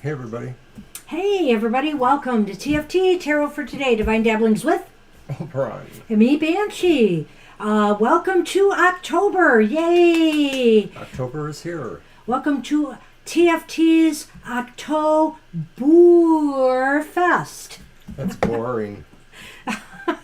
Hey everybody. Hey everybody, welcome to TFT, Tarot for Today, Divine Dabblings with Oberon. and me, Banshee. Welcome to October. Yay! October is here. Welcome to TFT's October Fest. That's boring.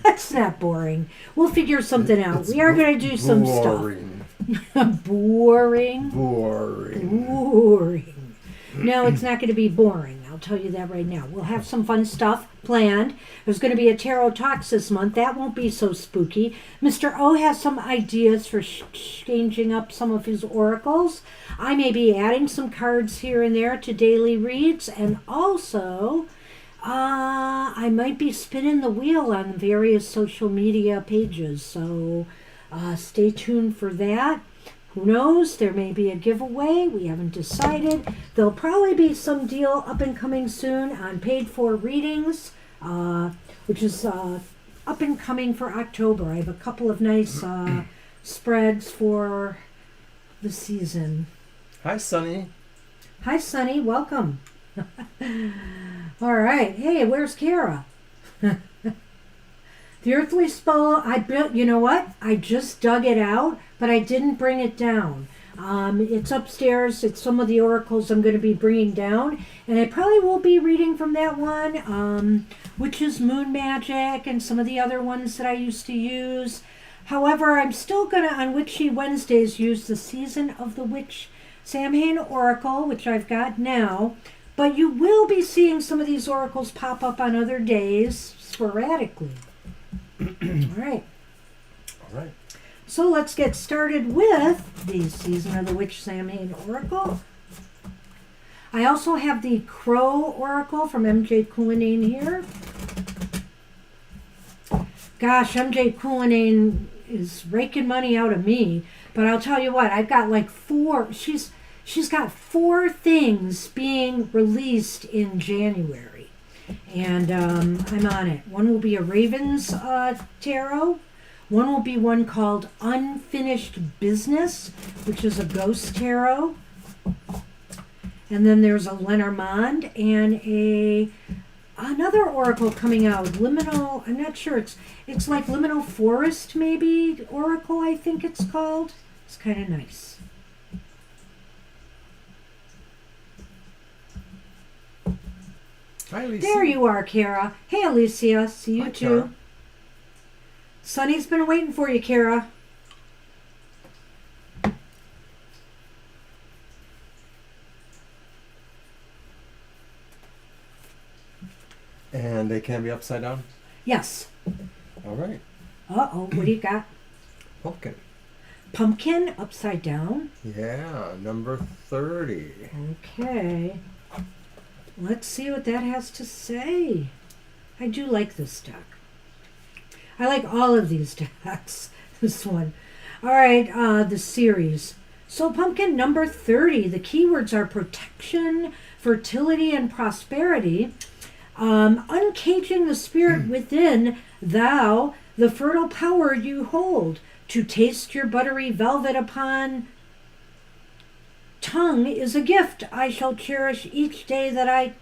That's not boring. We'll figure something out. We are going to do some boring. stuff. Boring? Boring. Boring. No, it's not going to be boring. I'll tell you that right now. We'll have some fun stuff planned. There's going to be a tarot talks this month. That won't be so spooky. Mr. O has some ideas for changing up some of his oracles. I may be adding some cards here and there to daily reads. And also, I might be spinning the wheel on various social media pages. So stay tuned for that. Who knows? There may be a giveaway. We haven't decided. There'll probably be some deal up and coming soon on paid for readings, which is up and coming for October. I have a couple of nice spreads for the season. Hi, Sunny. Hi, Sunny. Welcome. All right. Hey, where's Kara? The earthly spell, I built, you know what? I just dug it out, but I didn't bring it down. It's upstairs. It's some of the oracles I'm going to be bringing down. And I probably will be reading from that one, which is Moon Magic and some of the other ones that I used to use. However, I'm still going to, on Witchy Wednesdays, use the Season of the Witch Samhain Oracle, which I've got now. But you will be seeing some of these oracles pop up on other days sporadically. All right. So let's get started with the Season of the Witch Samhain Oracle. I also have the Crow Oracle from MJ Cullinane here. Gosh, MJ Cullinane is raking money out of me, but I'll tell you what, I've got like four. She's got 4 things being released in January. And I'm on it. One will be a Raven's tarot. One will be one called Unfinished Business, which is a ghost tarot. And then there's a Lenormand and another oracle coming out, Liminal. I'm not sure. It's like Liminal Forest, maybe oracle. I think it's called. It's kind of nice. Hi, Alicia. There you are, Kara. Hey, Alicia. See you Hi, too. Kara. Sunny's been waiting for you, Kara. And they can be upside down? Yes. All right. Uh-oh, what do you got? Pumpkin. Pumpkin upside down. Yeah, number 30. Okay. Let's see what that has to say. I do like this deck. I like all of these decks. This one. All right, the series. So Pumpkin number 30. The keywords are protection, fertility, and prosperity. Uncaging the spirit within, thou, the fertile power you hold, to taste your buttery velvet upon tongue is a gift I shall cherish each day that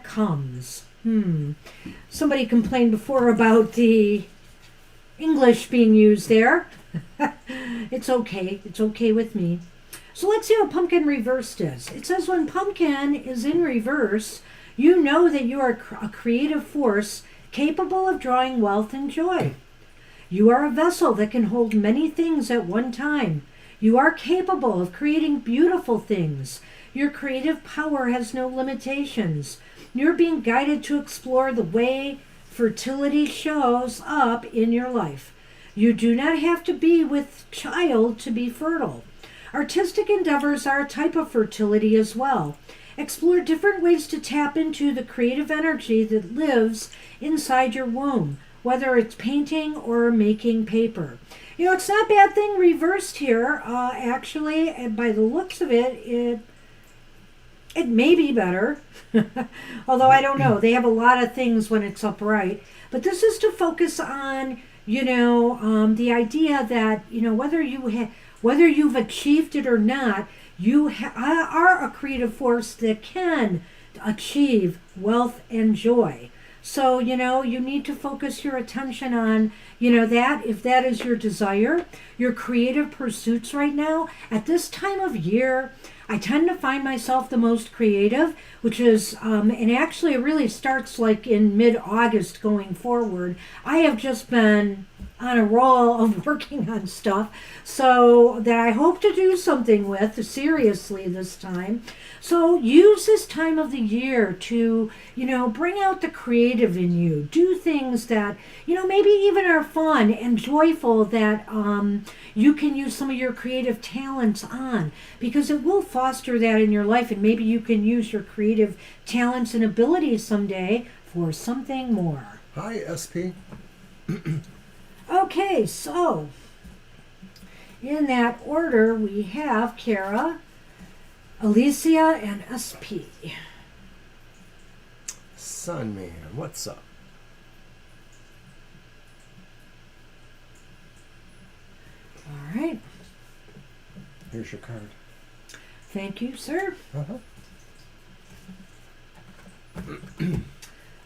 comes. Somebody complained before about the English being used there. It's okay. It's okay with me. So let's see what Pumpkin reversed is. It says when Pumpkin is in reverse, you know that you are a creative force capable of drawing wealth and joy. You are a vessel that can hold many things at one time. You are capable of creating beautiful things. Your creative power has no limitations. You're being guided to explore the way fertility shows up in your life. You do not have to be with child to be fertile. Artistic endeavors are a type of fertility as well. Explore different ways to tap into the creative energy that lives inside your womb, whether it's painting or making paper. You know, it's not a bad thing reversed here. Actually, and by the looks of it, it may be better. Although I don't know. They have a lot of things when it's upright. But this is to focus on, the idea that, whether you've achieved it or not, you are a creative force that can achieve wealth and joy. So, you need to focus your attention on, that if that is your desire, your creative pursuits right now. At this time of year, I tend to find myself the most creative, which is, and actually it really starts like in mid-August going forward. I have just been on a roll of working on stuff so that I hope to do something with seriously this time. So use this time of the year to, bring out the creative in you. Do things that, maybe even are fun and joyful that you can use some of your creative talents on, because it will foster that in your life, and maybe you can use your creative talents and abilities someday for something more. Hi, SP. Okay, so in that order, we have Kara, Alicia, and SP. Sun Man, what's up? All right. Here's your card. Thank you, sir. Uh-huh.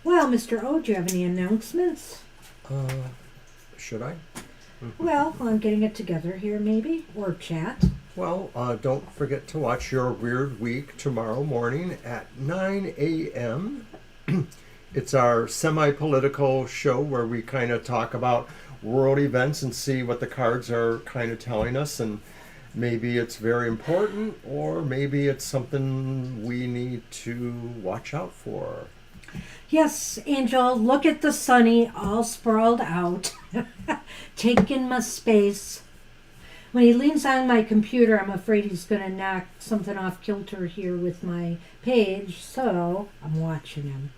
Well, Mr. O, do you have any announcements? Should I? Well, I'm getting it together here, maybe, or chat. Well, don't forget to watch Your Weird Week tomorrow morning at 9 a.m. It's our semi-political show where we kind of talk about world events and see what the cards are kind of telling us, and maybe it's very important or maybe it's something we need to watch out for. Yes, Angel, look at the Sunny all sprawled out, taking my space. When he leans on my computer, I'm afraid he's going to knock something off kilter here with my page, so I'm watching him.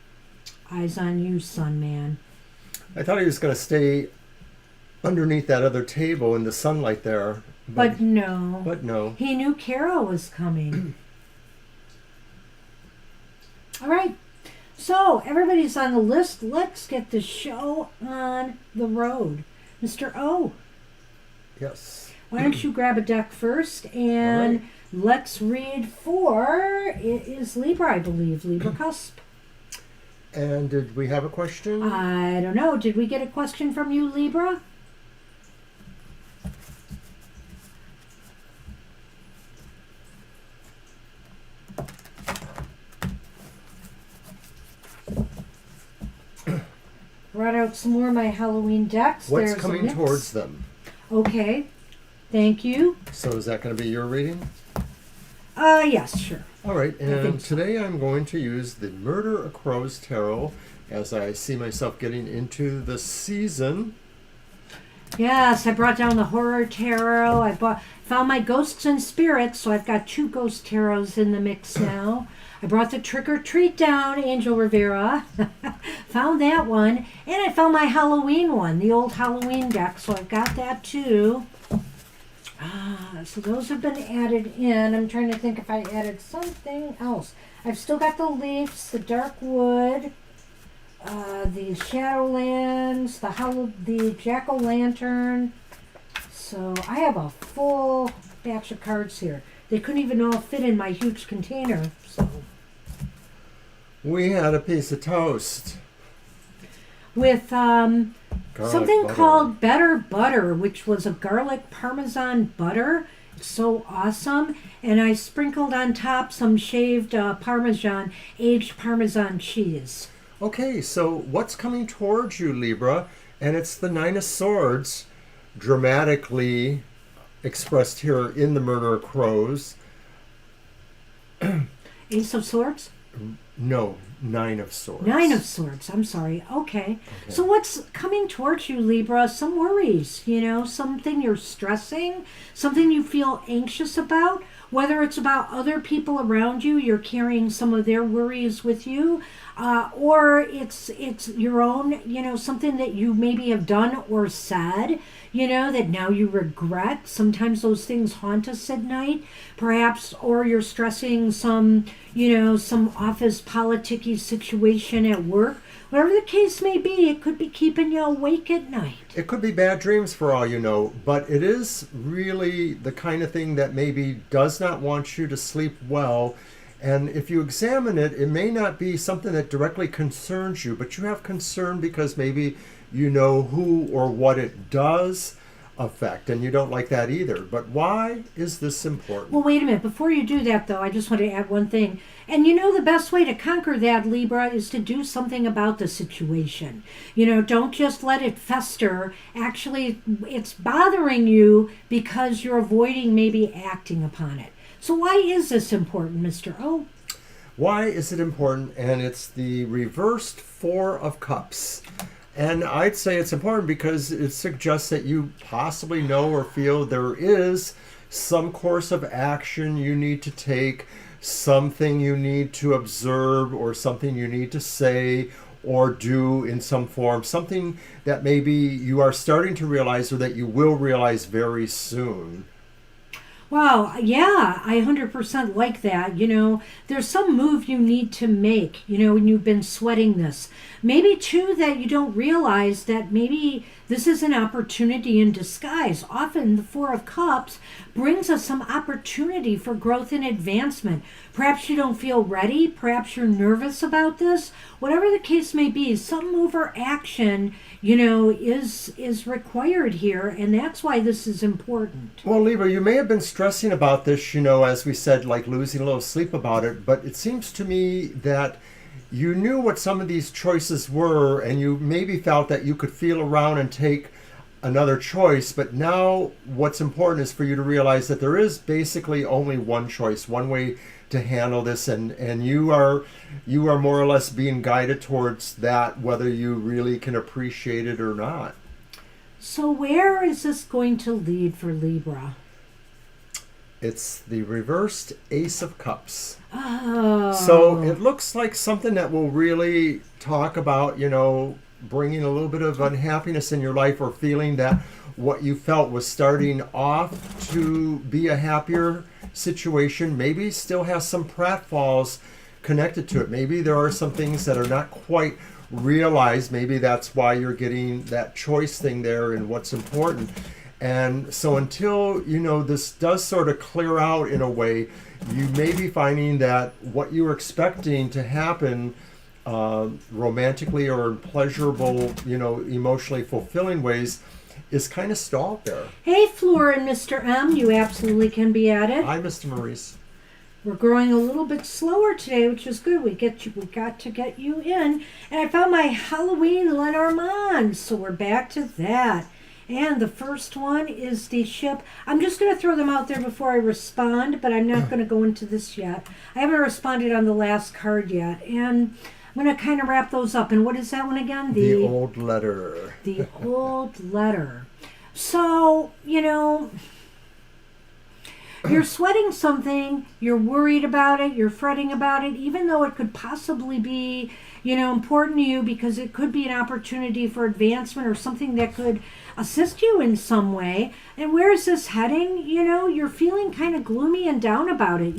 Eyes on you, Sun Man. I thought he was going to stay underneath that other table in the sunlight there. But no. But no. He knew Carol was coming. All right. So, everybody's on the list. Let's get the show on the road. Mr. O, Yes. why don't you grab a deck first, and All right. let's read for, it is Libra, I believe, Libra Cusp. And did we have a question? I don't know. Did we get a question from you, Libra? Brought out some more of my Halloween decks. What's There's a coming mix. towards them? Okay. Thank you. So is that going to be your reading? Yes, sure. All right, and think so. today I'm going to use the Murder of Crows Tarot as I see myself getting into the season. Yes, I brought down the Horror Tarot. Found my Ghosts and Spirits, so I've got 2 Ghost Tarots in the mix now. I brought the Trick or Treat down, Angel Rivera. Found that one. And I found my Halloween one, the old Halloween deck, so I've got that too. So those have been added in. I'm trying to think if I added something else. I've still got the Leafs, the Dark Wood, the Shadowlands, the Jack-o'-lantern. So I have a full batch of cards here. They couldn't even all fit in my huge container. So We had a piece of toast. with Garlic something butter. called Better Butter, which was a garlic parmesan butter. It's so awesome. And I sprinkled on top some shaved aged parmesan cheese. Okay, so what's coming towards you, Libra? And it's the Nine of Swords, dramatically expressed here in the Murder of Crows. Ace of Swords? No, Nine of Swords. 9 of Swords, I'm sorry. Okay. So what's coming towards you, Libra? Some worries, something you're stressing, something you feel anxious about, whether it's about other people around you, you're carrying some of their worries with you, or it's your own, something that you maybe have done or said, that now you regret. Sometimes those things haunt us at night, perhaps, or you're stressing some office politicky situation at work. Whatever the case may be, it could be keeping you awake at night. It could be bad dreams for all you know, but it is really the kind of thing that maybe does not want you to sleep well, And if you examine it, it may not be something that directly concerns you, but you have concern because maybe you know who or what it does affect, and you don't like that either. But why is this important? Well, wait a minute. Before you do that, though, I just want to add one thing. And the best way to conquer that, Libra, is to do something about the situation. Don't just let it fester. Actually, it's bothering you because you're avoiding maybe acting upon it. So why is this important, Mr. O? Why is it important? And it's the reversed Four of Cups. And I'd say it's important because it suggests that you possibly know or feel there is some course of action you need to take, something you need to observe, or something you need to say or do in some form, something that maybe you are starting to realize or that you will realize very soon. Wow, yeah, I 100% like that. There's some move you need to make, when you've been sweating this. Maybe, too, that you don't realize that maybe this is an opportunity in disguise. Often the Four of Cups brings us some opportunity for growth and advancement. Perhaps you don't feel ready. Perhaps you're nervous about this. Whatever the case may be, some move or action, is required here, and that's why this is important. Well, Libra, you may have been stressing about this, as we said, like losing a little sleep about it, but it seems to me that you knew what some of these choices were, and you maybe felt that you could feel around and take another choice, but now what's important is for you to realize that there is basically only one choice, one way to handle this, and you are more or less being guided towards that, whether you really can appreciate it or not. So where is this going to lead for Libra? It's the reversed Ace of Cups. Oh. So it looks like something that will really talk about, bringing a little bit of unhappiness in your life, or feeling that what you felt was starting off to be a happier situation maybe still has some pratfalls connected to it. Maybe there are some things that are not quite realized. Maybe that's why you're getting that choice thing there and what's important. And so until, this does sort of clear out in a way, you may be finding that what you were expecting to happen romantically or in pleasurable, emotionally fulfilling ways is kind of stalled there. Hey, Flora and Mr. M, you absolutely can be added. Hi, Mr. Maurice. We're growing a little bit slower today, which is good. We got to get you in. And I found my Halloween Lenormand, so we're back to that. And the first one is the ship. I'm just going to throw them out there before I respond, but I'm not going to go into this yet. I haven't responded on the last card yet. And I'm going to kind of wrap those up. And what is that one again? The Old Letter. The Old Letter. So, you're sweating something, you're worried about it, you're fretting about it, even though it could possibly be, important to you because it could be an opportunity for advancement or something that could assist you in some way. And where is this heading? You're feeling kind of gloomy and down about it,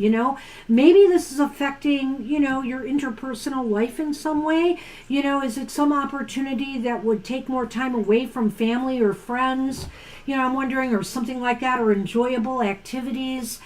Maybe this is affecting, your interpersonal life in some way. Is it some opportunity that would take more time away from family or friends? I'm wondering, or something like that, or enjoyable activities.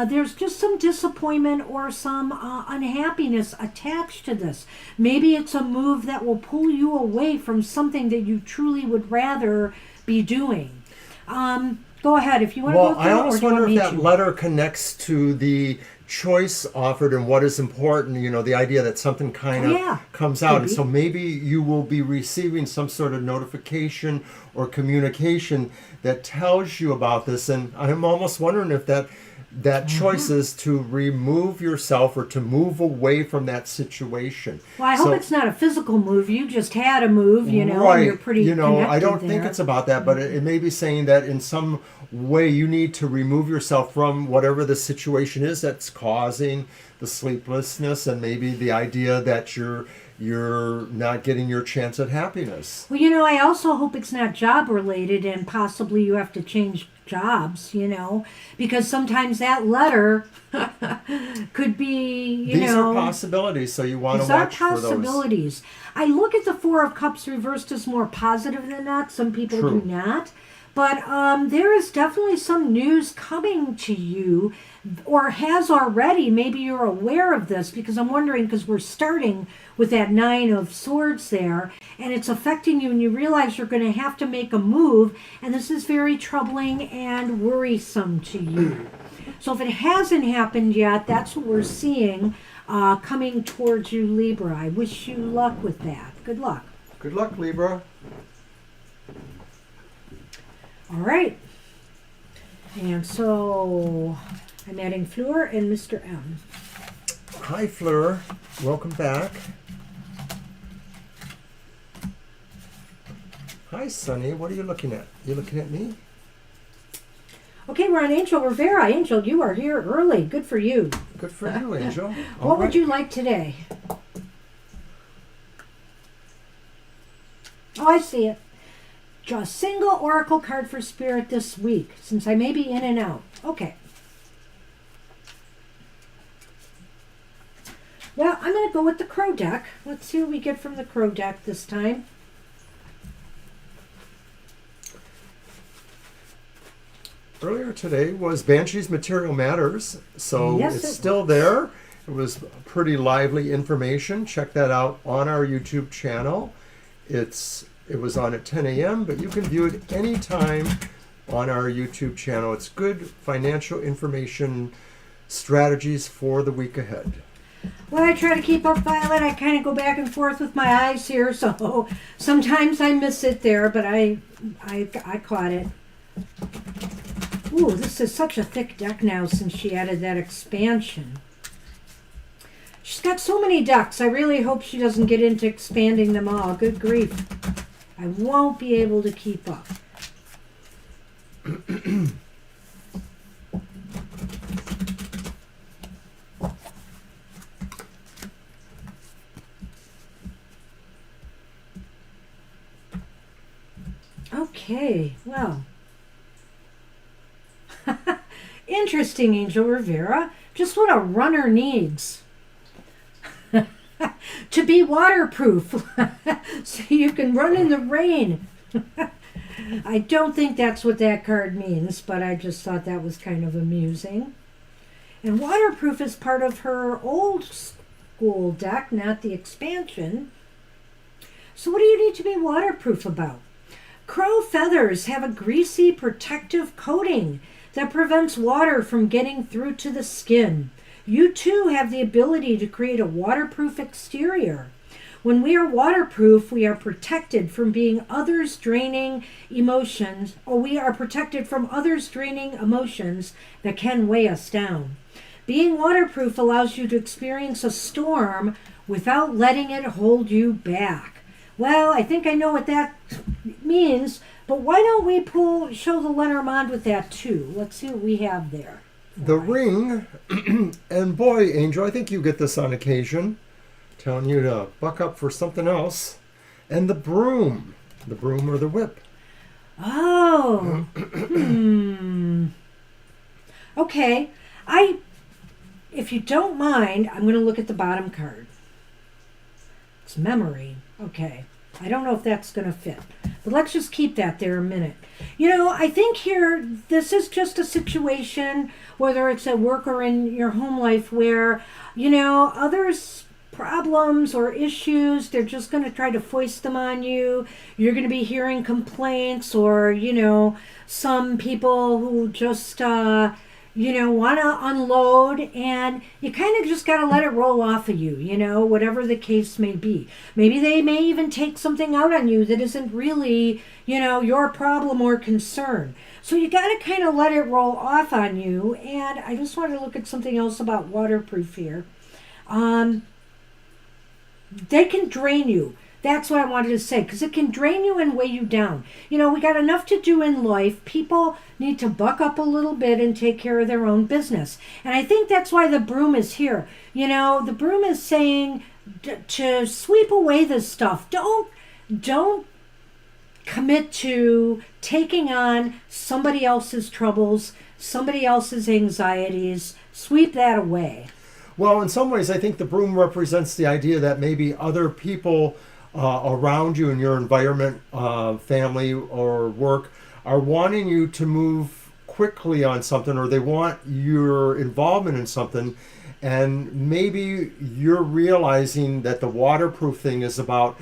There's just some disappointment or some unhappiness attached to this. Maybe it's a move that will pull you away from something that you truly would rather be doing. Go ahead if you want to go through. I almost wonder if that letter connects to the choice offered and what is important, the idea that something kind of comes out. And so maybe you will be receiving some sort of notification or communication that tells you about this. And I'm almost wondering if that choice is to remove yourself or to move away from that situation. Well, I hope it's not a physical move. You just had a move, right. And you're pretty connected I don't there. think it's about that, but it may be saying that in some way you need to remove yourself from whatever the situation is that's causing the sleeplessness, and maybe the idea that you're not getting your chance at happiness. Well, I also hope it's not job related, and possibly you have to change jobs, because sometimes that letter could be, These are possibilities, so you want to watch for those. These are possibilities. I look at the Four of Cups reversed as more positive than that. Some people do not. But there is definitely some news coming to you, or has already. Maybe you're aware of this, because I'm wondering, because we're starting with that Nine of Swords there, and it's affecting you, and you realize you're going to have to make a move, and this is very troubling and worrisome to you. So if it hasn't happened yet, that's what we're seeing coming towards you, Libra. I wish you luck with that. Good luck. Good luck, Libra. All right. And so I'm adding Fleur and Mr. M. Hi, Fleur. Welcome back. Hi, Sunny. What are you looking at? You looking at me? Okay, we're on Angel Rivera. Angel, you are here early. Good for you. Good for you, Angel. What would you like today? Oh, I see it. Draw a single oracle card for Spirit this week, since I may be in and out. Okay. Well, I'm going to go with the Crow deck. Let's see what we get from the Crow deck this time. Earlier today was Banshee's Material Matters, so Yes, it's it still there. It was pretty lively information. Check that out on our YouTube channel. It was on at 10 a.m., but you can view it anytime on our YouTube channel. It's good financial information strategies for the week ahead. Well, I try to keep up, Violet. I kind of go back and forth with my eyes here, so sometimes I miss it there, but I caught it. Ooh, this is such a thick deck now since she added that expansion. She's got so many decks. I really hope she doesn't get into expanding them all. Good grief. I won't be able to keep up. Okay, well. Interesting, Angel Rivera. Just what a runner needs. To be waterproof. So you can run in the rain. I don't think that's what that card means, but I just thought that was kind of amusing. And waterproof is part of her old school deck, not the expansion. So what do you need to be waterproof about? Crow feathers have a greasy protective coating that prevents water from getting through to the skin. You too have the ability to create a waterproof exterior. When we are waterproof, we are protected from being others draining emotions, or we are protected from others draining emotions that can weigh us down. Being waterproof allows you to experience a storm without letting it hold you back. Well, I think I know what that means, but why don't we show the Lenormand with that too? Let's see what we have there. The ring, and boy, Angel, I think you get this on occasion, telling you to buck up for something else. And the broom or the whip. Oh, Okay, if you don't mind, I'm going to look at the bottom card. It's memory. Okay, I don't know if that's going to fit, but let's just keep that there a minute. You know, I think here, this is just a situation, whether it's at work or in your home life, where, others' problems or issues, they're just going to try to foist them on you. You're going to be hearing complaints, or, some people who just, want to unload, and you kind of just got to let it roll off of you, whatever the case may be. Maybe they may even take something out on you that isn't really, your problem or concern. So you got to kind of let it roll off on you. And I just want to look at something else about waterproof here. They can drain you. That's what I wanted to say, because it can drain you and weigh you down. We got enough to do in life. People need to buck up a little bit and take care of their own business. And I think that's why the broom is here. The broom is saying to sweep away this stuff. Don't commit to taking on somebody else's troubles, somebody else's anxieties. Sweep that away. Well, in some ways, I think the broom represents the idea that maybe other people around you in your environment, family or work, are wanting you to move quickly on something, or they want your involvement in something, and maybe you're realizing that the waterproof thing is about,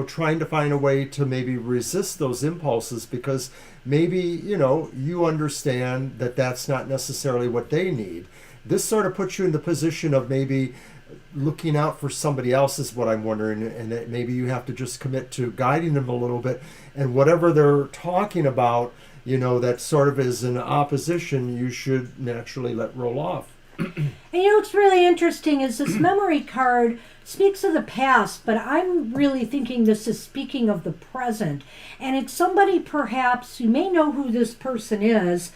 trying to find a way to maybe resist those impulses, because maybe, you understand that that's not necessarily what they need. This sort of puts you in the position of maybe looking out for somebody else, is what I'm wondering, and that maybe you have to just commit to guiding them a little bit, and whatever they're talking about, that sort of is in opposition, you should naturally let roll off. And what's really interesting is this memory card speaks of the past, but I'm really thinking this is speaking of the present. And it's somebody, perhaps, you may know who this person is,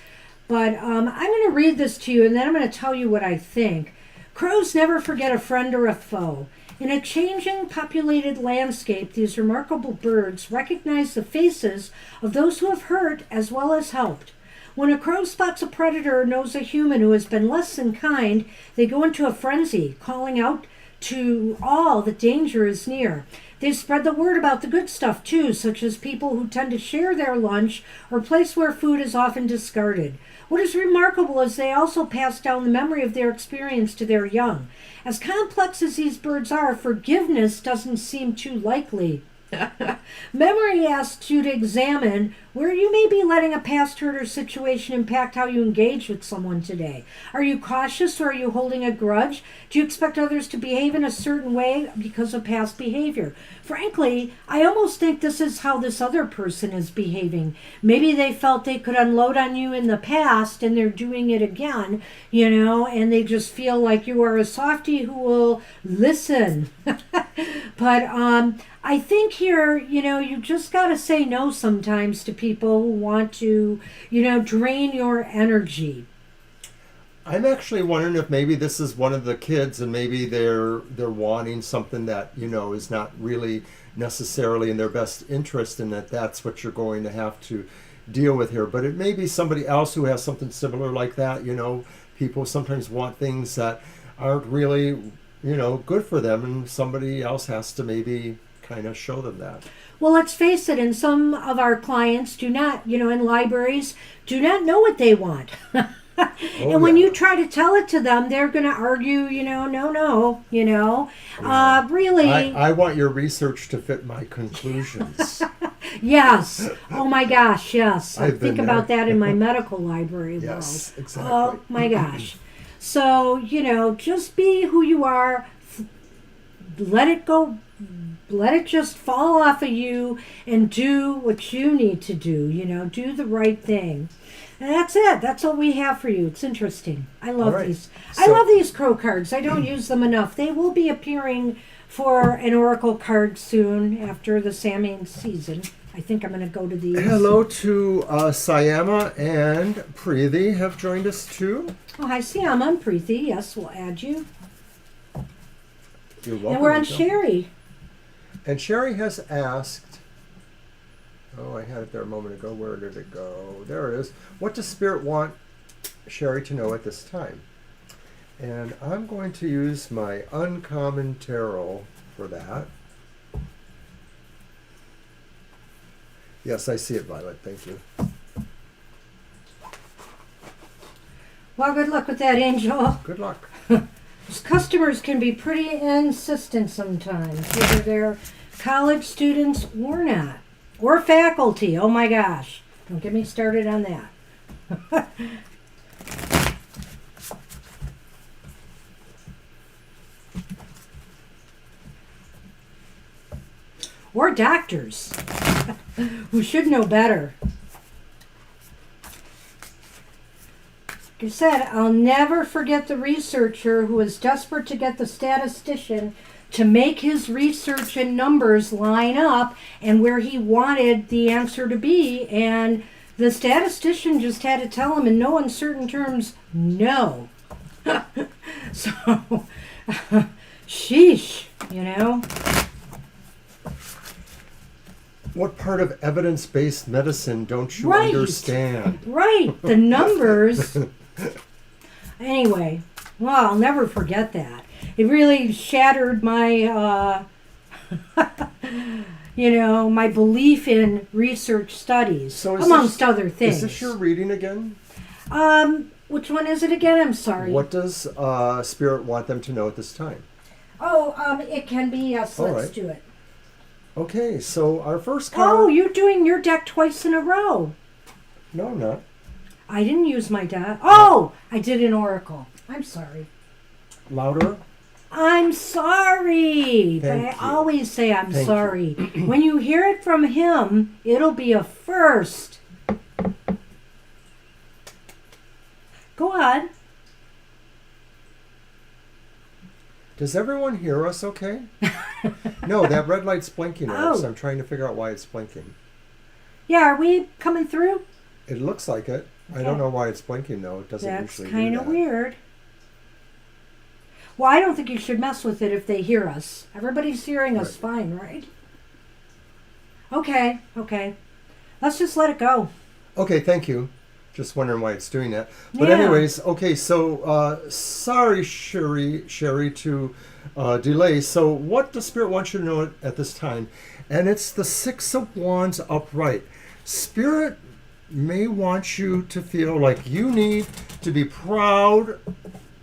but I'm going to read this to you, and then I'm going to tell you what I think. Crows never forget a friend or a foe. In a changing, populated landscape, these remarkable birds recognize the faces of those who have hurt as well as helped. When a crow spots a predator or knows a human who has been less than kind, they go into a frenzy, calling out to all that danger is near. They spread the word about the good stuff, too, such as people who tend to share their lunch or place where food is often discarded. What is remarkable is they also pass down the memory of their experience to their young. As complex as these birds are, forgiveness doesn't seem too likely. Memory asks you to examine where you may be letting a past hurt or situation impact how you engage with someone today. Are you cautious, or are you holding a grudge? Do you expect others to behave in a certain way because of past behavior? Frankly, I almost think this is how this other person is behaving. Maybe they felt they could unload on you in the past and they're doing it again, and they just feel like you are a softie who will listen. But I think here, you just got to say no sometimes to people who want to, drain your energy. I'm actually wondering if maybe this is one of the kids, and maybe they're wanting something that, is not really necessarily in their best interest, and that's what you're going to have to deal with here. But it may be somebody else who has something similar like that. People sometimes want things that aren't really, good for them, and somebody else has to maybe kind of show them that. Well, let's face it, and some of our clients do not, in libraries, do not know what they want. And when you try to tell it to them, they're going to argue, no. Really. I want your research to fit my conclusions. Yes. Oh my gosh, yes. I think there. about that in my medical library world. Yes, exactly. Oh my gosh. So, just be who you are. Let it go. Let it just fall off of you and do what you need to do. Do the right thing. And that's it. That's all we have for you. It's interesting. I love these. I love these crow cards. I don't use them enough. They will be appearing for an oracle card soon after the Samhain season. I think I'm going to go to these. Hello to Sayama and Preethi have joined us too. Oh, hi, Sayama and Preethi. Yes, we'll add you. You're welcome. And we're on Sherry. And Sherry has asked, I had it there a moment ago. Where did it go? There it is. What does Spirit want Sherry to know at this time? And I'm going to use my Uncommon Tarot for that. Yes, I see it, Violet. Thank you. Well, good luck with that, Angel. Good luck. Customers can be pretty insistent sometimes, whether they're college students or not. Or faculty. Oh my gosh. Don't get me started on that. Or doctors who should know better. Like I said, I'll never forget the researcher who was desperate to get the statistician to make his research and numbers line up and where he wanted the answer to be. And the statistician just had to tell him in no uncertain terms, no. So, sheesh, What part of evidence-based medicine don't you understand? Right, the numbers. Anyway, well, I'll never forget that. It really shattered my, my belief in research studies, So amongst other things. Is this your reading again? Which one is it again? I'm sorry. What does Spirit want them to know at this time? It can be, yes, All let's right. do it. Okay, so our first card... Oh, you're doing your deck twice in a row. No, I'm not. I didn't use my deck. Oh, I did an oracle. I'm sorry. Louder? I'm sorry. Thank but you. I always say I'm Thank sorry. When you hear it from him, it'll be a first. Go on. Does everyone hear us okay? No, that red light's blinking at us. Oh. I'm trying to figure out why it's blinking. Yeah, are we coming through? It looks like it. I Okay. don't know why it's blinking, though. It doesn't That's usually kind do of that. weird. Well, I don't think you should mess with it if they hear us. Everybody's hearing us fine, right? Okay. Let's just let it go. Okay, thank you. Just wondering why it's doing that. But Yeah. anyways, okay, so sorry, Sherry, to delay. So what does Spirit want you to know at this time? And it's the Six of Wands upright. Spirit may want you to feel like you need to be proud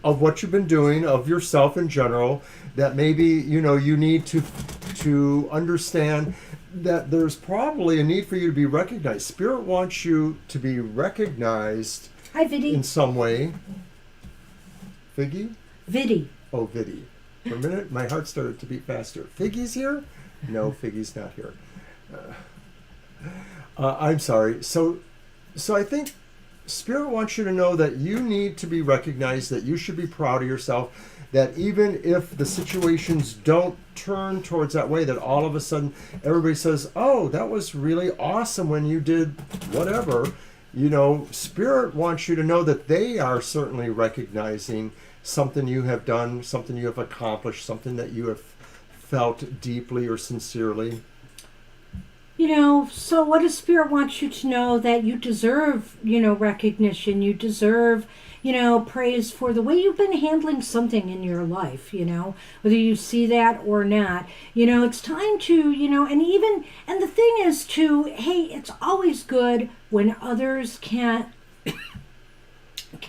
of what you've been doing, of yourself in general, that maybe, you need to understand that there's probably a need for you to be recognized. Spirit wants you to be recognized Hi, Vidi. in some way. Figgy? Vidi. Oh, Viddy. For a minute, my heart started to beat faster. Figgy's here? No, Figgy's not here. I'm sorry. So I think Spirit wants you to know that you need to be recognized, that you should be proud of yourself, that even if the situations don't turn towards that way, that all of a sudden everybody says, oh, that was really awesome when you did whatever. Spirit wants you to know that they are certainly recognizing something you have done, something you have accomplished, something that you have felt deeply or sincerely. So what does Spirit want you to know? That you deserve, recognition. You deserve, praise for the way you've been handling something in your life, whether you see that or not. It's time to, and the thing is hey, it's always good when others can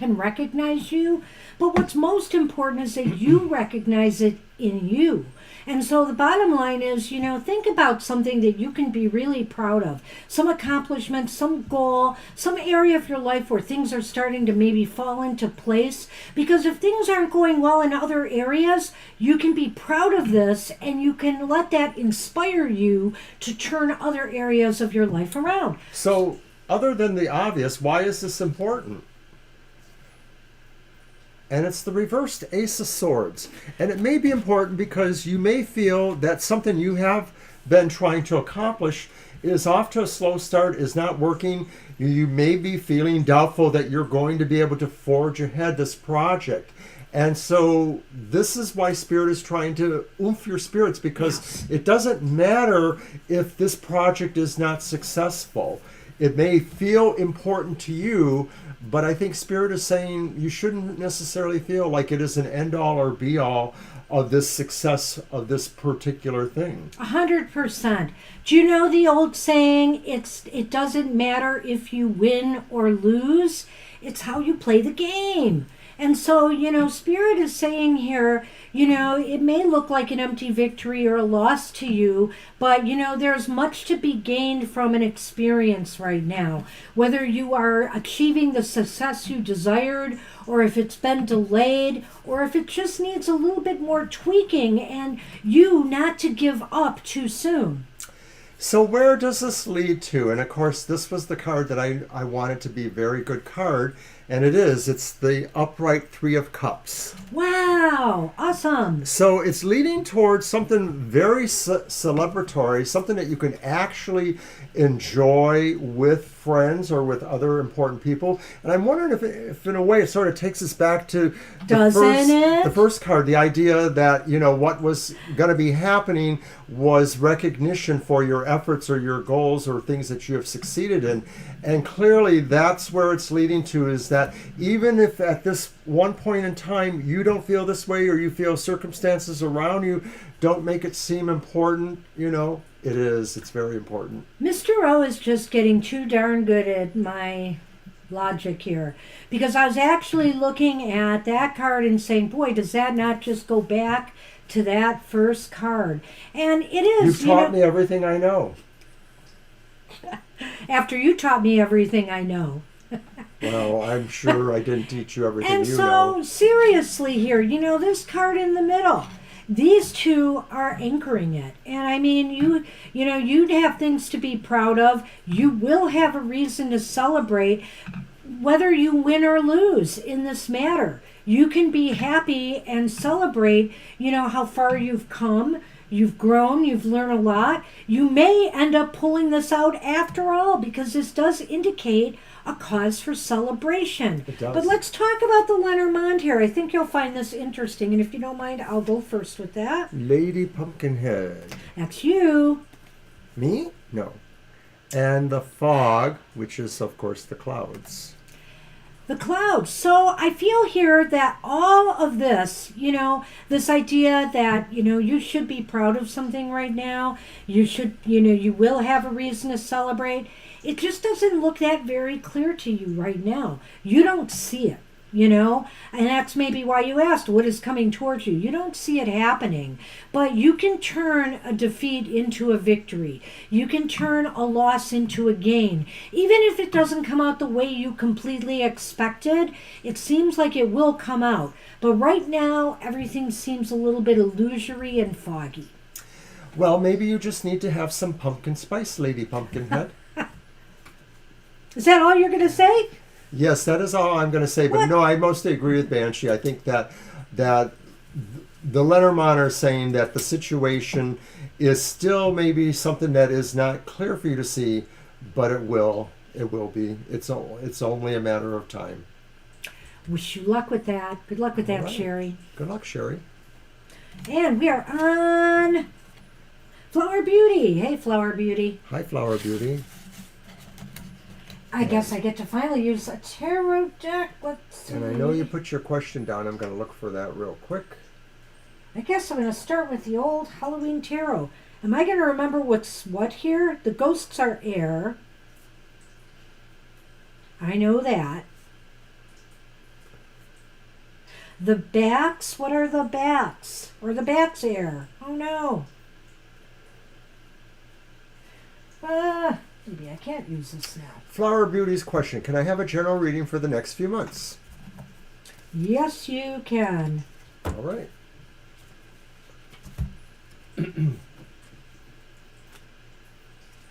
recognize you. But what's most important is that you recognize it in you. And so the bottom line is, think about something that you can be really proud of. Some accomplishment, some goal, some area of your life where things are starting to maybe fall into place. Because if things aren't going well in other areas, you can be proud of this and you can let that inspire you to turn other areas of your life around. So, other than the obvious, why is this important? And it's the reversed Ace of Swords. And it may be important because you may feel that something you have been trying to accomplish is off to a slow start, is not working. You may be feeling doubtful that you're going to be able to forge ahead this project. And so this is why Spirit is trying to oomph your spirits, because it doesn't matter if this project is not successful. It may feel important to you, but I think Spirit is saying you shouldn't necessarily feel like it is an end-all or be-all of this success of this particular thing. 100%. Do you know the old saying, it doesn't matter if you win or lose, it's how you play the game. And so, Spirit is saying here, it may look like an empty victory or a loss to you, but, there's much to be gained from an experience right now. Whether you are achieving the success you desired, or if it's been delayed, or if it just needs a little bit more tweaking, and you not to give up too soon. So where does this lead to? And of course, this was the card that I wanted to be a very good card. And it is. It's the upright Three of Cups. Wow. Awesome. So it's leading towards something very celebratory, something that you can actually enjoy with friends or with other important people. And I'm wondering if in a way it sort of takes us back to the first card, the idea that, what was going to be happening was recognition for your efforts or your goals or things that you have succeeded in. And clearly that's where it's leading to, is that even if at this one point in time you don't feel this way, or you feel circumstances around you don't make it seem important, It is. It's very important. Mr. O is just getting too darn good at my logic here. Because I was actually looking at that card and saying, boy, does that not just go back to that first card? And it is. You've taught me everything I know. After you taught me everything I know. Well, I'm sure I didn't teach you everything And you so, know. seriously here, this card in the middle, these two are anchoring it. And I mean, you'd have things to be proud of. You will have a reason to celebrate whether you win or lose in this matter. You can be happy and celebrate, how far you've come. You've grown, you've learned a lot. You may end up pulling this out after all because this does indicate a cause for celebration. It does. But let's talk about the Lenormand here. I think you'll find this interesting. And if you don't mind, I'll go first with that. Lady Pumpkinhead. That's you. Me? No. And the fog, which is, of course, the clouds. The clouds. So I feel here that all of this, this idea that, you should be proud of something right now. You should, you will have a reason to celebrate. It just doesn't look that very clear to you right now. You don't see it, and that's maybe why you asked what is coming towards you. You don't see it happening, but you can turn a defeat into a victory. You can turn a loss into a gain. Even if it doesn't come out the way you completely expected, it seems like it will come out. But right now, everything seems a little bit illusory and foggy. Well, maybe you just need to have some pumpkin spice, Lady Pumpkinhead. Is that all you're going to say? Yes, that is all I'm going to say. But What? no, I mostly agree with Banshee. I think that the Lenormand are saying that the situation is still maybe something that is not clear for you to see, but it will. It will be. It's only a matter of time. Wish you luck with that. Good luck with that, All right. Sherry. Good luck, Sherry. And we are on Flower Beauty. Hey, Flower Beauty. Hi, Flower Beauty. I guess I get to finally use a tarot deck. Let's see. And I know you put your question down. I'm going to look for that real quick. I guess I'm going to start with the old Halloween tarot. Am I going to remember what's what here? The ghosts are air. I know that. The bats, what are the bats? Or the bats air? Oh no. Maybe I can't use this now. Flower Beauty's question. Can I have a general reading for the next few months? Yes, you can. All right.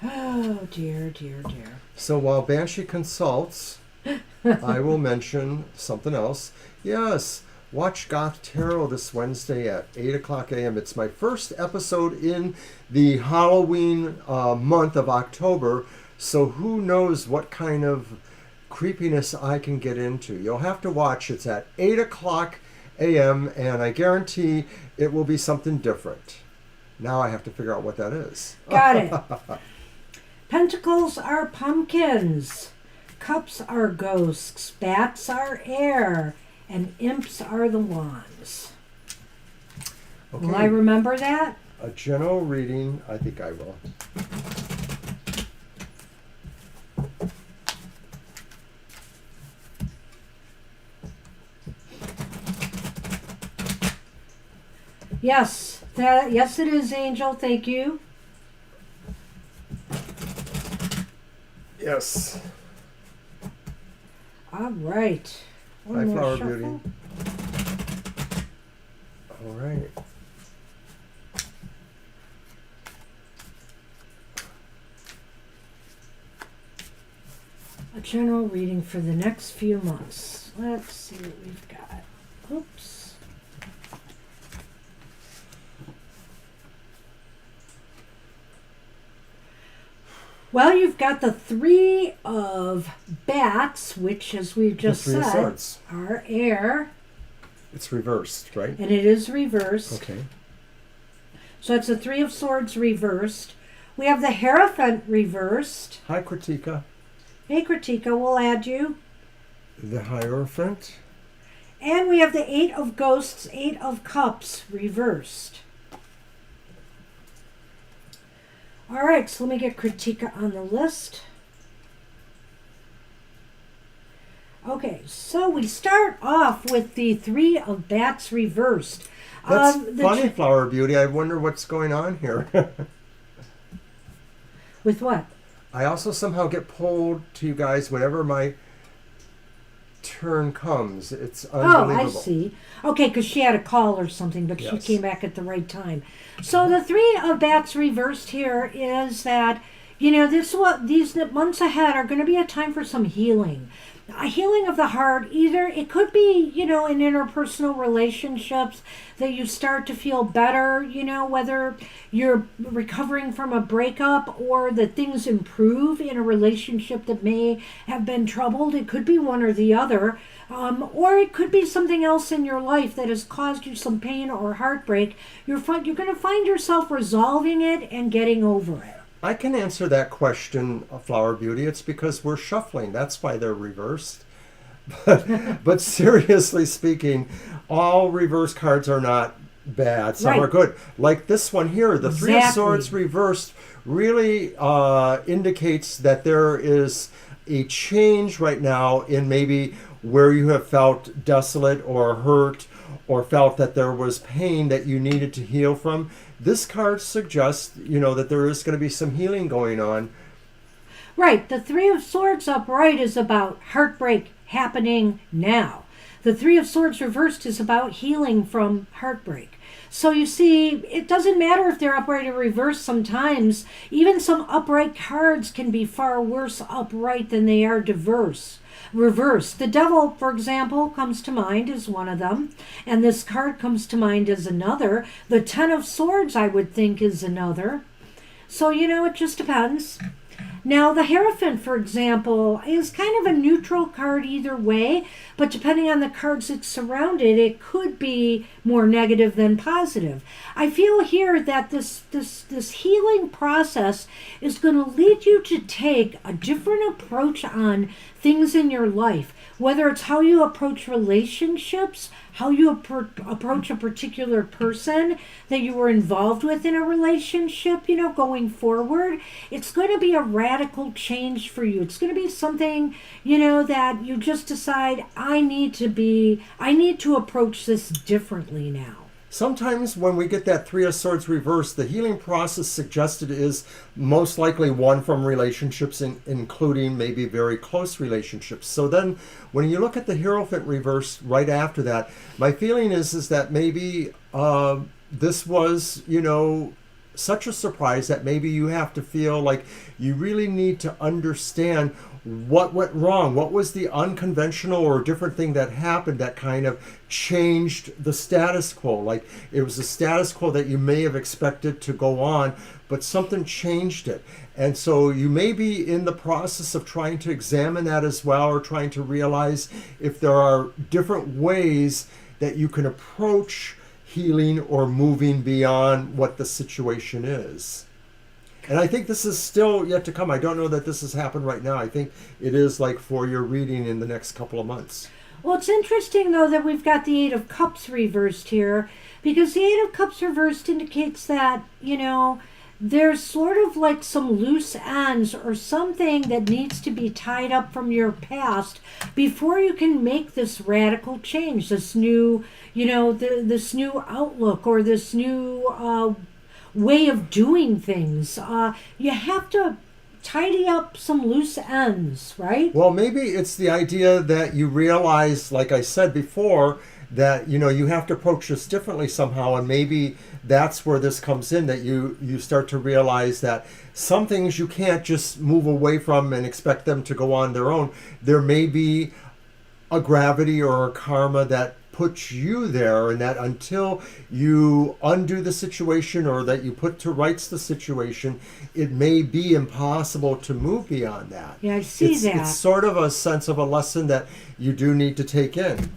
Oh, dear, dear, dear. So while Banshee consults, I will mention something else. Yes, watch Goth Tarot this Wednesday at 8 o'clock a.m. It's my first episode in the Halloween month of October, so who knows what kind of creepiness I can get into. You'll have to watch. It's at 8 o'clock a.m., and I guarantee it will be something different. Now I have to figure out what that is. Got it. Pentacles are pumpkins. Cups are ghosts. Bats are air. And imps are the wands. Okay. Will I remember that? A general reading, I think I will. Yes. Yes, it is, Angel. Thank you. Yes. All right. Hi, One more Flower shuffle. Beauty. All right. A general reading for the next few months. Let's see what we've got. Oops. Well, you've got the Three of Bats, which, as we've just The Three of said, Swords. are air, It's reversed, right? and it is reversed. Okay. So it's the Three of Swords reversed. We have the Hierophant reversed. Hi, Kritika. Hey, Kritika, we'll add you. The Hierophant. And we have the Eight of Ghosts, Eight of Cups reversed. All right, so let me get Kritika on the list. Okay, so we start off with the Three of Bats reversed. That's funny, Flower Beauty. I wonder what's going on here. With what? I also somehow get pulled to you guys whenever my turn comes. It's unbelievable. Oh, I see. Okay, because she had a call or something, but she Yes. came back at the right time. So the Three of Bats reversed here is that, these months ahead are going to be a time for some healing. A healing of the heart. Either it could be, in interpersonal relationships that you start to feel better, whether you're recovering from a breakup or that things improve in a relationship that may have been troubled. It could be one or the other. Or it could be something else in your life that has caused you some pain or heartbreak. You're going to find yourself resolving it and getting over it. I can answer that question, Flower Beauty. It's because we're shuffling. That's why they're reversed. But seriously speaking, all reverse cards are not bad. Some are good. Like this one here, the Three of Swords reversed really indicates that there is a change right now in maybe where you have felt desolate or hurt or felt that there was pain that you needed to heal from. This card suggests, that there is going to be some healing going on. Right. The Three of Swords upright is about heartbreak happening now. The Three of Swords reversed is about healing from heartbreak. So you see, it doesn't matter if they're upright or reversed sometimes. Even some upright cards can be far worse upright than they are reversed. The Devil, for example, comes to mind as one of them, and this card comes to mind as another. The Ten of Swords, I would think, is another. So, it just depends. Now, the Hierophant, for example, is kind of a neutral card either way, but depending on the cards that surround it, it could be more negative than positive. I feel here that this healing process is going to lead you to take a different approach on things in your life, whether it's how you approach relationships, how you approach a particular person that you were involved with in a relationship, going forward. It's going to be a radical change for you. It's going to be something, that you just decide, I need to approach this differently now. Sometimes when we get that Three of Swords reversed, the healing process suggested is most likely one from relationships, including maybe very close relationships. So then when you look at the Hierophant reversed right after that, my feeling is that maybe this was, such a surprise that maybe you have to feel like you really need to understand what went wrong, what was the unconventional or different thing that happened that kind of changed the status quo. Like it was a status quo that you may have expected to go on, but something changed it. And so you may be in the process of trying to examine that as well, or trying to realize if there are different ways that you can approach healing or moving beyond what the situation is. And I think this is still yet to come. I don't know that this has happened right now. I think it is like for your reading in the next couple of months. Well, it's interesting, though, that we've got the Eight of Cups reversed here, because the Eight of Cups reversed indicates that, there's sort of like some loose ends or something that needs to be tied up from your past before you can make this radical change, this new, this new outlook or this new way of doing things. You have to tidy up some loose ends, right? Well, maybe it's the idea that you realize, like I said before, that you have to approach this differently somehow, and maybe that's where this comes in, that you start to realize that some things you can't just move away from and expect them to go on their own. There may be a gravity or a karma that puts you there, and that until you undo the situation or that you put to rights the situation, it may be impossible to move beyond that. Yeah, I see that. It's sort of a sense of a lesson that you do need to take in.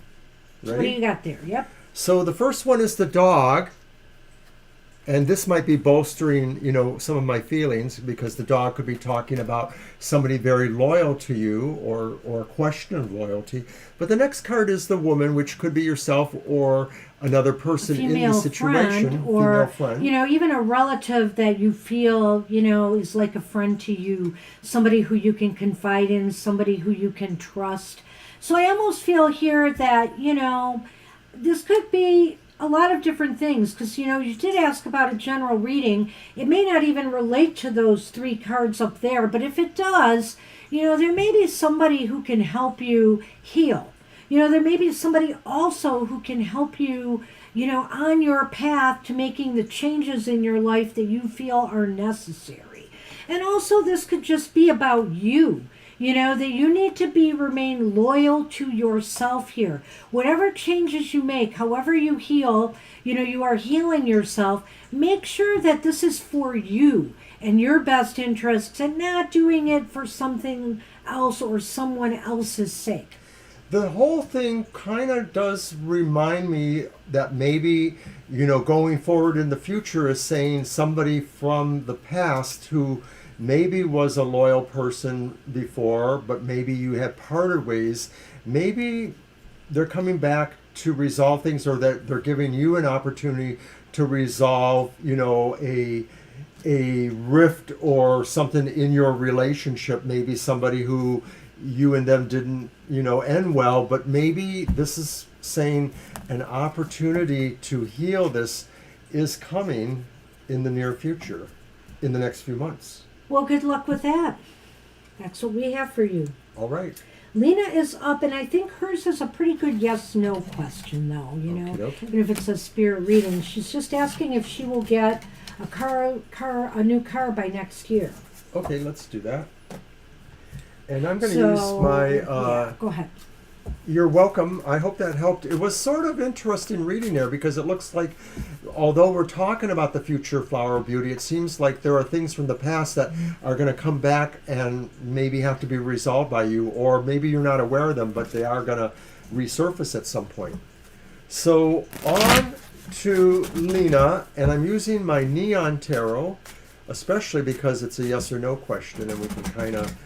Ready? What do you got there? Yep. So the first one is the dog. And this might be bolstering, some of my feelings, because the dog could be talking about somebody very loyal to you or a question of loyalty. But the next card is the woman, which could be yourself or another person in the female situation, friend, or female friend. you know, even a relative that you feel, you know, is like a friend to you, somebody who you can confide in, somebody who you can trust. So I almost feel here that, you know, this could be a lot of different things, because, you know, you did ask about a general reading. It may not even relate to those 3 cards up there, but if it does, you know, there may be somebody who can help you heal. You know, there may be somebody also who can help you, you know, on your path to making the changes in your life that you feel are necessary. And also, this could just be about you. You know, that you need to remain loyal to yourself here. Whatever changes you make, however you heal, you know, you are healing yourself. Make sure that this is for you and your best interests, and not doing it for something else or someone else's sake. The whole thing kind of does remind me that maybe, you know, going forward in the future is saying somebody from the past who maybe was a loyal person before, but maybe you had parted ways. Maybe they're coming back to resolve things, or that they're giving you an opportunity to resolve, you know, a rift or something in your relationship. Maybe somebody who you and them didn't, you know, end well, but maybe this is saying an opportunity to heal this is coming in the near future, in the next few months. Well, good luck with that. That's what we have for you. All right. Lena is up, and I think hers is a pretty good yes/no question, though. You know, Okey-dokey. even if it's a spirit reading, she's just asking if she will get a new car by next year. Okay, let's do that. And I'm going to use my... yeah, go ahead. You're welcome. I hope that helped. It was sort of interesting reading there, because it looks like, although we're talking about the future flower of beauty, it seems like there are things from the past that are going to come back and maybe have to be resolved by you, or maybe you're not aware of them, but they are going to resurface at some point. So on to Lena, and I'm using my Neon Tarot, especially because it's a yes or no question, and we can kind of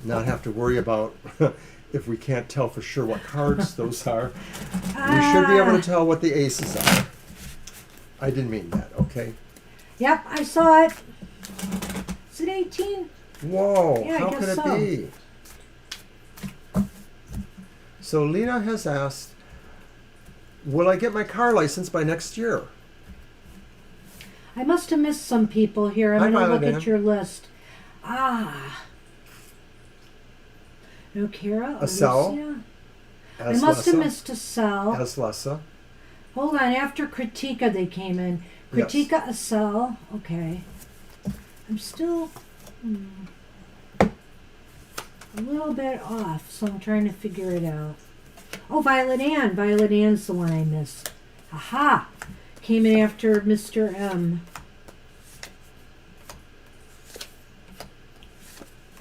not have to worry about if we can't tell for sure what cards those are. We should be able to tell what the aces are. I didn't mean that, okay? Yep, I saw it. Is it 18? Whoa, Yeah, I how guess could it so. be? So Lena has asked, will I get my car license by next year? I must have missed some people here. I'm Hi, going to look Violet at your list. No, Kara, Asel, Alicia. I must have missed Asel. Lessa. Hold on, after Kritika they came in. Yes. Kritika, Asel. Okay. I'm still a little bit off, so I'm trying to figure it out. Oh, Violet Ann. Violet Ann's the one I missed. Aha! Came in after Mr. M.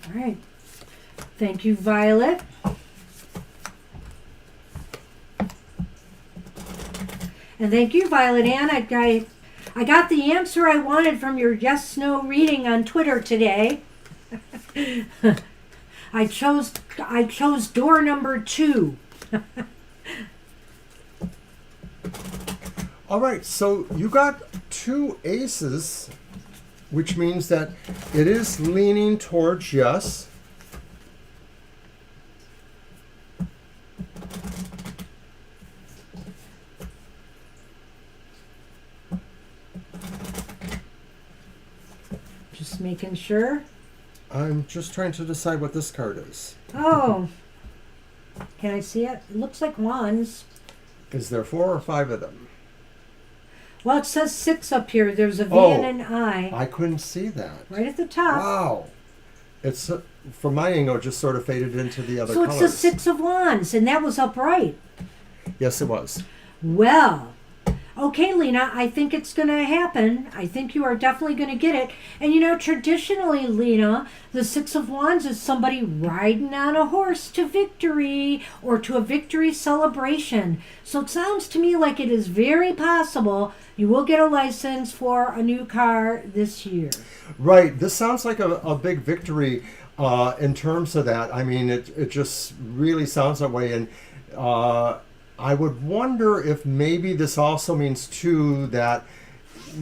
All right. Thank you, Violet. And thank you, Violet Ann. I got the answer I wanted from your yes/no reading on Twitter today. I chose door number 2. All right, so you got 2 aces, which means that it is leaning towards yes. Just making sure. I'm just trying to decide what this card is. Oh. Can I see it? It looks like wands. Is there 4 or 5 of them? Well, it says 6 up here. There's a V and an I. I couldn't see that. Right at the top. Wow. It's, from my angle, it just sort of faded into the other So colors. it's the 6 of wands, and that was upright. Yes, it was. Well, okay, Lena, I think it's going to happen. I think you are definitely going to get it. And you know, traditionally, Lena, the 6 of wands is somebody riding on a horse to victory or to a victory celebration. So it sounds to me like it is very possible you will get a license for a new car this year. Right. This sounds like a big victory in terms of that. I mean, it just really sounds that way. And I would wonder if maybe this also means too that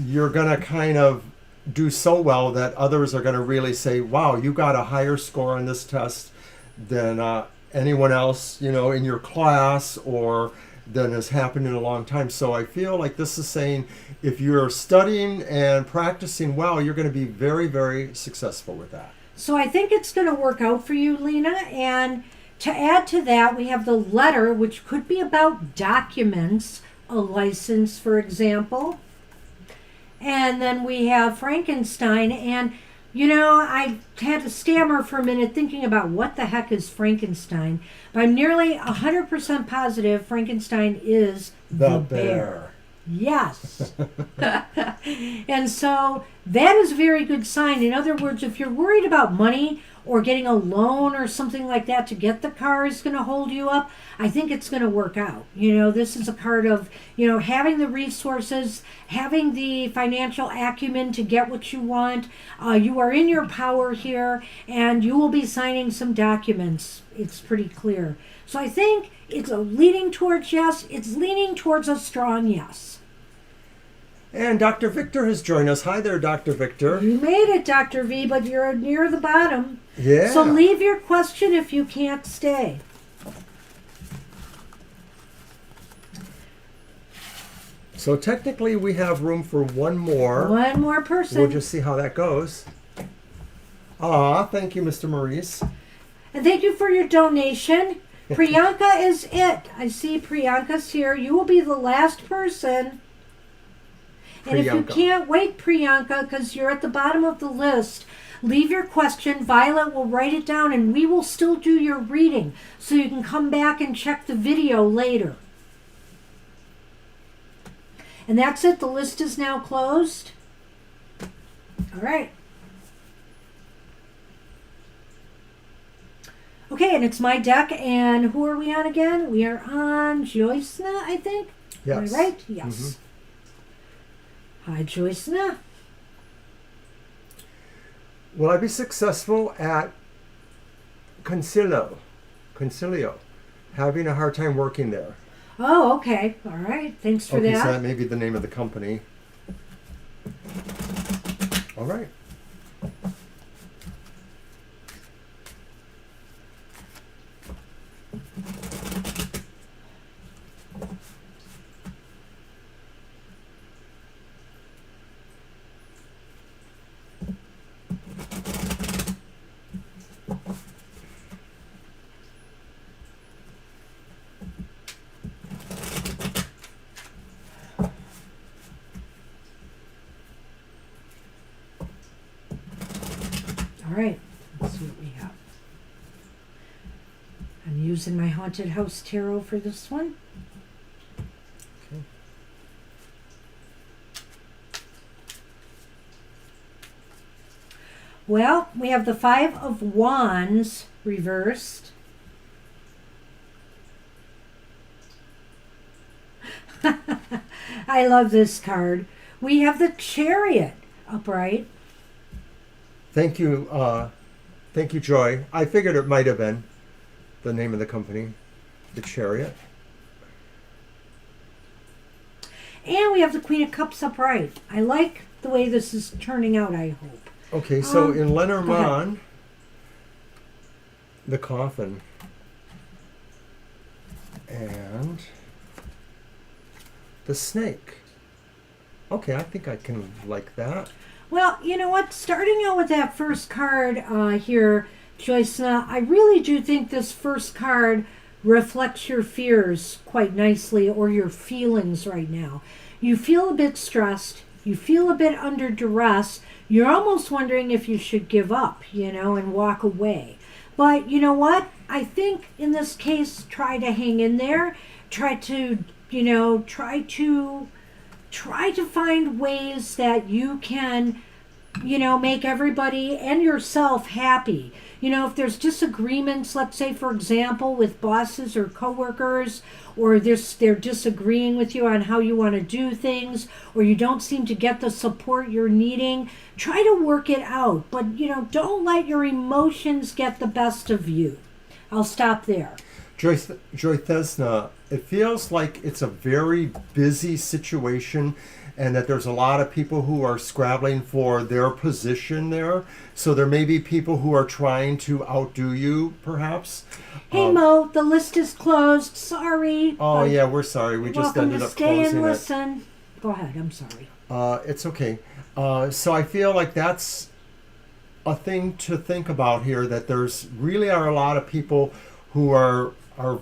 you're going to kind of do so well that others are going to really say, wow, you got a higher score on this test than anyone else, in your class or than has happened in a long time. So I feel like this is saying if you're studying and practicing well, you're going to be very, very successful with that. So I think it's going to work out for you, Lena. And to add to that, we have the letter, which could be about documents, a license, for example. And then we have Frankenstein. And, I had to stammer for a minute thinking about what the heck is Frankenstein. But I'm nearly 100% positive Frankenstein is the bear. Yes. And so that is a very good sign. In other words, if you're worried about money or getting a loan or something like that to get the car is going to hold you up, I think it's going to work out. This is a card of, having the resources, having the financial acumen to get what you want. You are in your power here, and you will be signing some documents. It's pretty clear. So I think it's leaning towards yes. It's leaning towards a strong yes. And Dr. Victor has joined us. Hi there, Dr. Victor. You made it, Dr. V, but you're near the bottom. Yeah. So leave your question if you can't stay. So technically we have room for one more. One more person. We'll just see how that goes. Thank you, Mr. Maurice. And thank you for your donation. Priyanka is it. I see Priyanka's here. You will be the last person. And if you can't wait, Priyanka, because you're at the bottom of the list, leave your question. Violet will write it down, and we will still do your reading, so you can come back and check the video later. And that's it. The list is now closed. All right. Okay, and it's my deck, and who are we on again? We are on Joycena, I think. Yes. Am I right? Yes. Mm-hmm. Hi, Joycena. Will I be successful at Concilio? Having a hard time working there. Oh, okay. All right. Thanks for that. So that may be the name of the company. All right. All right, let's see what we have. I'm using my Haunted House Tarot for this one. Okay. Well, we have the Five of Wands reversed. I love this card. We have the Chariot upright. Thank you, Joy. I figured it might have been the name of the company, the Chariot. And we have the Queen of Cups upright. I like the way this is turning out, I hope. Okay, so in Lenormand, the coffin, and the snake. Okay, I think I can like that. Well, you know what? Starting out with that first card here, Joycena, I really do think this first card reflects your fears quite nicely, or your feelings right now. You feel a bit stressed. You feel a bit under duress. You're almost wondering if you should give up, and walk away. But you know what? I think in this case, try to hang in there. Try to find ways that you can, make everybody and yourself happy. If there's disagreements, let's say, for example, with bosses or coworkers, or they're disagreeing with you on how you want to do things, or you don't seem to get the support you're needing, try to work it out. But, don't let your emotions get the best of you. I'll stop there. Joy Thesna, it feels like it's a very busy situation and that there's a lot of people who are scrabbling for their position there. So there may be people who are trying to outdo you, perhaps. Hey Mo, the list is closed. Sorry. Oh, yeah, we're sorry. We just Welcome ended to up stay closing and it. listen. Go ahead. I'm sorry. It's okay. So I feel like that's a thing to think about here, that there's really are a lot of people who are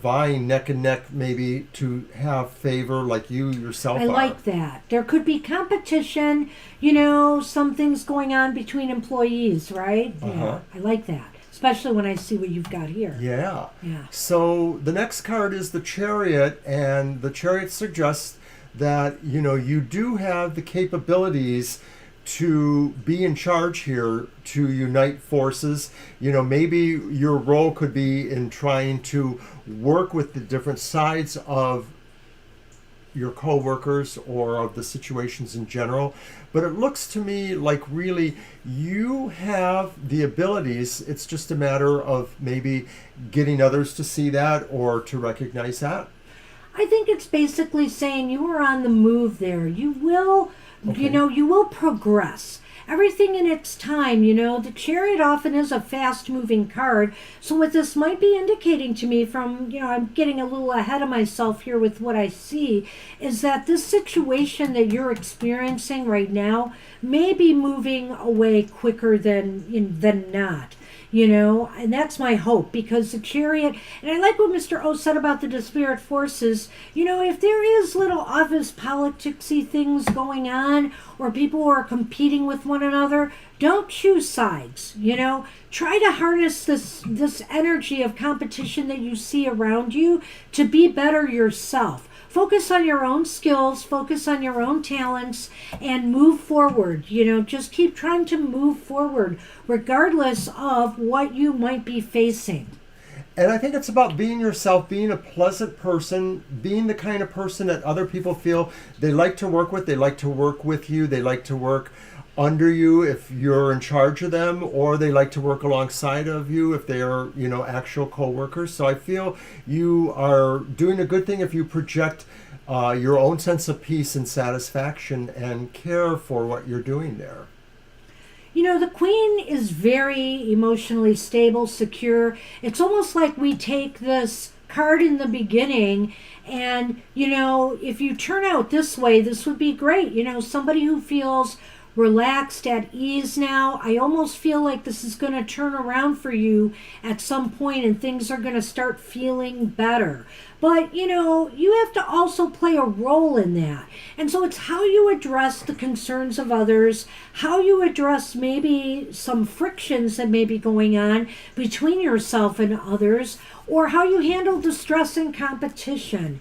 vying neck and neck maybe to have favor like you yourself I are. like that. There could be competition, some things going on between employees, right? Uh-huh. Yeah, I like that. Especially when I see what you've got here. Yeah. Yeah. So the next card is the Chariot, and the Chariot suggests that, you do have the capabilities to be in charge here, to unite forces. Maybe your role could be in trying to work with the different sides of your co-workers or of the situations in general. But it looks to me like really you have the abilities. It's just a matter of maybe getting others to see that or to recognize that. I think it's basically saying you are on the move there. You will, Okay. you will progress. Everything in its time, the Chariot often is a fast-moving card. So what this might be indicating to me from, I'm getting a little ahead of myself here with what I see, is that this situation that you're experiencing right now may be moving away quicker than not. And that's my hope, because the Chariot, and I like what Mr. O said about the disparate forces. If there is little office politicsy things going on, or people who are competing with one another, don't choose sides. Try to harness this energy of competition that you see around you to be better yourself. Focus on your own skills, focus on your own talents, and move forward. Just keep trying to move forward, regardless of what you might be facing. And I think it's about being yourself, being a pleasant person, being the kind of person that other people feel they like to work with. They like to work with you. They like to work under you if you're in charge of them, or they like to work alongside of you if they are, actual co-workers. So I feel you are doing a good thing if you project your own sense of peace and satisfaction and care for what you're doing there. The Queen is very emotionally stable, secure. It's almost like we take this card in the beginning and, if you turn out this way, this would be great. Somebody who feels relaxed, at ease now. I almost feel like this is going to turn around for you at some point and things are going to start feeling better. But, you have to also play a role in that. And so it's how you address the concerns of others, how you address maybe some frictions that may be going on between yourself and others, or how you handle distress and competition.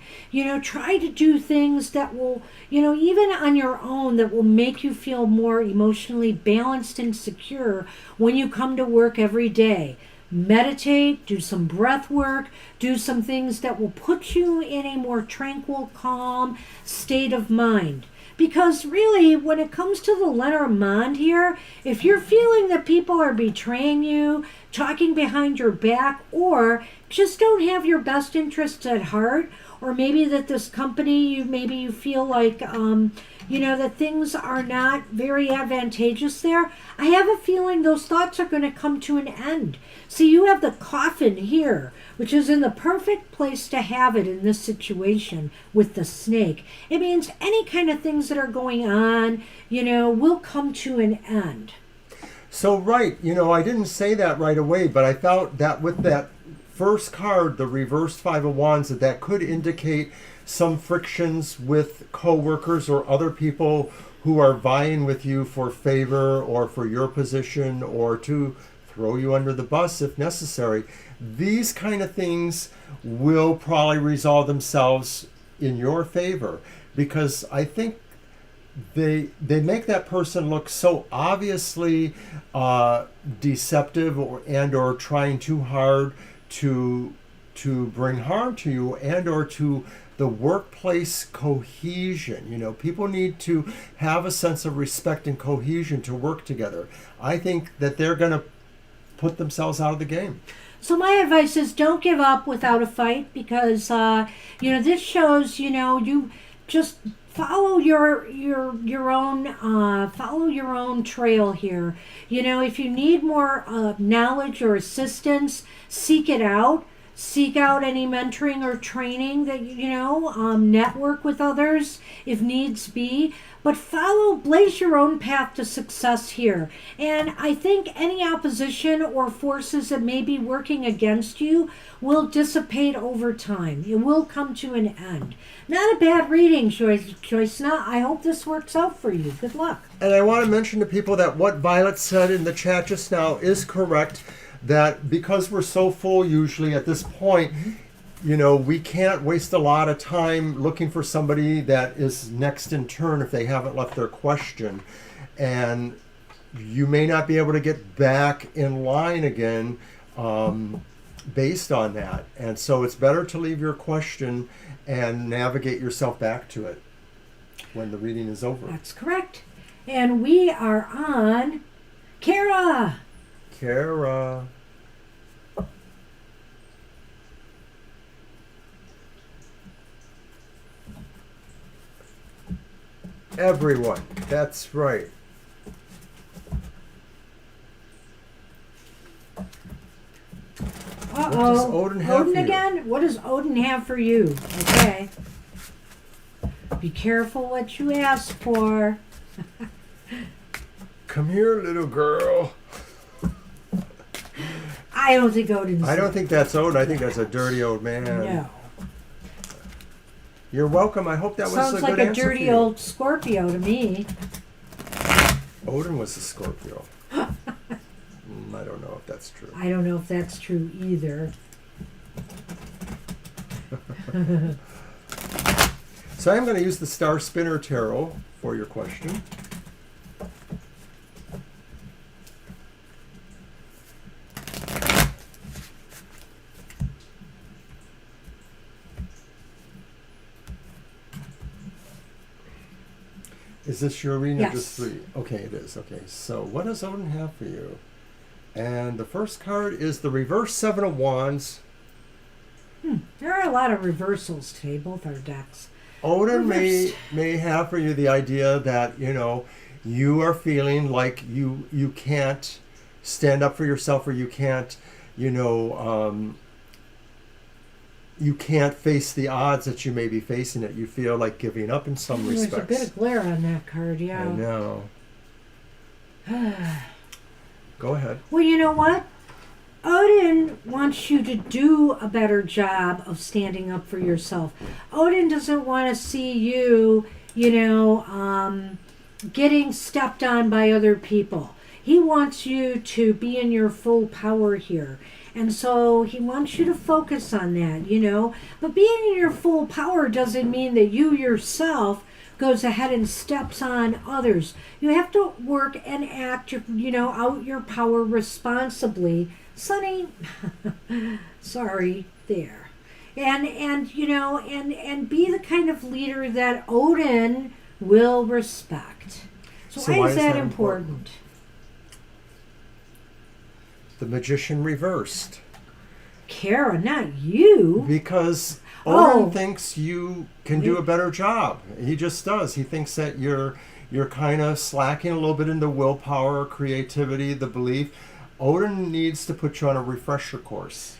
Try to do things that will, even on your own, that will make you feel more emotionally balanced and secure when you come to work every day. Meditate, do some breath work, do some things that will put you in a more tranquil, calm state of mind. Because really, when it comes to the Lenormand here, if you're feeling that people are betraying you, talking behind your back, or just don't have your best interests at heart, or maybe that this company, maybe you feel like, that things are not very advantageous there, I have a feeling those thoughts are going to come to an end. See, you have the coffin here, which is in the perfect place to have it in this situation with the snake. It means any kind of things that are going on, will come to an end. So, right, I didn't say that right away, but I felt that with that first card, the reversed Five of Wands, that could indicate some frictions with co-workers or other people who are vying with you for favor or for your position or to throw you under the bus if necessary. These kind of things will probably resolve themselves in your favor, because I think they make that person look so obviously deceptive or trying too hard to bring harm to you and or to the workplace cohesion. People need to have a sense of respect and cohesion to work together. I think that they're going to put themselves out of the game. So my advice is don't give up without a fight because this shows you just follow follow your own trail here. If you need more knowledge or assistance, seek it out. Seek out any mentoring or training that network with others if needs be, but blaze your own path to success here. And I think any opposition or forces that may be working against you will dissipate over time. It will come to an end. Not a bad reading, Joyce. I hope this works out for you. Good luck. And I want to mention to people that what Violet said in the chat just now is correct. That because we're so full usually at this point, we can't waste a lot of time looking for somebody that is next in turn if they haven't left their question. And you may not be able to get back in line again based on that. And so it's better to leave your question and navigate yourself back to it when the reading is over. That's correct. And we are on Kara. Kara. Everyone. That's right. Uh-oh. What does Odin have Odin for you? again? What does Odin have for you? Okay. Be careful what you ask for. Come here, little girl. I don't think Odin's... I don't think that's Odin. I think that's a dirty old man. No. You're welcome. I hope that was Sounds a like good a answer dirty for you. old Scorpio to me. Odin was a Scorpio. I don't know if that's true. I don't know if that's true either. So I'm going to use the Star Spinner Tarot for your question. Is this your reading Yes. or just three? Okay, it is. Okay, so what does Odin have for you? And the first card is the reverse Seven of Wands. There are a lot of reversals today, both our decks. Odin Reversed. may have for you the idea that, you are feeling like you can't stand up for yourself, or you can't, you can't face the odds that you may be facing it. You feel like giving up in some There's respects. a bit of glare on that card, yeah. I know. Go ahead. Well, you know what? Odin wants you to do a better job of standing up for yourself. Odin doesn't want to see you, getting stepped on by other people. He wants you to be in your full power here. And so he wants you to focus on that, But being in your full power doesn't mean that you yourself goes ahead and steps on others. You have to work and act, out your power responsibly. Sonny, sorry, there. And be the kind of leader that Odin will respect. So why is that important? The Magician reversed. Kara, not you. Because Odin Oh. thinks you can do a better job. He just does. He thinks that you're kind of slacking a little bit in the willpower, creativity, the belief. Odin needs to put you on a refresher course.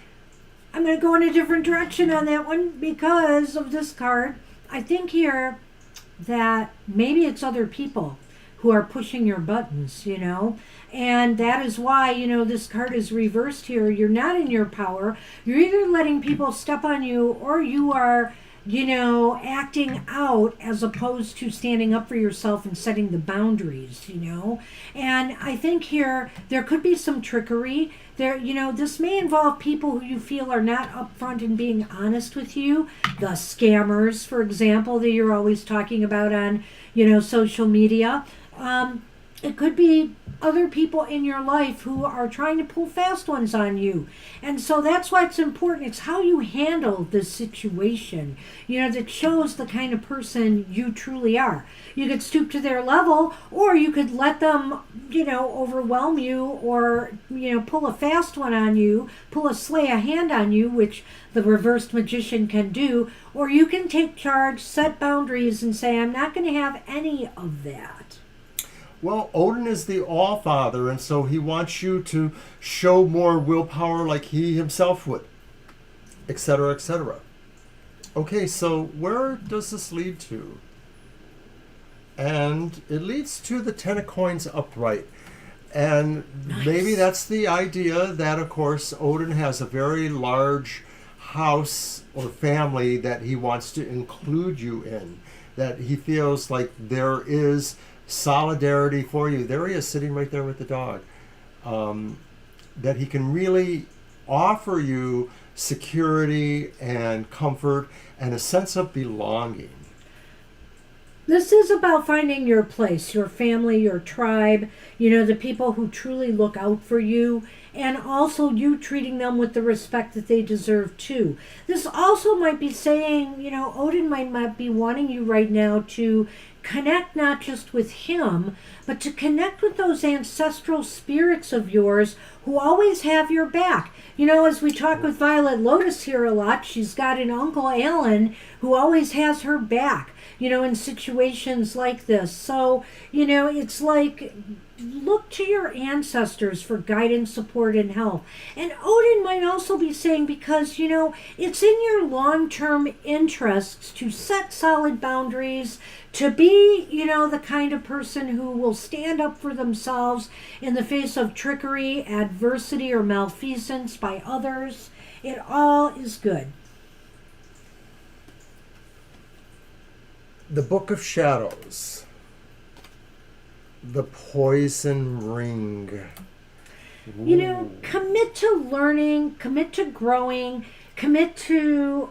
I'm going to go in a different direction on that one because of this card. I think here that maybe it's other people who are pushing your buttons, and that is why, this card is reversed here. You're not in your power. You're either letting people step on you, or you are, acting out as opposed to standing up for yourself and setting the boundaries, And I think here there could be some trickery. There, this may involve people who you feel are not upfront and being honest with you. The scammers, for example, that you're always talking about on, social media. It could be other people in your life who are trying to pull fast ones on you. And so that's why it's important. It's how you handle this situation, that shows the kind of person you truly are. You could stoop to their level, or you could let them, overwhelm you, or, pull a fast one on you, pull a slay a hand on you, which the reversed magician can do. Or you can take charge, set boundaries, and say, I'm not going to have any of that. Well, Odin is the All-Father, and so he wants you to show more willpower like he himself would, etc., etc. Okay, so where does this lead to? And it leads to the Ten of Coins upright. And Nice. Maybe that's the idea that, of course, Odin has a very large house or family that he wants to include you in, that he feels like there is solidarity for you. There he is, sitting right there with the dog. That he can really offer you security and comfort and a sense of belonging. This is about finding your place, your family, your tribe, the people who truly look out for you, and also you treating them with the respect that they deserve too. This also might be saying, Odin might be wanting you right now to connect not just with him, but to connect with those ancestral spirits of yours who always have your back. As we talk with Violet Lotus here a lot, she's got an Uncle Alan who always has her back, in situations like this. So, it's like, look to your ancestors for guidance, support, and help. And Odin might also be saying, because, it's in your long-term interests to set solid boundaries, to be, the kind of person who will stand up for themselves in the face of trickery, adversity, or malfeasance by others. It all is good. The Book of Shadows. The Poison Ring. Commit to learning, commit to growing, commit to,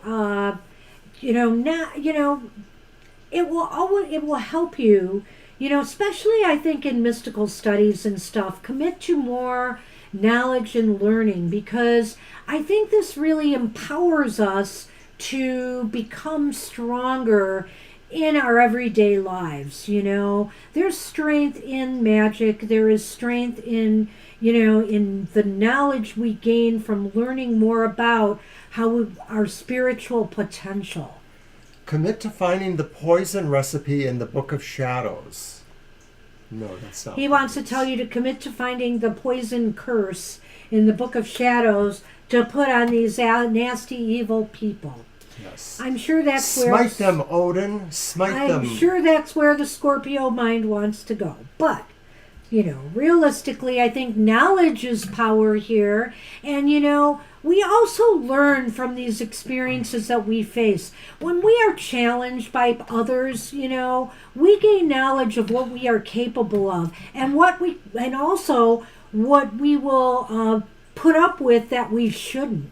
it will help you, especially I think in mystical studies and stuff. Commit to more knowledge and learning, because I think this really empowers us to become stronger in our everyday lives. There's strength in magic. There is strength in in the knowledge we gain from learning more about our spiritual potential. Commit to finding the poison recipe in the Book of Shadows. No, that's not. He wants to tell you to commit to finding the poison curse in the Book of Shadows to put on these nasty, evil people. Yes. I'm sure that's where... Smite them, Odin. Smite them. I'm sure that's where the Scorpio mind wants to go. But, realistically, I think knowledge is power here. And, we also learn from these experiences that we face. When we are challenged by others, we gain knowledge of what we are capable of, and also what we will put up with that we shouldn't.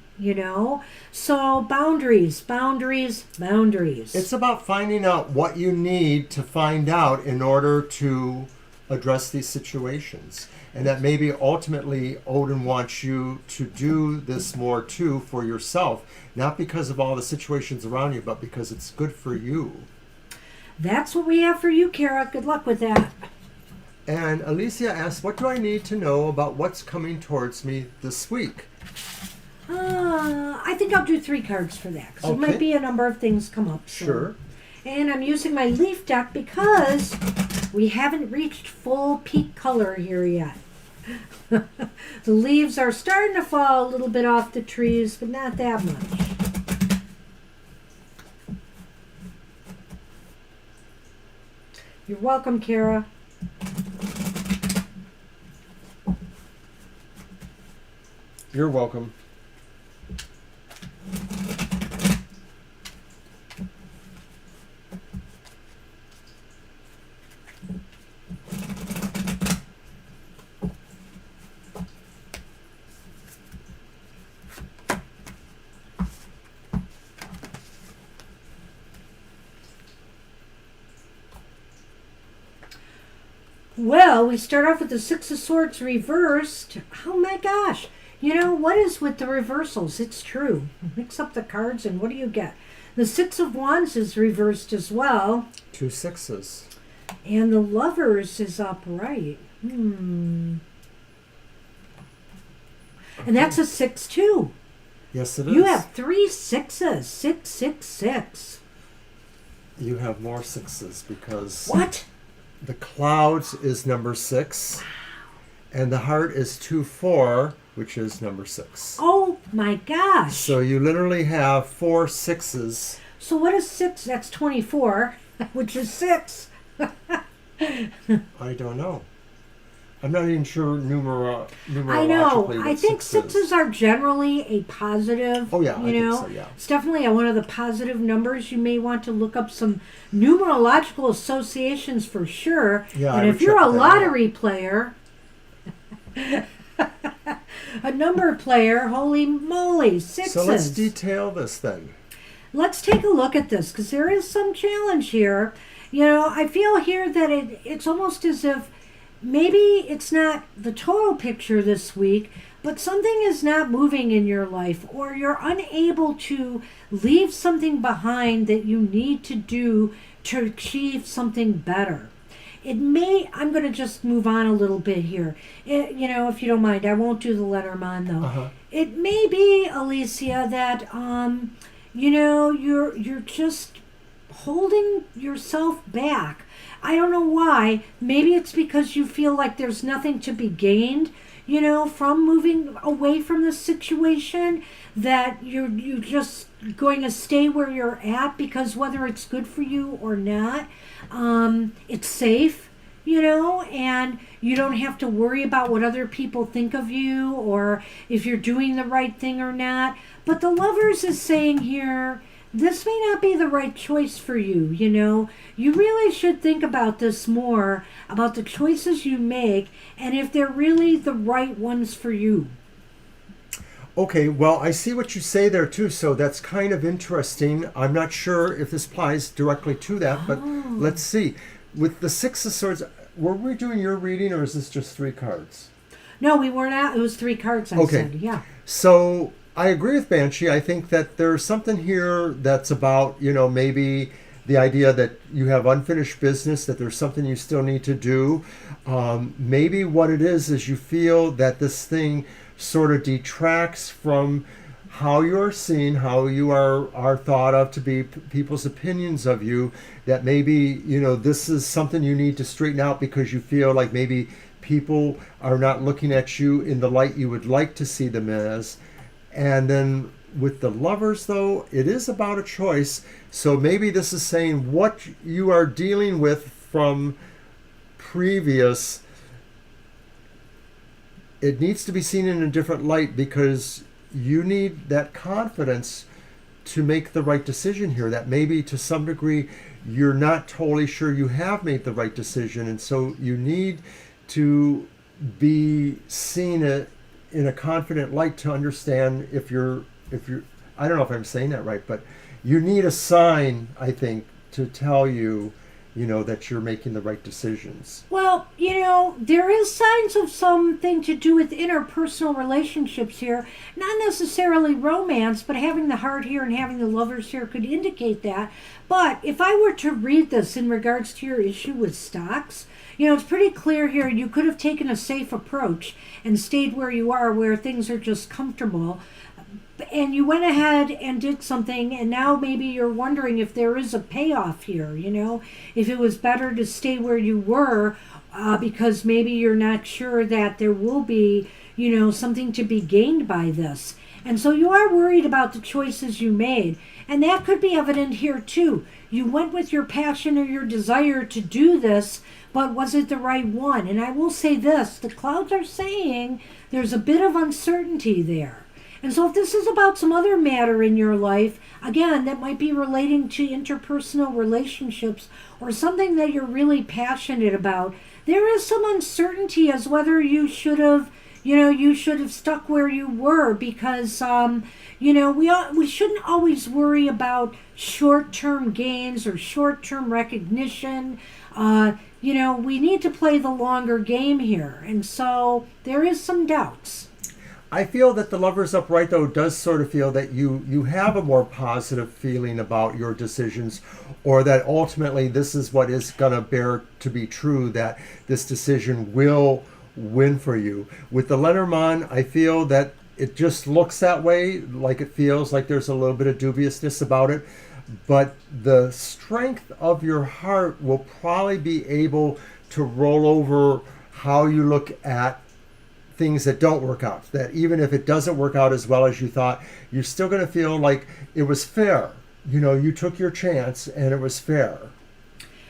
So boundaries. It's about finding out what you need to find out in order to address these situations. And that maybe ultimately Odin wants you to do this more too for yourself, not because of all the situations around you, but because it's good for you. That's what we have for you, Kara. Good luck with that. And Alicia asks, what do I need to know about what's coming towards me this week? I think I'll do 3 cards for that, because there might be a number of things come up. Sure. And I'm using my leaf deck because we haven't reached full peak color here yet. The leaves are starting to fall a little bit off the trees, but not that much. You're welcome, Kara. You're welcome. Well, we start off with the Six of Swords reversed. Oh my gosh. You know, what is with the reversals? It's true. Mix up the cards and what do you get? The Six of Wands is reversed as well. 2 sixes. And the Lovers is upright. And that's a 6 too. Yes, it is. You have 3 sixes. 6, 6, 6. You have more sixes because... What? The Clouds is number 6. And the Heart is 2-4, which is number 6. Oh my gosh. So you literally have 4 sixes. So what is 6? That's 24, which is 6. I don't know. I'm not even sure numerologically I know. what I think 6 is. sixes are generally a positive. Oh, yeah, I you know, think so, yeah. It's definitely one of the positive numbers. You may want to look up some numerological associations for sure. Yeah, and I if would you're check a that lottery player, a number player, holy moly, sixes. So let's detail this then. Let's take a look at this because there is some challenge here. You know, I feel here that it's almost as if maybe it's not the total picture this week, but something is not moving in your life, or you're unable to leave something behind that you need to do to achieve something better. It may, I'm going to just move on a little bit here. You know, if you don't mind, I won't do the Letterman though. Uh-huh. It may be, Alicia, that, you know, you're just holding yourself back. I don't know why. Maybe it's because you feel like there's nothing to be gained, you know, from moving away from this situation, that you're just going to stay where you're at because whether it's good for you or not, it's safe, you know, and you don't have to worry about what other people think of you or if you're doing the right thing or not. But the Lovers is saying here, this may not be the right choice for you, you know. You really should think about this more, about the choices you make, and if they're really the right ones for you. Okay, well, I see what you say there too, so that's kind of interesting. I'm not sure if this applies directly to that, but let's see. With the Six of Swords, were we doing your reading, or is this just 3 cards? No, we were not. It was 3 cards, I said, yeah. So I agree with Banshee. I think that there's something here that's about, you know, maybe the idea that you have unfinished business, that there's something you still need to do. Maybe what it is you feel that this thing sort of detracts from how you're seen, how you are thought of to be people's opinions of you, that maybe, you know, this is something you need to straighten out because you feel like maybe people are not looking at you in the light you would like to see them as. And then with the Lovers, though, it is about a choice. So maybe this is saying what you are dealing with from previous, it needs to be seen in a different light because you need that confidence to make the right decision here. That maybe to some degree you're not totally sure you have made the right decision. And so you need to be seen in a confident light to understand if you're I don't know if I'm saying that right, but you need a sign, I think, to tell you, you know, that you're making the right decisions. Well, you know, there is signs of something to do with interpersonal relationships here. Not necessarily romance, but having the Heart here and having the Lovers here could indicate that. But if I were to read this in regards to your issue with stocks, you know, it's pretty clear here you could have taken a safe approach and stayed where you are, where things are just comfortable. And you went ahead and did something, and now maybe you're wondering if there is a payoff here, you know, if it was better to stay where you were because maybe you're not sure that there will be, you know, something to be gained by this. And so you are worried about the choices you made. And that could be evident here too. You went with your passion or your desire to do this, but was it the right one? And I will say this, the clouds are saying there's a bit of uncertainty there. And so if this is about some other matter in your life, again, that might be relating to interpersonal relationships or something that you're really passionate about, there is some uncertainty as whether you should have, you should have stuck where you were because, we shouldn't always worry about short-term gains or short-term recognition. We need to play the longer game here. And so there is some doubts. I feel that the Lovers upright, though, does sort of feel that you have a more positive feeling about your decisions, or that ultimately this is what is going to bear to be true, that this decision will win for you. With the Lenormand, I feel that it just looks that way, like it feels like there's a little bit of dubiousness about it. But the strength of your heart will probably be able to roll over how you look at things that don't work out. That even if it doesn't work out as well as you thought, you're still going to feel like it was fair. You took your chance and it was fair.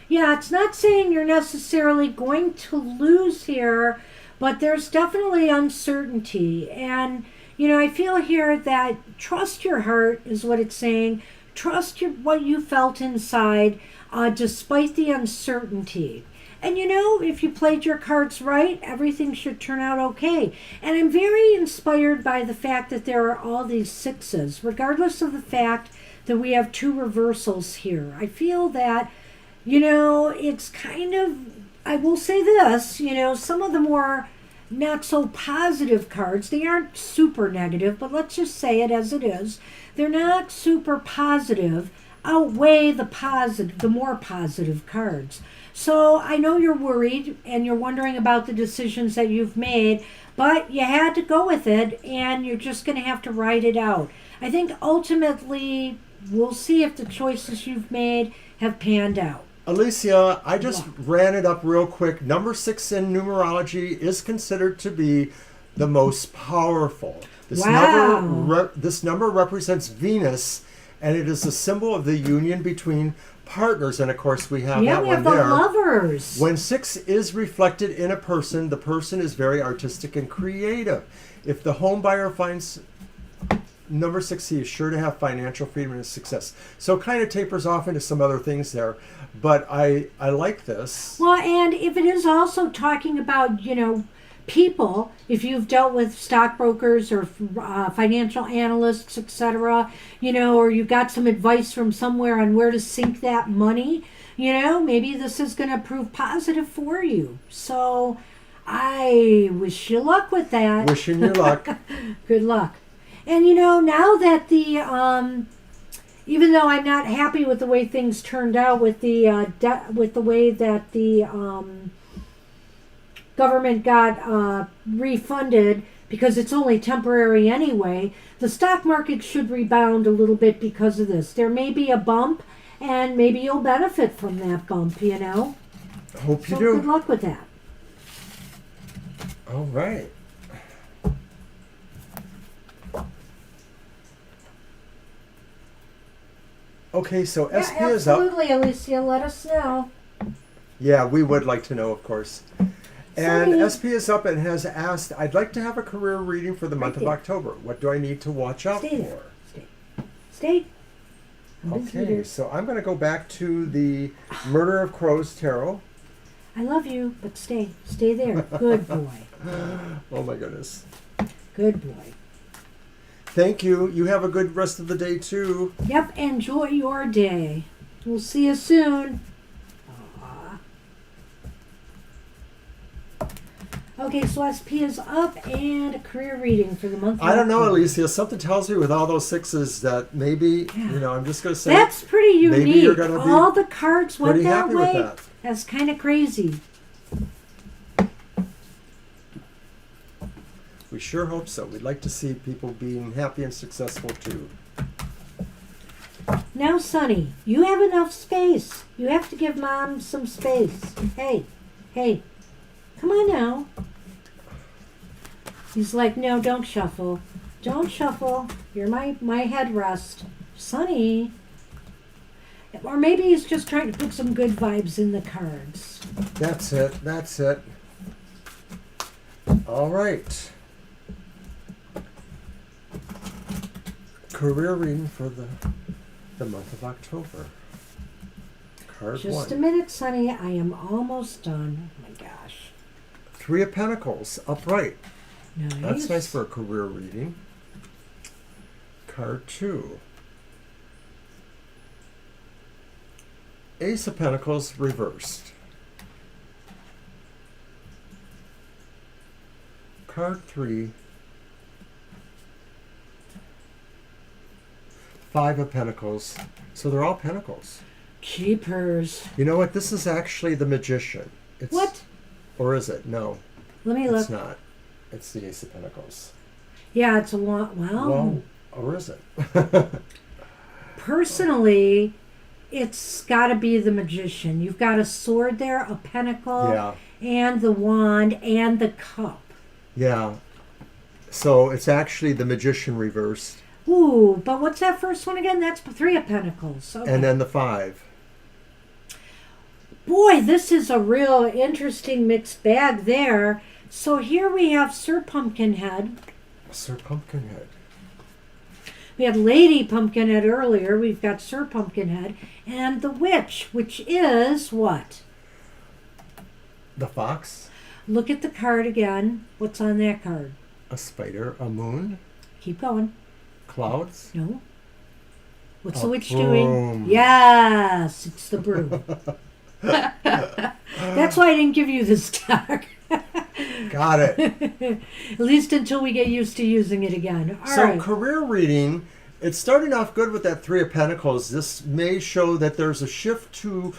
Yeah, it's not saying you're necessarily going to lose here, but there's definitely uncertainty. And, I feel here that trust your heart is what it's saying. Trust what you felt inside, despite the uncertainty. And if you played your cards right, everything should turn out okay. And I'm very inspired by the fact that there are all these sixes, regardless of the fact that we have two reversals here. I feel that, it's kind of, I will say this, some of the more not so positive cards, they aren't super negative, but let's just say it as it is. They're not super positive, outweigh the more positive cards. So I know you're worried and you're wondering about the decisions that you've made, but you had to go with it and you're just going to have to ride it out. I think ultimately we'll see if the choices you've made have panned out. Alicia, I just ran it up real quick. Number 6 in numerology is considered to be the most powerful. This number represents Venus, and it is a symbol of the union between partners. And of course, we have that one there. The Lovers. When 6 is reflected in a person, the person is very artistic and creative. If the home buyer finds number 6, he is sure to have financial freedom and success. So it kind of tapers off into some other things there. But I like this. Well, and if it is also talking about, people, if you've dealt with stockbrokers or financial analysts, etc., or you got some advice from somewhere on where to sink that money, maybe this is going to prove positive for you. So I wish you luck with that. Wishing you luck. Good luck. And now that the even though I'm not happy with the way things turned out with the with the way that the government got refunded, because it's only temporary anyway, the stock market should rebound a little bit because of this. There may be a bump, and maybe you'll benefit from that bump. Hope you so do. Good luck with that. All right. Okay, so SP is up. Absolutely, Alicia. Let us know. Yeah, we would like to know, of course. And Sorry. SP is up and has asked, I'd like to have a career reading for the month of October. What do I need to watch out for? Stay. Okay, so I'm going to go back to the Murder of Crows Tarot. I love you, but stay. Stay there. Good boy. Oh my goodness. Good boy. Thank you. You have a good rest of the day too. Yep, enjoy your day. We'll see you soon. Aww. Okay, so SP is up and a career reading for the month of I don't know, October. Alicia. Something tells me with all those 6s that maybe, I'm just going to say. That's pretty unique. Maybe you're going to be all the cards went pretty that happy way. with that. That's kind of crazy. We sure hope so. We'd like to see people being happy and successful too. Now, Sonny, you have enough space. You have to give Mom some space. Hey, come on now. He's like, no, don't shuffle. Don't shuffle. You're my headrest. Sonny. Or maybe he's just trying to put some good vibes in the cards. That's it. All right. Career reading for the month of October. Card Just 1. a minute, Sonny. I am almost done. Oh my gosh. 3 of Pentacles, upright. Nice. That's nice for a career reading. Card 2. Ace of Pentacles reversed. Card 3. 5 of Pentacles. So they're all Pentacles. Jeepers. You know what? This is actually the Magician. What? Or is it? No. Let me look. It's not. It's the Ace of Pentacles. Yeah, it's a lot. Well, or is it? Personally, it's got to be the Magician. You've got a sword there, a pentacle, Yeah. and the wand, and the cup. Yeah. So it's actually the Magician reversed. Ooh, but what's that first one again? That's 3 of Pentacles. Okay. And then the 5. Boy, this is a real interesting mixed bag there. So here we have Sir Pumpkinhead. Sir Pumpkinhead. We had Lady Pumpkinhead earlier. We've got Sir Pumpkinhead. And the Witch, which is what? The Fox. Look at the card again. What's on that card? A spider. A moon. Keep going. Clouds. No. What's A the witch broom. doing? Yes, it's the broom. That's why I didn't give you this deck. Got it. At least until we get used to using it again. All So right. career reading, it's starting off good with that 3 of Pentacles. This may show that there's a shift to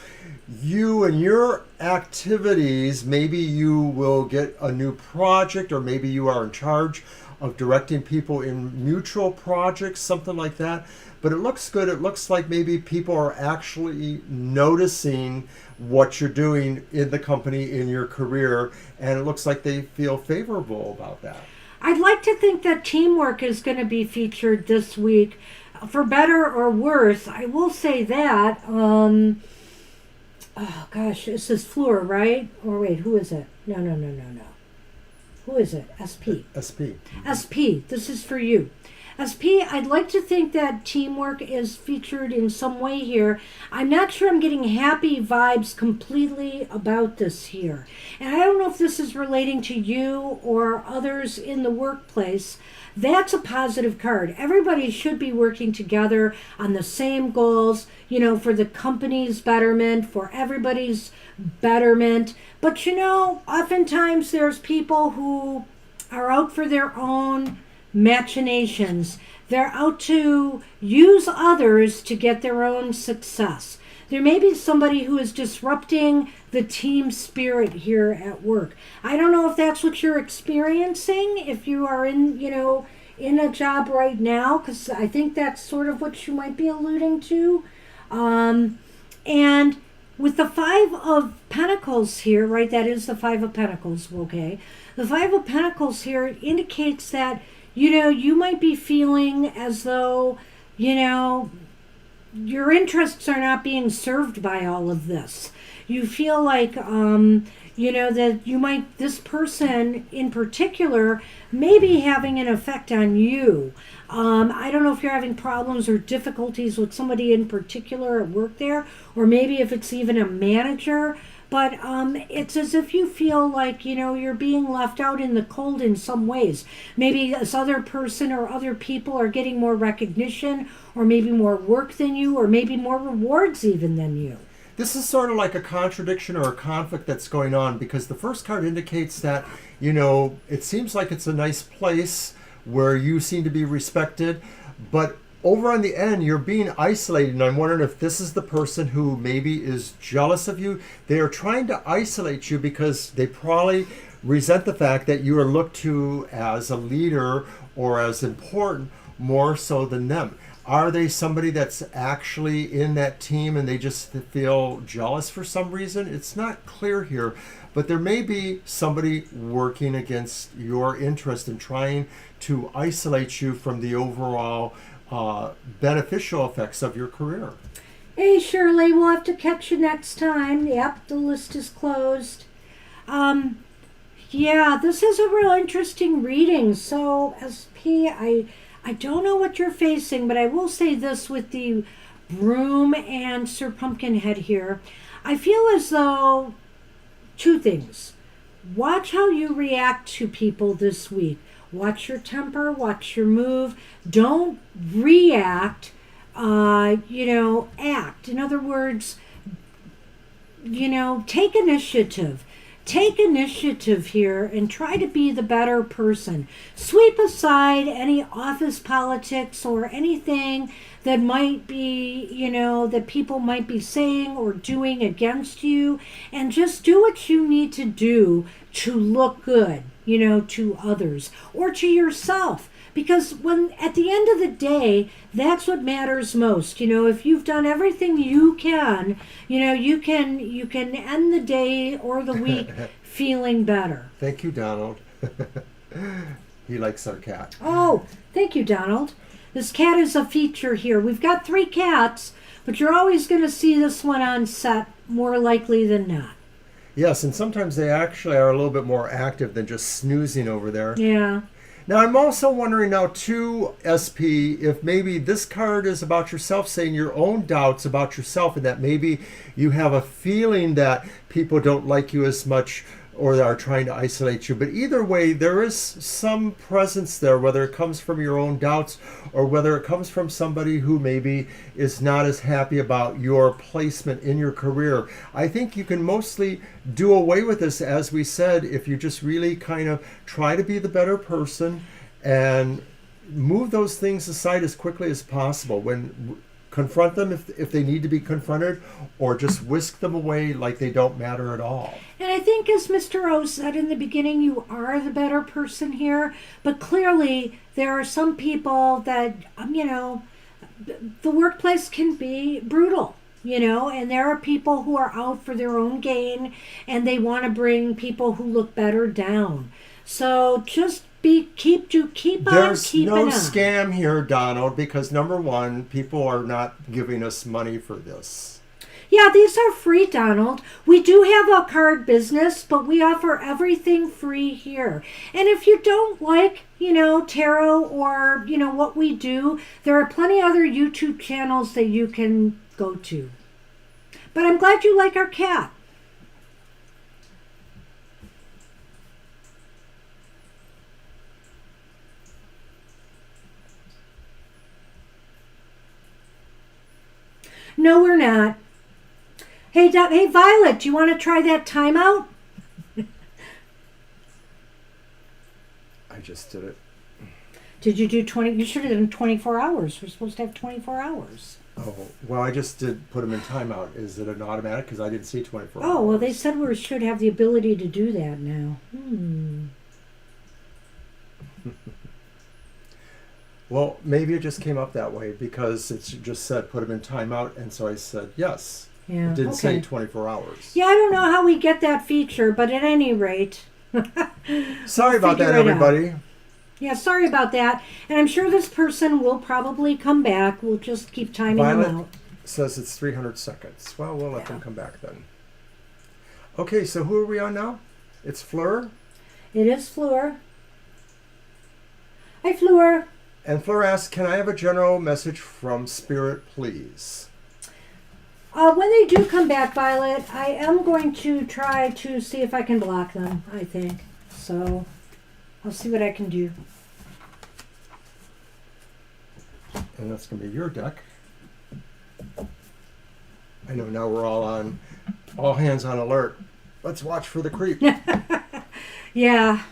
you and your activities. Maybe you will get a new project, or maybe you are in charge of directing people in mutual projects, something like that. But it looks good. It looks like maybe people are actually noticing what you're doing in the company, in your career, and it looks like they feel favorable about that. I'd like to think that teamwork is going to be featured this week, for better or worse. I will say that. Oh gosh, this is Fleur, right? Or wait, who is it? No. Who is it? SP. SP. SP, this is for you. SP, I'd like to think that teamwork is featured in some way here. I'm not sure I'm getting happy vibes completely about this here. And I don't know if this is relating to you or others in the workplace. That's a positive card. Everybody should be working together on the same goals, for the company's betterment, for everybody's betterment. But oftentimes there's people who are out for their own machinations. They're out to use others to get their own success. There may be somebody who is disrupting the team spirit here at work. I don't know if that's what you're experiencing, if you are in a job right now, because I think that's sort of what you might be alluding to. And with the 5 of Pentacles here, right, that is the 5 of Pentacles, okay? The 5 of Pentacles here indicates that you might be feeling as though, your interests are not being served by all of this. You feel like, that this person in particular may be having an effect on you. I don't know if you're having problems or difficulties with somebody in particular at work there, or maybe if it's even a manager. But it's as if you feel like, you're being left out in the cold in some ways. Maybe this other person or other people are getting more recognition, or maybe more work than you, or maybe more rewards even than you. This is sort of like a contradiction or a conflict that's going on, because the first card indicates that, it seems like it's a nice place where you seem to be respected, but over on the end, you're being isolated, and I'm wondering if this is the person who maybe is jealous of you. They are trying to isolate you because they probably resent the fact that you are looked to as a leader or as important more so than them. Are they somebody that's actually in that team and they just feel jealous for some reason? It's not clear here, but there may be somebody working against your interest and trying to isolate you from the overall beneficial effects of your career. Hey, Shirley, we'll have to catch you next time. Yep, the list is closed. Yeah, this is a real interesting reading. So, SP, I don't know what you're facing, but I will say this with the broom and Sir Pumpkinhead here. I feel as though 2 things. Watch how you react to people this week. Watch your temper, watch your move. Don't react, act. In other words, take initiative. Take initiative here and try to be the better person. Sweep aside any office politics or anything that might be, that people might be saying or doing against you, and just do what you need to do to look good, to others or to yourself. Because when at the end of the day, that's what matters most. If you've done everything you can, you can end the day or the week feeling better. Thank you, Donald. He likes our cat. Oh, thank you, Donald. This cat is a feature here. We've got 3 cats, but you're always going to see this one on set more likely than not. Yes, and sometimes they actually are a little bit more active than just snoozing over there. Yeah. Now, I'm also wondering now, too, SP, if maybe this card is about yourself, saying your own doubts about yourself, and that maybe you have a feeling that people don't like you as much or are trying to isolate you. But either way, there is some presence there, whether it comes from your own doubts or whether it comes from somebody who maybe is not as happy about your placement in your career. I think you can mostly do away with this, as we said, if you just really kind of try to be the better person and move those things aside as quickly as possible. When confront them if they need to be confronted, or just whisk them away like they don't matter at all. And I think, as Mr. O said in the beginning, you are the better person here. But clearly, there are some people that, the workplace can be brutal, and there are people who are out for their own gain, and they want to bring people who look better down. So just keep on There's keeping no on. scam here, Donald, because number one, people are not giving us money for this. Yeah, these are free, Donald. We do have a card business, but we offer everything free here. And if you don't like, tarot or, what we do, there are plenty other YouTube channels that you can go to. But I'm glad you like our cat. No, we're not. Hey, Violet, do you want to try that timeout? I just did it. Did you do 20? You should have done 24 hours. We're supposed to have 24 hours. Oh, well, I just did put them in timeout. Is it an automatic? Because I didn't see 24 hours. Oh, well, they said we should have the ability to do that now. Well, maybe it just came up that way because it just said put them in timeout, and so I said yes. Yeah, It didn't okay. say 24 hours. Yeah, I don't know how we get that feature, but at any rate. Sorry about that, figure it out. everybody. Yeah, sorry about that. And I'm sure this person will probably come back. We'll just keep timing Violet them out. says it's 300 seconds. Well, we'll let them come back then. Okay, so who are we on now? It's Fleur. It is Fleur. Hi, Fleur. And Fleur asks, can I have a general message from Spirit, please? When they do come back, Violet, I am going to try to see if I can block them, I think. So I'll see what I can do. And that's going to be your deck. I know now we're all hands on alert. Let's watch for the creep. Yeah.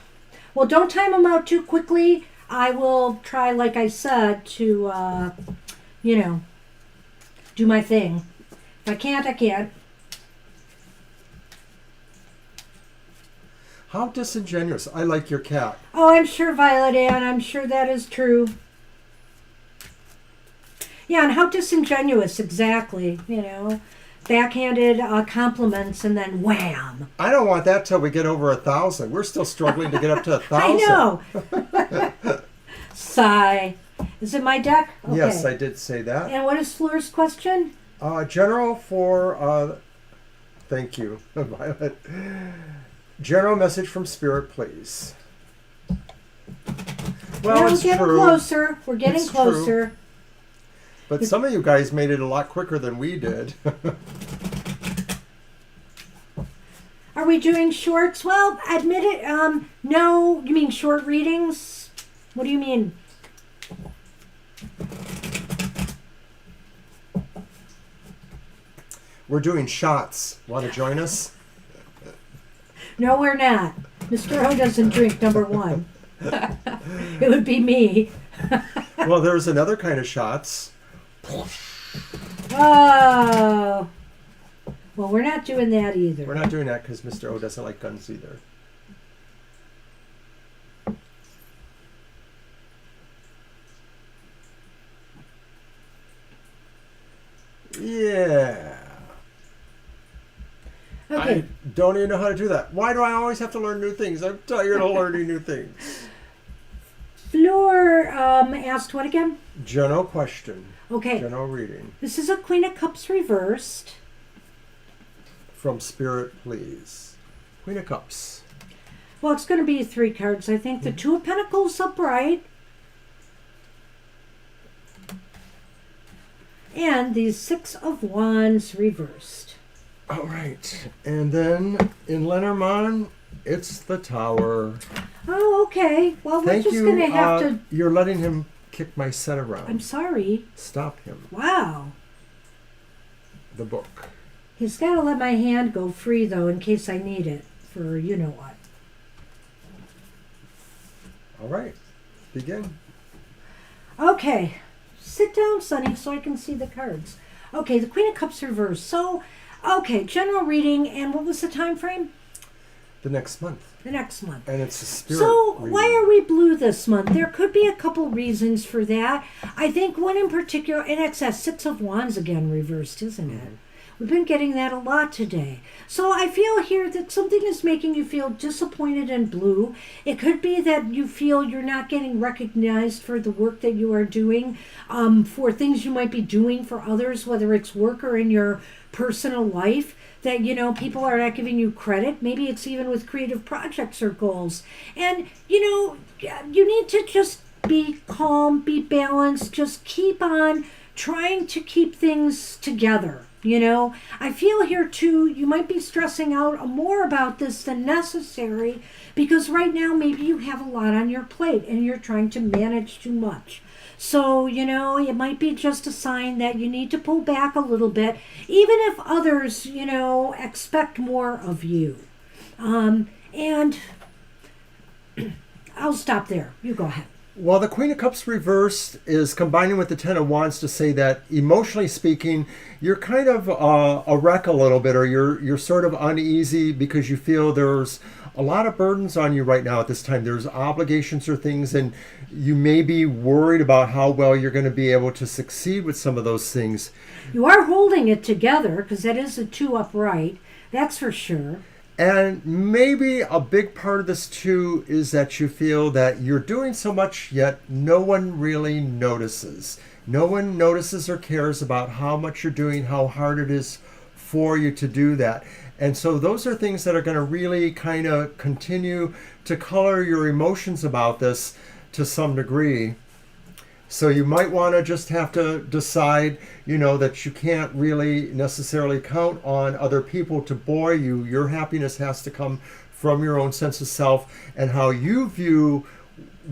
Well, don't time them out too quickly. I will try, like I said, to, do my thing. If I can't, I can't. How disingenuous. I like your cat. Oh, I'm sure, Violet Ann, I'm sure that is true. Yeah, and how disingenuous, exactly, Backhanded compliments and then wham. I don't want that till we get over 1,000. We're still struggling to get up to 1,000. I know. Sigh. Is it my deck? Okay. Yes, I did say that. And what is Fleur's question? General for, thank you, Violet. General message from Spirit, please. Well, We're it's getting true. closer. We're getting It's closer. true. But some of you guys made it a lot quicker than we did. All Are we doing shorts? Well, admit it. No. You mean short readings? What do you mean? We're doing shots. Want to join us? No, we're not. Mr. O doesn't drink, number one. It would be me. Well, there's another kind of shots. Oh. Well, we're not doing that either. We're not doing that because Mr. O doesn't like guns either. Yeah. Okay. I don't even know how to do that. Why do I always have to learn new things? I'm tired of learning new things. Fleur asked what again? General question. Okay. General reading. This is a Queen of Cups reversed. From Spirit, please. Queen of Cups. Well, it's going to be 3 cards. I think the Two of Pentacles upright. And the 6 of Wands reversed. All right. And then in Lenormand, it's the Tower. Oh, okay. Well, we're Thank just you. going to have to... You're letting him kick my set around. I'm sorry. Stop him. Wow. The book. He's got to let my hand go free, though, in case I need it for you-know-what. All right. Begin. Okay. Sit down, Sonny, so I can see the cards. Okay, the Queen of Cups reversed. So, okay, general reading, and what was the time frame? The next month. The next month. And it's a spirit So, reading. why are we blue this month? There could be a couple reasons for that. I think one in particular, and it's that 6 of Wands again reversed, isn't it? We've been getting that a lot today. So I feel here that something is making you feel disappointed and blue. It could be that you feel you're not getting recognized for the work that you are doing, for things you might be doing for others, whether it's work or in your personal life, that, you know, people are not giving you credit. Maybe it's even with creative projects or goals. And, you know, you need to just be calm, be balanced, just keep on trying to keep things together. You know, I feel here too, you might be stressing out more about this than necessary because right now maybe you have a lot on your plate and you're trying to manage too much. So, you know, it might be just a sign that you need to pull back a little bit, even if others, you know, expect more of you. And I'll stop there. You go ahead. Well, the Queen of Cups reversed is combining with the Ten of Wands to say that, emotionally speaking, you're kind of a wreck a little bit, or you're sort of uneasy because you feel there's a lot of burdens on you right now at this time. There's obligations or things, and you may be worried about how well you're going to be able to succeed with some of those things. You are holding it together because that is a 2 upright. That's for sure. And maybe a big part of this too is that you feel that you're doing so much, yet no one really notices. No one notices or cares about how much you're doing, how hard it is for you to do that. And so those are things that are going to really kind of continue to color your emotions about this to some degree. So you might want to just have to decide, you know, that you can't really necessarily count on other people to buoy you. Your happiness has to come from your own sense of self and how you view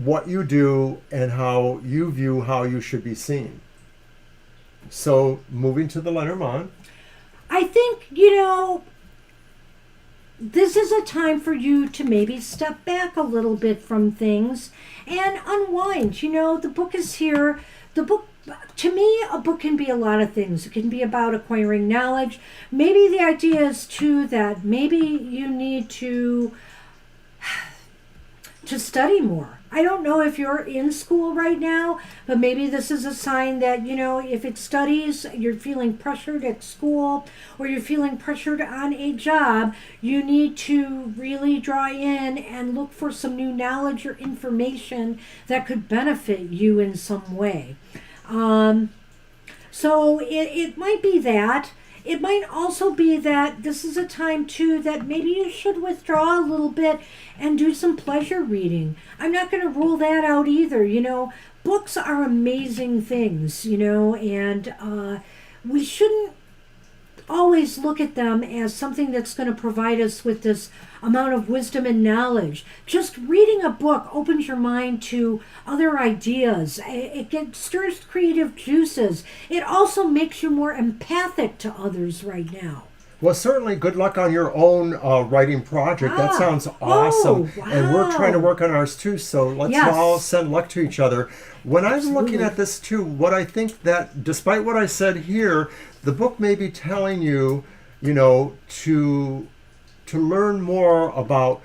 what you do and how you view how you should be seen. So moving to the Lenormand. I think, you know, this is a time for you to maybe step back a little bit from things and unwind. You know, the book is here. The book, to me, a book can be a lot of things. It can be about acquiring knowledge. Maybe the idea is, too, that maybe you need to study more. I don't know if you're in school right now, but maybe this is a sign that, you know, if it's studies, you're feeling pressured at school, or you're feeling pressured on a job, you need to really draw in and look for some new knowledge or information that could benefit you in some way. So it might be that. It might also be that this is a time, too, that maybe you should withdraw a little bit and do some pleasure reading. I'm not going to rule that out either. You know, books are amazing things, you know, and we shouldn't always look at them as something that's going to provide us with this amount of wisdom and knowledge. Just reading a book opens your mind to other ideas. It stirs creative juices. It also makes you more empathic to others right now. Well, certainly good luck on your own writing project. That sounds awesome. Wow. And we're trying to work on ours too, so let's all send luck to each other. When I'm looking at this too, what I think that, despite what I said here, the book may be telling you, to learn more about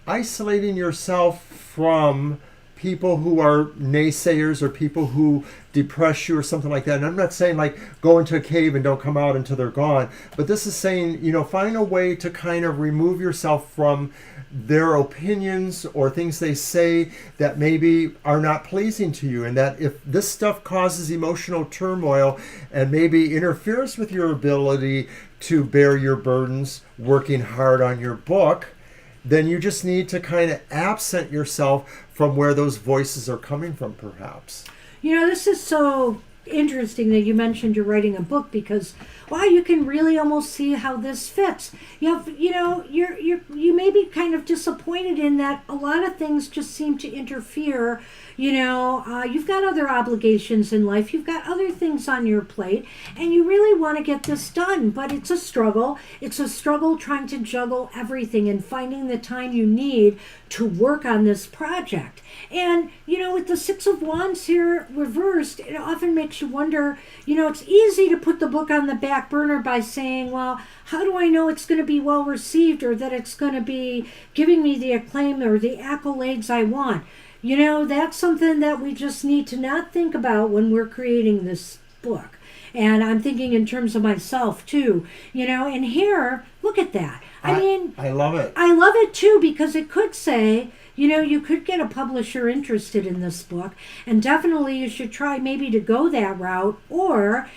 isolating yourself from people who are naysayers or people who depress you or something like that. And I'm not saying like go into a cave and don't come out until they're gone, but this is saying, find a way to kind of remove yourself from their opinions or things they say that maybe are not pleasing to you. And that if this stuff causes emotional turmoil and maybe interferes with your ability to bear your burdens, working hard on your book, then you just need to kind of absent yourself from where those voices are coming from, perhaps. This is so interesting that you mentioned you're writing a book because, wow, you can really almost see how this fits. You may be kind of disappointed in that a lot of things just seem to interfere. You've got other obligations in life. You've got other things on your plate, and you really want to get this done. But it's a struggle. It's a struggle trying to juggle everything and finding the time you need to work on this project. And, with the Six of Wands here reversed, it often makes you wonder, it's easy to put the book on the back burner by saying, well, how do I know it's going to be well received or that it's going to be giving me the acclaim or the accolades I want? That's something that we just need to not think about when we're creating this book. And I'm thinking in terms of myself too, and here, look at that. I love it. I love it too because it could say, you could get a publisher interested in this book, and definitely you should try maybe to go that route. Or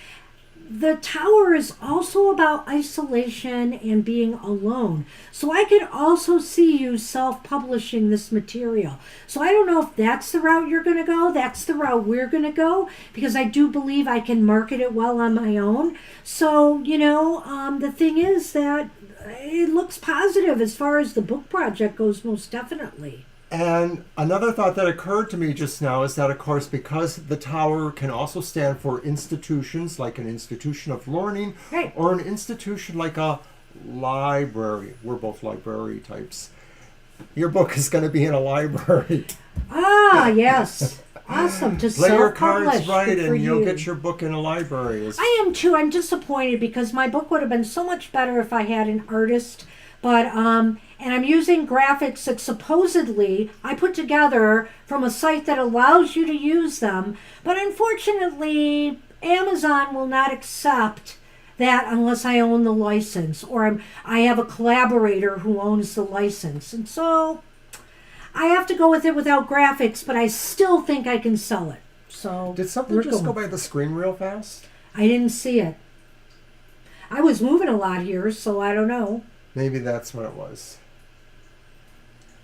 the Tower is also about isolation and being alone. So I could also see you self-publishing this material. So I don't know if that's the route you're going to go. That's the route we're going to go because I do believe I can market it well on my own. So, the thing is that it looks positive as far as the book project goes, most definitely. And another thought that occurred to me just now is that, of course, because the Tower can also stand for institutions, like an institution of learning, right, or an institution like a library. We're both library types. Your book is going to be in a library. Ah, yes. Awesome. To play your self-publish. cards right and you'll you. get your book in a library. I am too. I'm disappointed because my book would have been so much better if I had an artist. But, and I'm using graphics that supposedly I put together from a site that allows you to use them. But unfortunately, Amazon will not accept that unless I own the license or I have a collaborator who owns the license. And so I have to go with it without graphics, but I still think I can sell it. So did something just go by the screen real fast? I didn't see it. I was moving a lot here, so I don't know. Maybe that's what it was.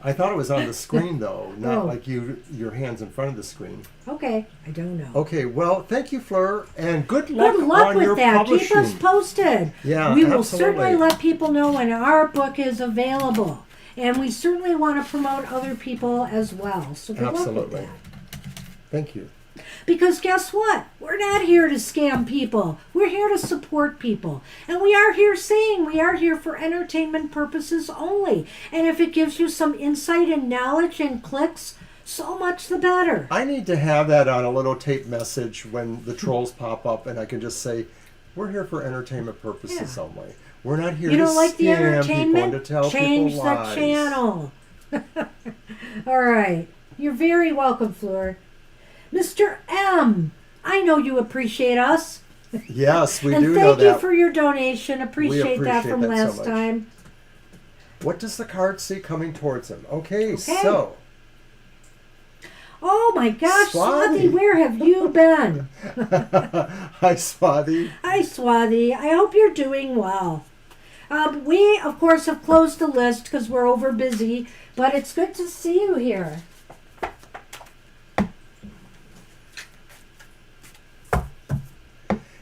I thought it was on the screen, though, not like your hands in front of the screen. Okay, I don't know. Okay, well, thank you, Fleur, and good luck on with your that. publishing. Keep us posted. Yeah, we will absolutely. certainly let people know when our book is available. And we certainly want to promote other people as well. So good luck with that. Thank you. Because guess what? We're not here to scam people. We're here to support people. And we are here saying we are here for entertainment purposes only. And if it gives you some insight and knowledge and clicks, so much the better. I need to have that on a little tape message when the trolls pop up and I can just say, we're here for entertainment purposes only. We're not here to like the scam people and entertainment? to tell Change people the lies. channel. All right. You're very welcome, Fleur. Mr. M, I know you appreciate us. Yes, we and do know that. thank you for your donation. Appreciate that from that last so much. time. What does the card see coming towards him? Okay, so. Oh my gosh, Swathi, Swathi, where have you been? Hi, Swathi. Hi, Swathi. I hope you're doing well. We, of course, have closed the list because we're over busy, but it's good to see you here.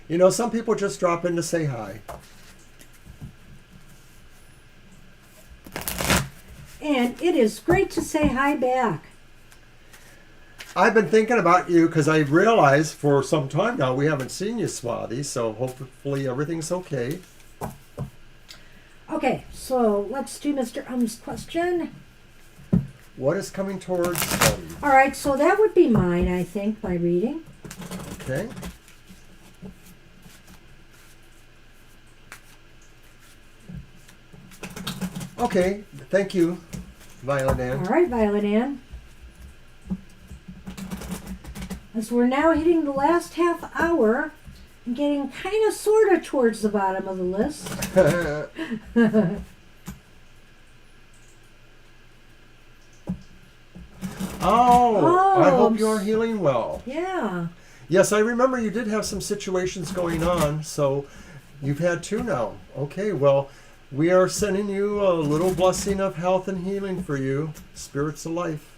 You know, some people just drop in to say hi. And it is great to say hi back. I've been thinking about you because I realized for some time now we haven't seen you, Swati, so hopefully everything's okay. Okay, so let's do Mr. Um's question. What is coming towards All right, so that would be mine, I think, by reading. Okay. Okay, thank you, Violet Ann. All right, Violet Ann. As we're now hitting the last half hour and getting kind of sort of towards the bottom of the list. I hope you're healing well. Yeah. Yes, I remember you did have some situations going on, so you've had two now. Okay, well, we are sending you a little blessing of health and healing for you, spirits of life.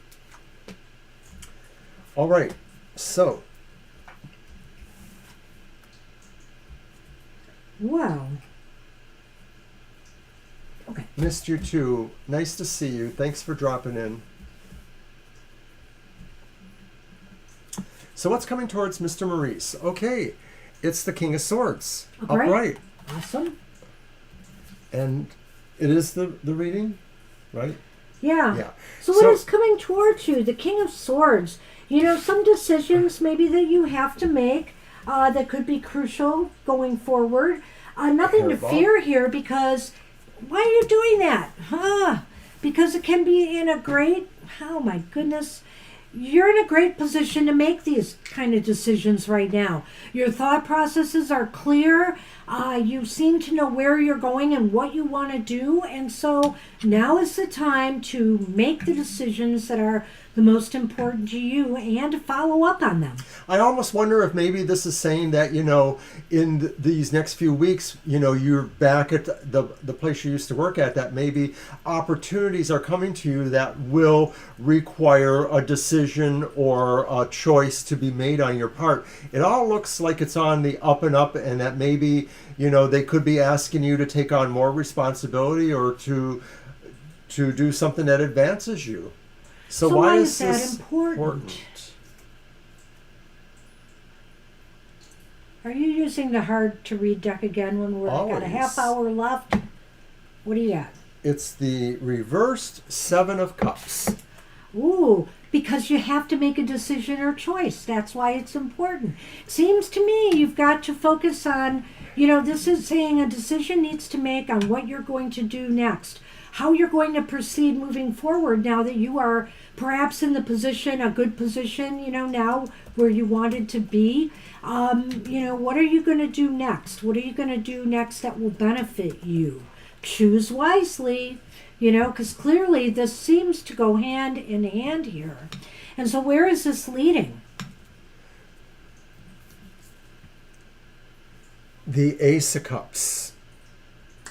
All right, so. Wow. Okay. Missed you too. Nice to see you. Thanks for dropping in. So what's coming towards Mr. Maurice? Okay, it's the King of Swords. Upright. Awesome. And it is the reading, right? Yeah. Yeah. So what is coming towards you? The King of Swords. You know, some decisions maybe that you have to make that could be crucial going forward. Nothing to fear here because why are you doing that? Because it can be in a great, oh my goodness, you're in a great position to make these kind of decisions right now. Your thought processes are clear. You seem to know where you're going and what you want to do. And so now is the time to make the decisions that are the most important to you and to follow up on them. I almost wonder if maybe this is saying that, you know, in these next few weeks, you know, you're back at the place you used to work at, that maybe opportunities are coming to you that will require a decision or a choice to be made on your part. It all looks like it's on the up and up, and that maybe, you know, they could be asking you to take on more responsibility or to do something that advances you. So why is this important? Are you using the hard to read deck again when we've got a half hour left? What do you got? It's the reversed Seven of Cups. Ooh, because you have to make a decision or choice. That's why it's important. Seems to me you've got to focus on, you know, this is saying a decision needs to make on what you're going to do next. How you're going to proceed moving forward now that you are perhaps in the position, a good position, you know, now where you wanted to be. You know, what are you going to do next? What are you going to do next that will benefit you? Choose wisely, you know, because clearly this seems to go hand in hand here. And so where is this leading? The Ace of Cups.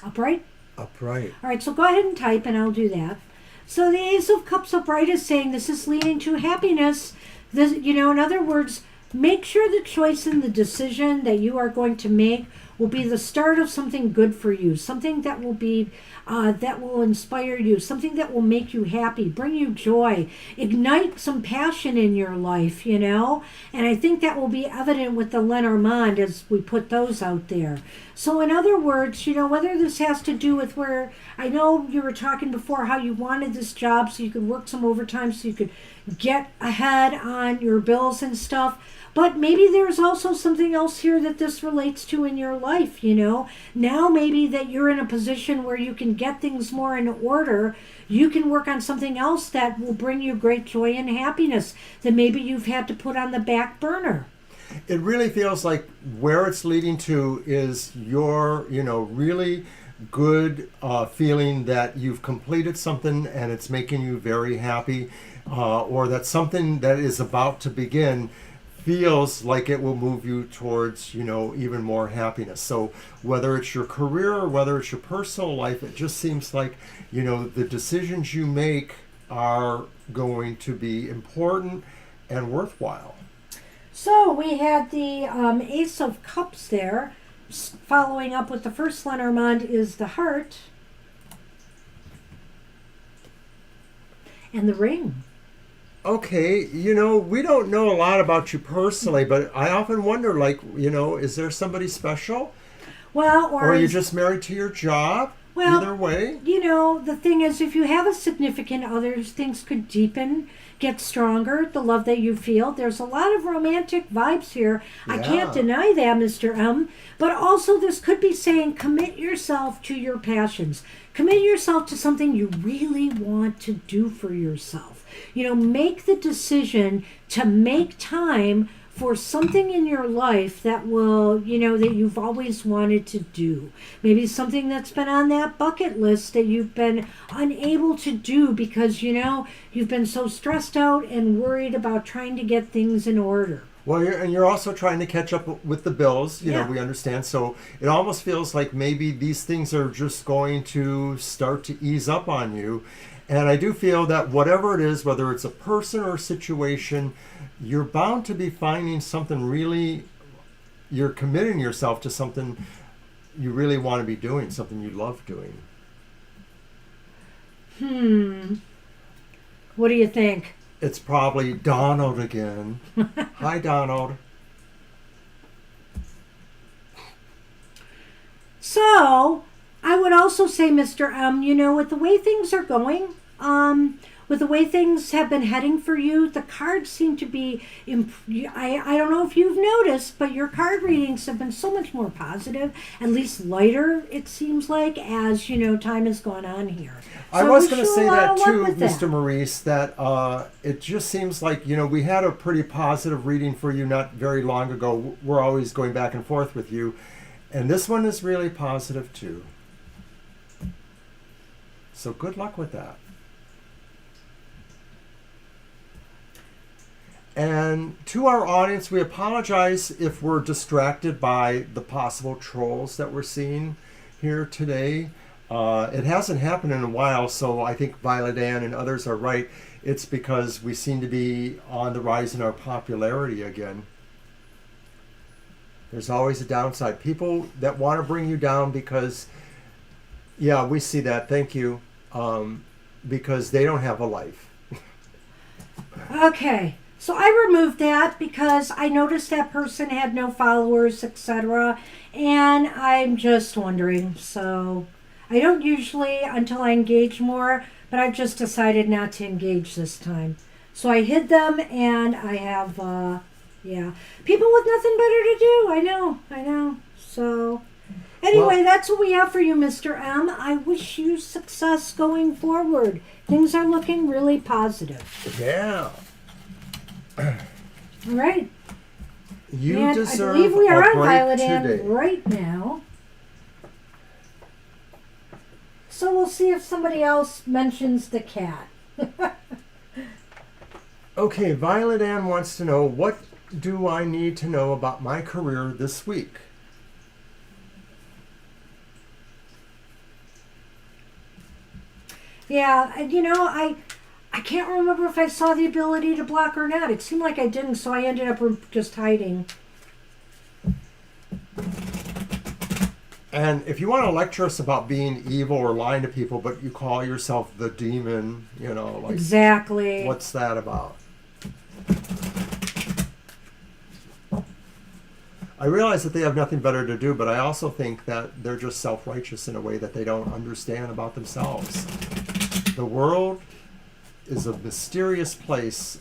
Upright? Upright. All right, so go ahead and type and I'll do that. So the Ace of Cups upright is saying this is leading to happiness. This, you know, in other words, make sure the choice and the decision that you are going to make will be the start of something good for you, something that will be that will inspire you, something that will make you happy, bring you joy, ignite some passion in your life, you know. And I think that will be evident with the Lenormand as we put those out there. So in other words, you know, whether this has to do with where, I know you were talking before how you wanted this job so you could work some overtime so you could get ahead on your bills and stuff. But maybe there's also something else here that this relates to in your life, you know. Now maybe that you're in a position where you can get things more in order. You can work on something else that will bring you great joy and happiness that maybe you've had to put on the back burner. It really feels like where it's leading to is your, you know, really good feeling that you've completed something and it's making you very happy, or that something that is about to begin feels like it will move you towards, you know, even more happiness. So whether it's your career or whether it's your personal life, it just seems like, you know, the decisions you make are going to be important and worthwhile. So we had the Ace of Cups there. Following up with the first Lenormand is the heart. And the ring. Okay, we don't know a lot about you personally, but I often wonder, like, is there somebody special? Well, Or are you just married to your job? well, Either way. the thing is, if you have a significant other, things could deepen, get stronger, the love that you feel. There's a lot of romantic vibes here. I can't Yeah. deny that, Mr. M. But also, this could be saying commit yourself to your passions. Commit yourself to something you really want to do for yourself. Make the decision to make time for something in your life that will, that you've always wanted to do. Maybe something that's been on that bucket list that you've been unable to do because, you've been so stressed out and worried about trying to get things in order. Well, you're also trying to catch up with the bills, Yeah. we understand. So it almost feels like maybe these things are just going to start to ease up on you. And I do feel that whatever it is, whether it's a person or a situation, you're bound to be finding something really, you're committing yourself to something you really want to be doing, something you love doing. What do you think? It's probably Donald again. Hi, Donald. So, I would also say, Mr. M, with the way things are going, with the way things have been heading for you, the cards seem to be, I don't know if you've noticed, but your card readings have been so much more positive, at least lighter, it seems like, as, time has gone on here. So I was wish going to you a say lot that of luck too, with that. Mr. Maurice, that it just seems like, we had a pretty positive reading for you not very long ago. We're always going back and forth with you. And this one is really positive too. So good luck with that. And to our audience, we apologize if we're distracted by the possible trolls that we're seeing here today. It hasn't happened in a while, so I think Violet Ann and others are right. It's because we seem to be on the rise in our popularity again. There's always a downside. People that want to bring you down because, yeah, we see that. Thank you. Because they don't have a life. Okay. So I removed that because I noticed that person had no followers, etc. And I'm just wondering. So I don't usually until I engage more, but I've just decided not to engage this time. So I hid them and I have, people with nothing better to do. I know. So anyway, that's what we have for you, Mr. M. I wish you success going forward. Things are looking really positive. Yeah. All right. You And deserve I believe we are a on break Violet today. Ann right now. So we'll see if somebody else mentions the cat. Okay, Violet Ann wants to know, what do I need to know about my career this week? Yeah, and I can't remember if I saw the ability to block or not. It seemed like I didn't, so I ended up just hiding. And if you want to lecture us about being evil or lying to people, but you call yourself the demon, like, Exactly. what's that about? I realize that they have nothing better to do, but I also think that they're just self-righteous in a way that they don't understand about themselves. The world is a mysterious place,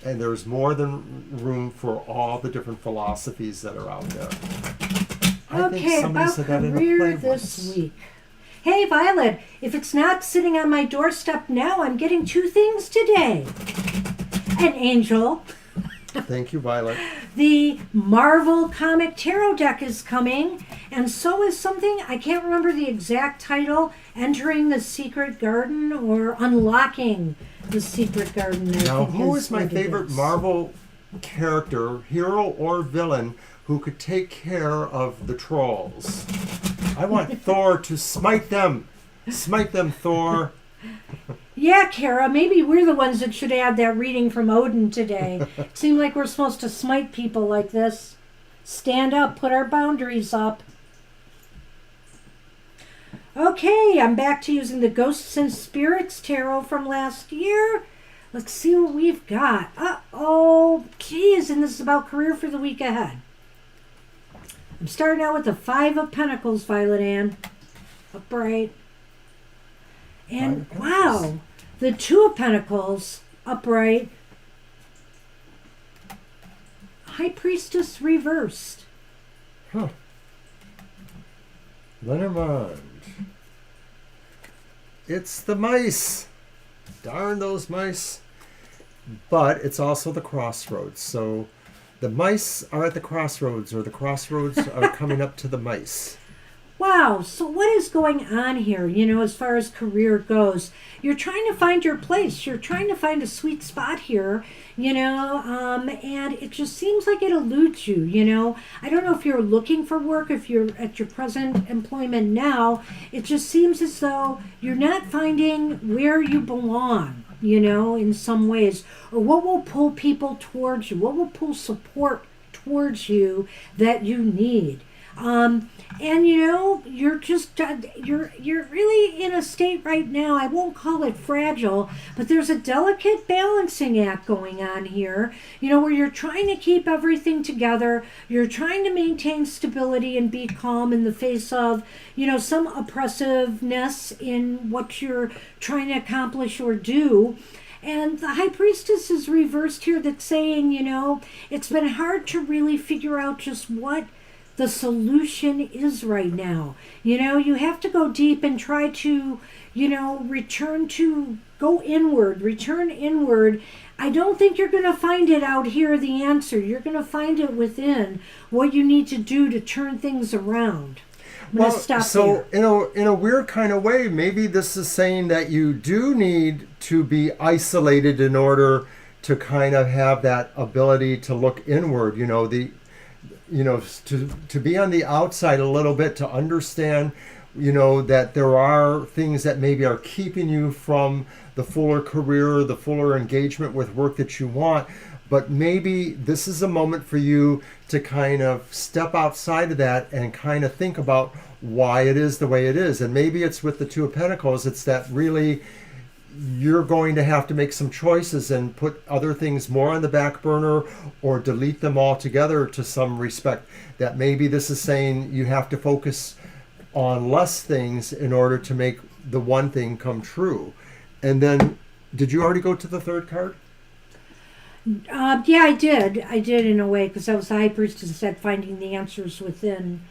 and there's more than room for all the different philosophies that are out there. I think Okay, somebody about said that in a career play this once. week. Hey, Violet, if it's not sitting on my doorstep now, I'm getting 2 things today. An angel. Thank you, Violet. The Marvel comic tarot deck is coming, and so is something, I can't remember the exact title, Entering the Secret Garden or Unlocking the Secret Garden. Now, who is my favorite Marvel character, hero or villain, who could take care of the trolls? I want Thor to smite them. Smite them, Thor. Yeah, Kara, maybe we're the ones that should add that reading from Odin today. It seemed like we're supposed to smite people like this. Stand up, put our boundaries up. Okay, I'm back to using the Ghosts and Spirits Tarot from last year. Let's see what we've got. Uh-oh, geez, and this is about career for the week ahead. I'm starting out with the Five of Pentacles, Violet Ann. Upright. And wow, the Two of Pentacles, upright. High Priestess reversed. Huh. Lenormand. It's the mice. Darn those mice. But it's also the crossroads. So the mice are at the crossroads, or the crossroads are coming up to the mice. Wow, so what is going on here, as far as career goes? You're trying to find your place. You're trying to find a sweet spot here, and it just seems like it eludes you. I don't know if you're looking for work, if you're at your present employment now. It just seems as though you're not finding where you belong, in some ways, or what will pull people towards you, what will pull support towards you that you need. And you're just you're really in a state right now. I won't call it fragile, but there's a delicate balancing act going on here, where you're trying to keep everything together. You're trying to maintain stability and be calm in the face of, some oppressiveness in what you're trying to accomplish or do. And the High Priestess is reversed here, that's saying, it's been hard to really figure out just what the solution is right now. You have to go deep and try to, go inward, return inward. I don't think you're going to find it out here, the answer. You're going to find it within what you need to do to turn things around. I'm going to stop there. In a weird kind of way, maybe this is saying that you do need to be isolated in order to kind of have that ability to look inward, to be on the outside a little bit, to understand, that there are things that maybe are keeping you from the fuller career, the fuller engagement with work that you want. But maybe this is a moment for you to kind of step outside of that and kind of think about why it is the way it is. And maybe it's with the Two of Pentacles, it's that really you're going to have to make some choices and put other things more on the back burner or delete them altogether to some respect. That maybe this is saying you have to focus on less things in order to make the one thing come true. And then, did you already go to the third card? Yeah, I did. I did in a way, because that was the High Priestess said finding the answers within.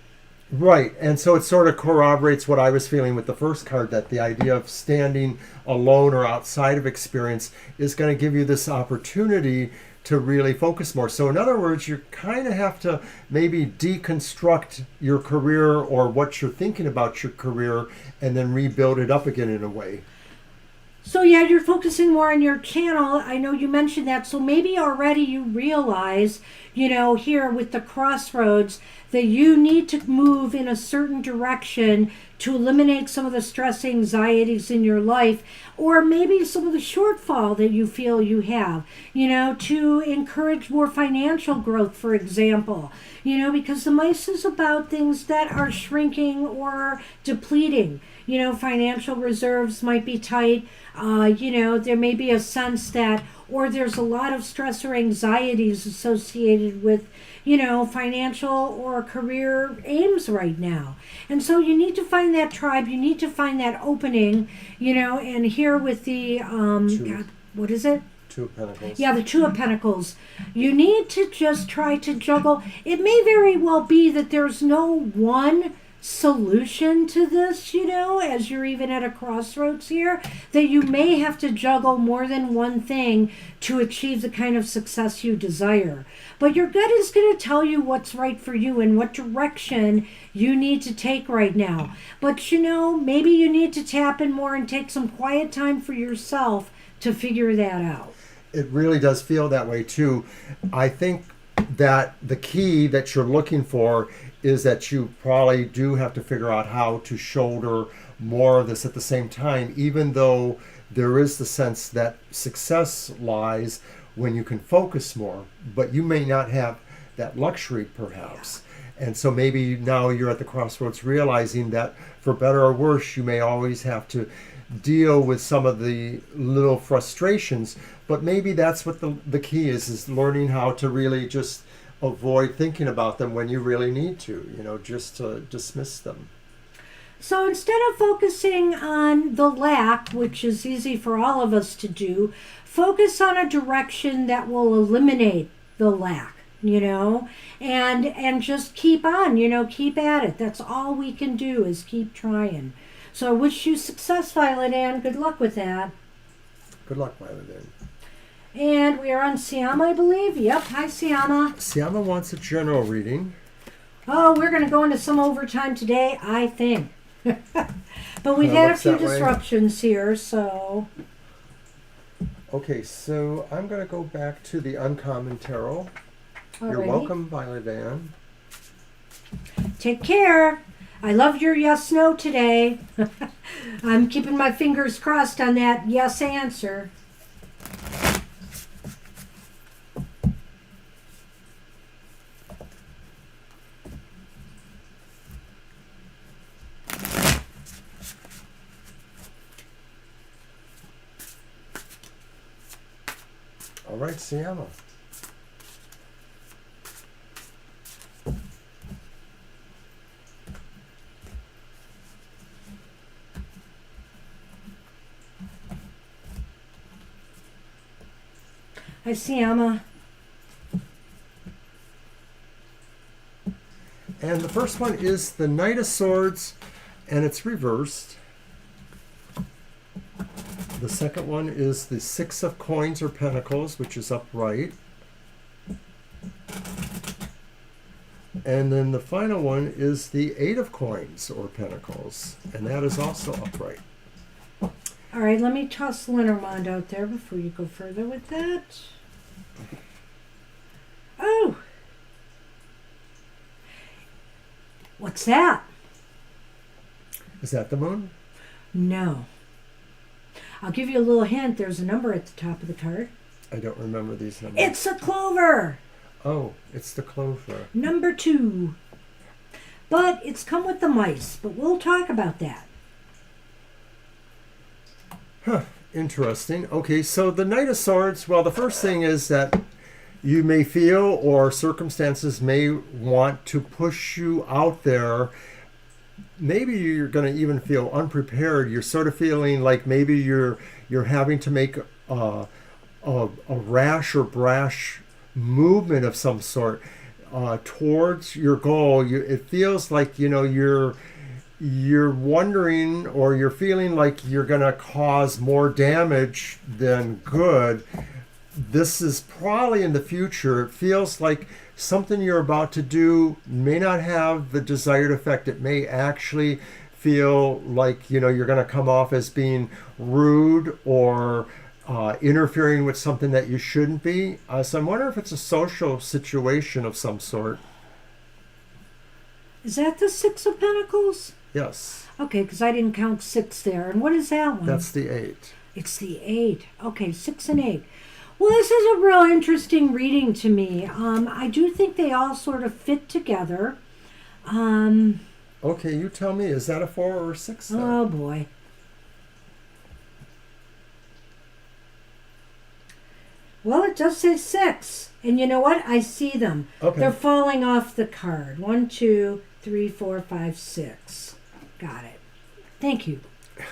Right, and so it sort of corroborates what I was feeling with the first card, that the idea of standing alone or outside of experience is going to give you this opportunity to really focus more. So in other words, you kind of have to maybe deconstruct your career or what you're thinking about your career and then rebuild it up again in a way. So yeah, you're focusing more on your channel. I know you mentioned that. So maybe already you realize, here with the crossroads, that you need to move in a certain direction to eliminate some of the stress, anxieties in your life, or maybe some of the shortfall that you feel you have, to encourage more financial growth, for example, because the mice is about things that are shrinking or depleting. Financial reserves might be tight. There may be a sense that, or there's a lot of stress or anxieties associated with, financial or career aims right now. And so you need to find that tribe, you need to find that opening, and here with the, what is it? Two of Pentacles. Yeah, the Two of Pentacles. You need to just try to juggle. It may very well be that there's no one solution to this, as you're even at a crossroads here, that you may have to juggle more than one thing to achieve the kind of success you desire. But your gut is going to tell you what's right for you and what direction you need to take right now. But maybe you need to tap in more and take some quiet time for yourself to figure that out. It really does feel that way too. I think that the key that you're looking for is that you probably do have to figure out how to shoulder more of this at the same time, even though there is the sense that success lies when you can focus more, but you may not have that luxury perhaps. And so maybe now you're at the crossroads realizing that for better or worse, you may always have to deal with some of the little frustrations, but maybe that's what the key is learning how to really just avoid thinking about them when you really need to, just to dismiss them. So instead of focusing on the lack, which is easy for all of us to do, focus on a direction that will eliminate the lack, and just keep on, keep at it. That's all we can do is keep trying. So I wish you success, Violet Ann. Good luck with that. Good luck, Violet Ann. And we are on Siama, I believe. Yep. Hi, Siama. Siama wants a general reading. Oh, we're going to go into some overtime today, I think. But we've had a few disruptions here, so... Okay, so I'm going to go back to the Uncommon Tarot. Alrighty. You're welcome, Violet Ann. Take care. I loved your yes-no today. I'm keeping my fingers crossed on that yes answer. All right, Siama. Hi, Siama. And the first one is the Knight of Swords, and it's reversed. The second one is the Six of Coins or Pentacles, which is upright. And then the final one is the Eight of Coins or Pentacles, and that is also upright. All right, let me toss Lenormand out there before you go further with that. Oh! What's that? Is that the moon? No. I'll give you a little hint. There's a number at the top of the card. I don't remember these numbers. It's a clover! Oh, it's the clover. Number 2. But it's come with the mice, but we'll talk about that. Huh, interesting. Okay, so the Knight of Swords, well, the first thing is that you may feel or circumstances may want to push you out there. Maybe you're going to even feel unprepared. You're sort of feeling like maybe you're having to make a rash or brash movement of some sort towards your goal. It feels like you're wondering or you're feeling like you're going to cause more damage than good. This is probably in the future. It feels like something you're about to do may not have the desired effect. It may actually feel like you're going to come off as being rude or interfering with something that you shouldn't be. So I'm wondering if it's a social situation of some sort. Is that the Six of Pentacles? Yes. Okay, because I didn't count 6 there. And what is that one? That's the 8. It's the 8. Okay, 6 and 8. Well, this is a real interesting reading to me. I do think they all sort of fit together. Okay, you tell me. Is that a 4 or a 6? Then? Oh, boy. Well, it does say 6. And you know what? I see them. Okay. They're falling off the card. 1, 2, 3, 4, 5, 6. Got it. Thank you.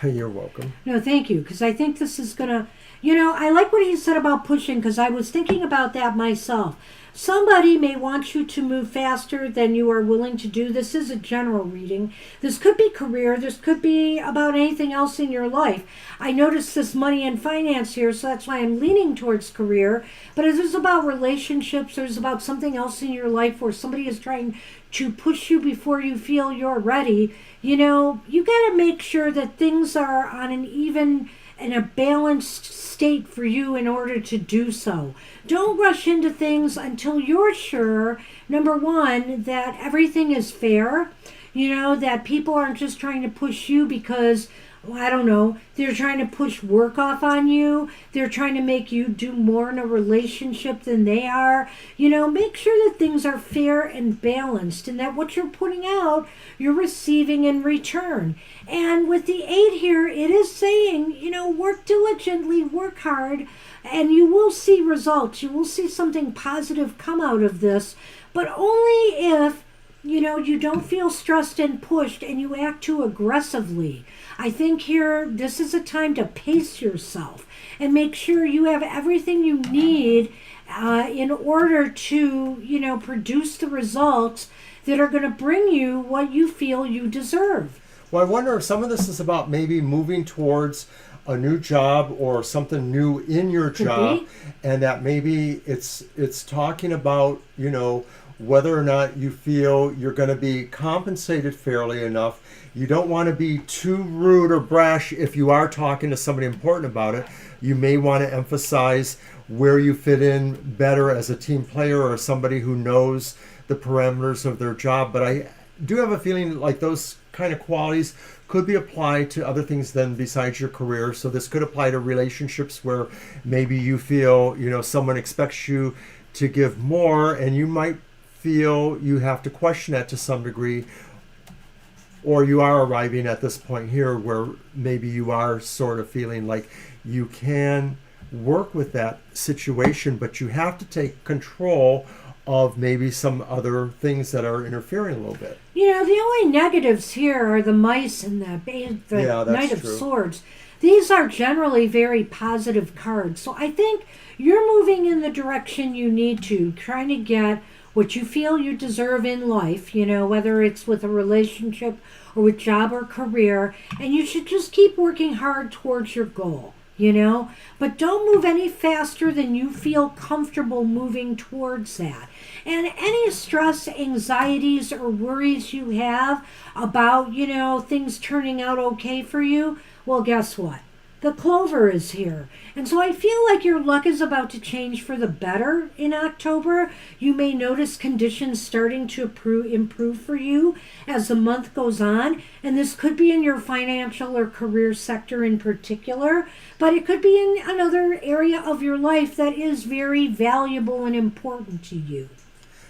You're welcome. No, thank you, because I think this is going to... I like what he said about pushing, because I was thinking about that myself. Somebody may want you to move faster than you are willing to do. This is a general reading. This could be career. This could be about anything else in your life. I noticed this money and finance here, so that's why I'm leaning towards career. But it is about relationships. There's about something else in your life where somebody is trying to push you before you feel you're ready. You got to make sure that things are on an even and a balanced state for you in order to do so. Don't rush into things until you're sure, number one, that everything is fair, that people aren't just trying to push you because I don't know, they're trying to push work off on you. They're trying to make you do more in a relationship than they are. Make sure that things are fair and balanced and that what you're putting out, you're receiving in return. And with the 8 here, it is saying, work diligently, work hard, and you will see results. You will see something positive come out of this, but only if you don't feel stressed and pushed and you act too aggressively. I think here, this is a time to pace yourself and make sure you have everything you need in order to, produce the results that are going to bring you what you feel you deserve. Well, I wonder if some of this is about maybe moving towards a new job or something new in your job, and that maybe it's talking about, whether or not you feel you're going to be compensated fairly enough. You don't want to be too rude or brash if you are talking to somebody important about it. You may want to emphasize where you fit in better as a team player or somebody who knows the parameters of their job. But I do have a feeling like those kind of qualities could be applied to other things than besides your career. So this could apply to relationships where maybe you feel, someone expects you to give more, and you might feel you have to question that to some degree, or you are arriving at this point here where maybe you are sort of feeling like you can work with that situation, but you have to take control of maybe some other things that are interfering a little bit. The only negatives here are the mice and the Knight of Swords. These are generally very positive cards. So I think you're moving in the direction you need to, trying to get what you feel you deserve in life, whether it's with a relationship or with job or career, and you should just keep working hard towards your goal, but don't move any faster than you feel comfortable moving towards that. And any stress, anxieties, or worries you have about, things turning out okay for you, well, guess what? The clover is here. And so I feel like your luck is about to change for the better in October. You may notice conditions starting to improve for you as the month goes on. And this could be in your financial or career sector in particular, but it could be in another area of your life that is very valuable and important to you.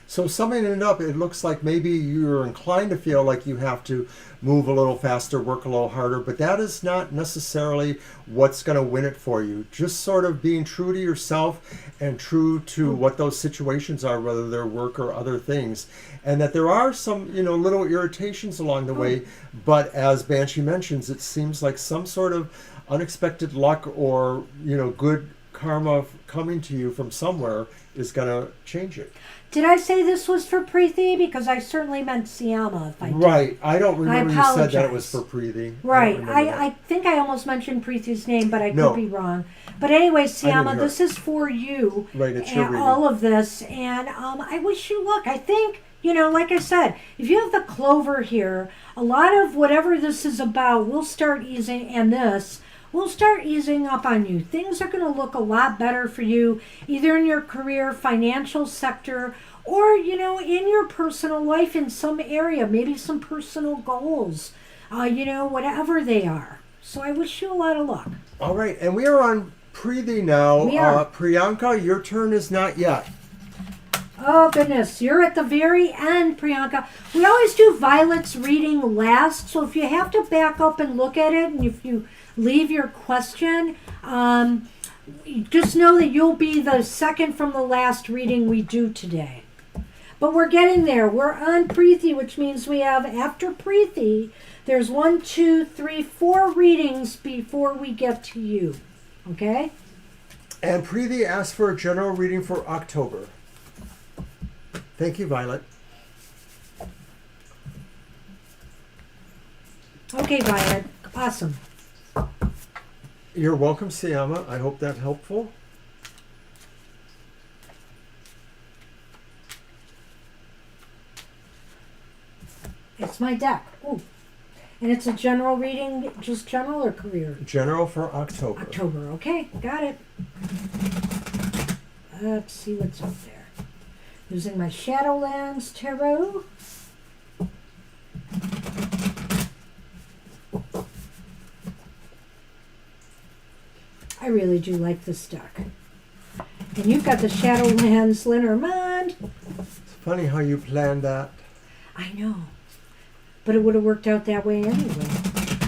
So summing it up, it looks like maybe you're inclined to feel like you have to move a little faster, work a little harder, but that is not necessarily what's going to win it for you. Just sort of being true to yourself and true to what those situations are, whether they're work or other things. And that there are some, little irritations along the way, but as Banshee mentions, it seems like some sort of unexpected luck or, good karma coming to you from somewhere is going to change it. Did I say this was for Preeti? Because I certainly meant Siama if I did. Right. I don't remember you said that it was for Preeti. Right. I think I almost mentioned Preeti's name, but I could be wrong. But anyway, Siama, this is for you. Right, it's your reading. All of this. And I wish you luck. I think, like I said, if you have the clover here, a lot of whatever this is about will start easing, and this will start easing up on you. Things are going to look a lot better for you, either in your career, financial sector, or, in your personal life in some area, maybe some personal goals, whatever they are. So I wish you a lot of luck. All right, and we are on Preeti now. We are. Priyanka, your turn is not yet. Oh, goodness. You're at the very end, Priyanka. We always do Violet's reading last, so if you have to back up and look at it, and if you leave your question, just know that you'll be the second from the last reading we do today. But we're getting there. We're on Preeti, which means we have, after Preeti, there's 1, 2, 3, 4 readings before we get to you. Okay? And Preeti asked for a general reading for October. Thank you, Violet. Okay, Violet. Awesome. You're welcome, Siama. I hope that's helpful. It's my deck. Ooh. And it's a general reading, just general or career? General for October. October. Okay, got it. Let's see what's up there. Using my Shadowlands Tarot. really do like this deck. And you've got the Shadowlands Lenormand. It's funny how you planned that. I know. But it would have worked out that way anyway.